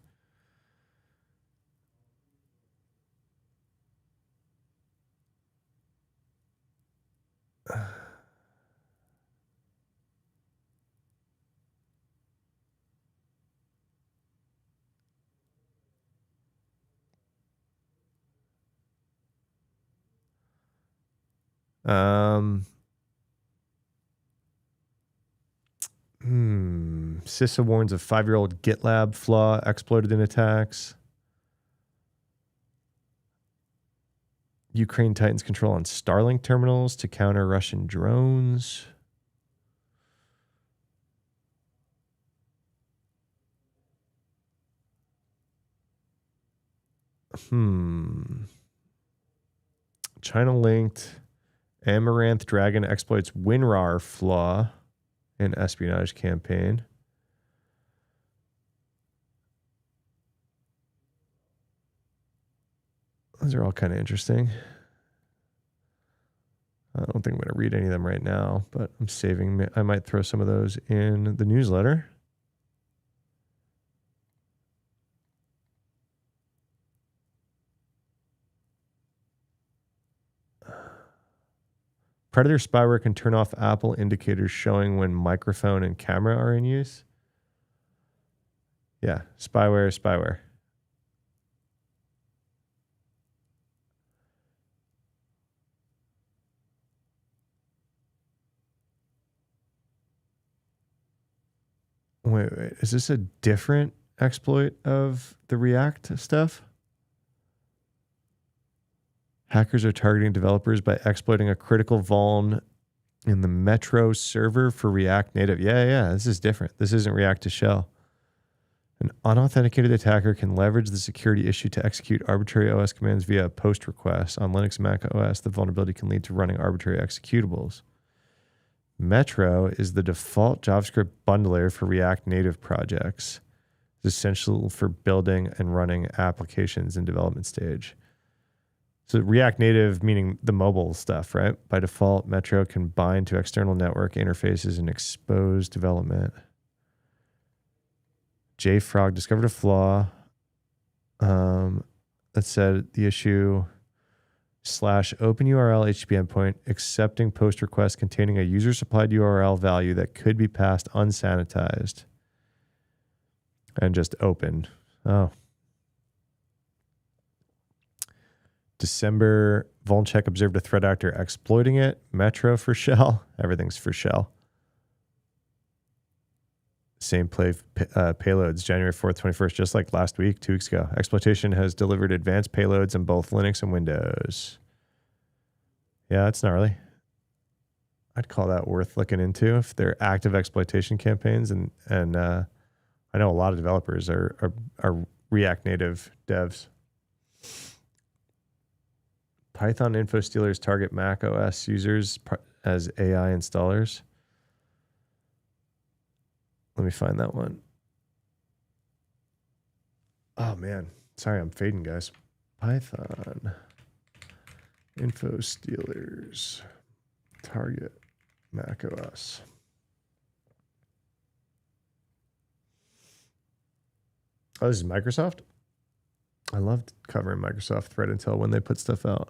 CISA warns of 5-year-old GitLab flaw exploited in attacks. Ukraine tightens control on Starlink terminals to counter Russian drones. China-linked Amaranth Dragon exploits WinRAR flaw in espionage campaign. Those are all kind of interesting. I don't think I'm going to read any of them right now, but I'm saving. I might throw some of those in the newsletter. Predator spyware can turn off Apple indicators showing when microphone and camera are in use. Yeah, spyware. Wait, is this a different exploit of the React stuff? Hackers are targeting developers by exploiting a critical vuln in the Metro server for React Native. Yeah, this is different. This isn't React to Shell. An unauthenticated attacker can leverage the security issue to execute arbitrary OS commands via a post request. On Linux and Mac OS, the vulnerability can lead to running arbitrary executables. Metro is the default JavaScript bundler for React Native projects. It's essential for building and running applications in development stage. So React Native, meaning the mobile stuff, right? By default, Metro can bind to external network interfaces and expose development. JFrog discovered a flaw that said the issue /open URL HTTP endpoint accepting post requests containing a user supplied URL value that could be passed unsanitized and just open. Oh. December, Vulncheck observed a threat actor exploiting it. Metro for Shell. Everything's for Shell. Same payloads, January 4th, 21st, just like last week, 2 weeks ago. Exploitation has delivered advanced payloads in both Linux and Windows. Yeah, it's gnarly. I'd call that worth looking into if they're active exploitation campaigns. And I know a lot of developers are React Native devs. Python info stealers target Mac OS users as AI installers. Let me find that one. Oh, man. Sorry, I'm fading, guys. Python info stealers target Mac OS. Oh, this is Microsoft? I loved covering Microsoft threat intel when they put stuff out.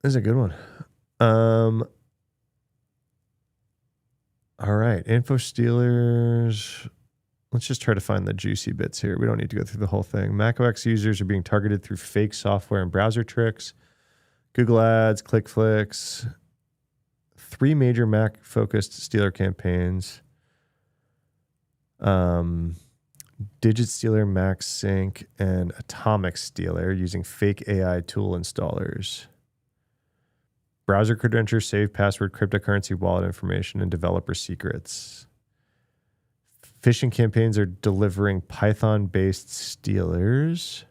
This is a good one. All right, info stealers. Let's just try to find the juicy bits here. We don't need to go through the whole thing. macOS users are being targeted through fake software and browser tricks, Google Ads, ClickFlix, 3 major Mac-focused stealer campaigns. Digit Stealer, MaxSync, and Atomic Stealer using fake AI tool installers. Browser credentials, save password, cryptocurrency wallet information, and developer secrets. Phishing campaigns are delivering Python-based stealers.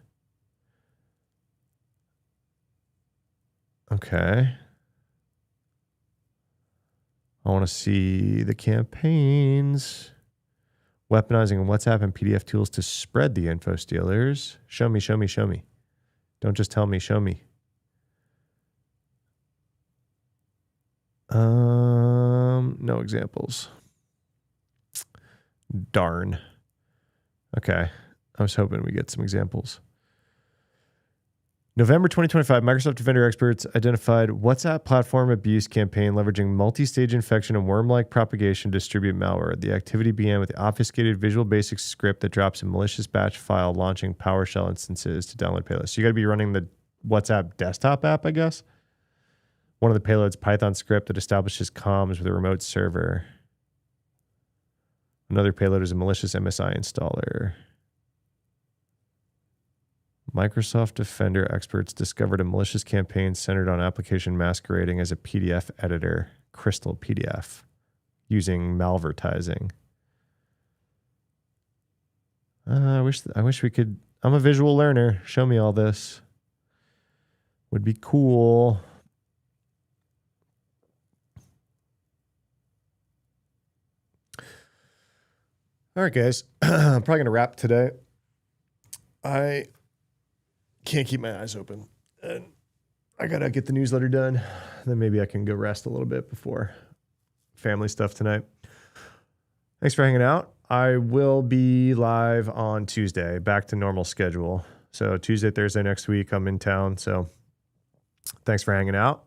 Okay. I want to see the campaigns. Weaponizing WhatsApp and PDF tools to spread the info stealers. Show me, show me, show me. Don't just tell me, show me. No examples. Darn. Okay. I was hoping we get some examples. November 2025, Microsoft Defender experts identified WhatsApp platform abuse campaign leveraging multi-stage infection and worm-like propagation to distribute malware. The activity began with the obfuscated Visual Basic script that drops a malicious batch file launching PowerShell instances to download payloads. So you got to be running the WhatsApp desktop app, I guess. One of the payloads, Python script that establishes comms with a remote server. Another payload is a malicious MSI installer. Microsoft Defender experts discovered a malicious campaign centered on application masquerading as a PDF editor, Crystal PDF, using malvertising. I wish we could. I'm a visual learner. Show me all this. Would be cool. All right, guys. I'm probably going to wrap today. I can't keep my eyes open. And I got to get the newsletter done. Then maybe I can go rest a little bit before family stuff tonight. Thanks for hanging out. I will be live on Tuesday, back to normal schedule. So Tuesday, Thursday next week, I'm in town. So thanks for hanging out.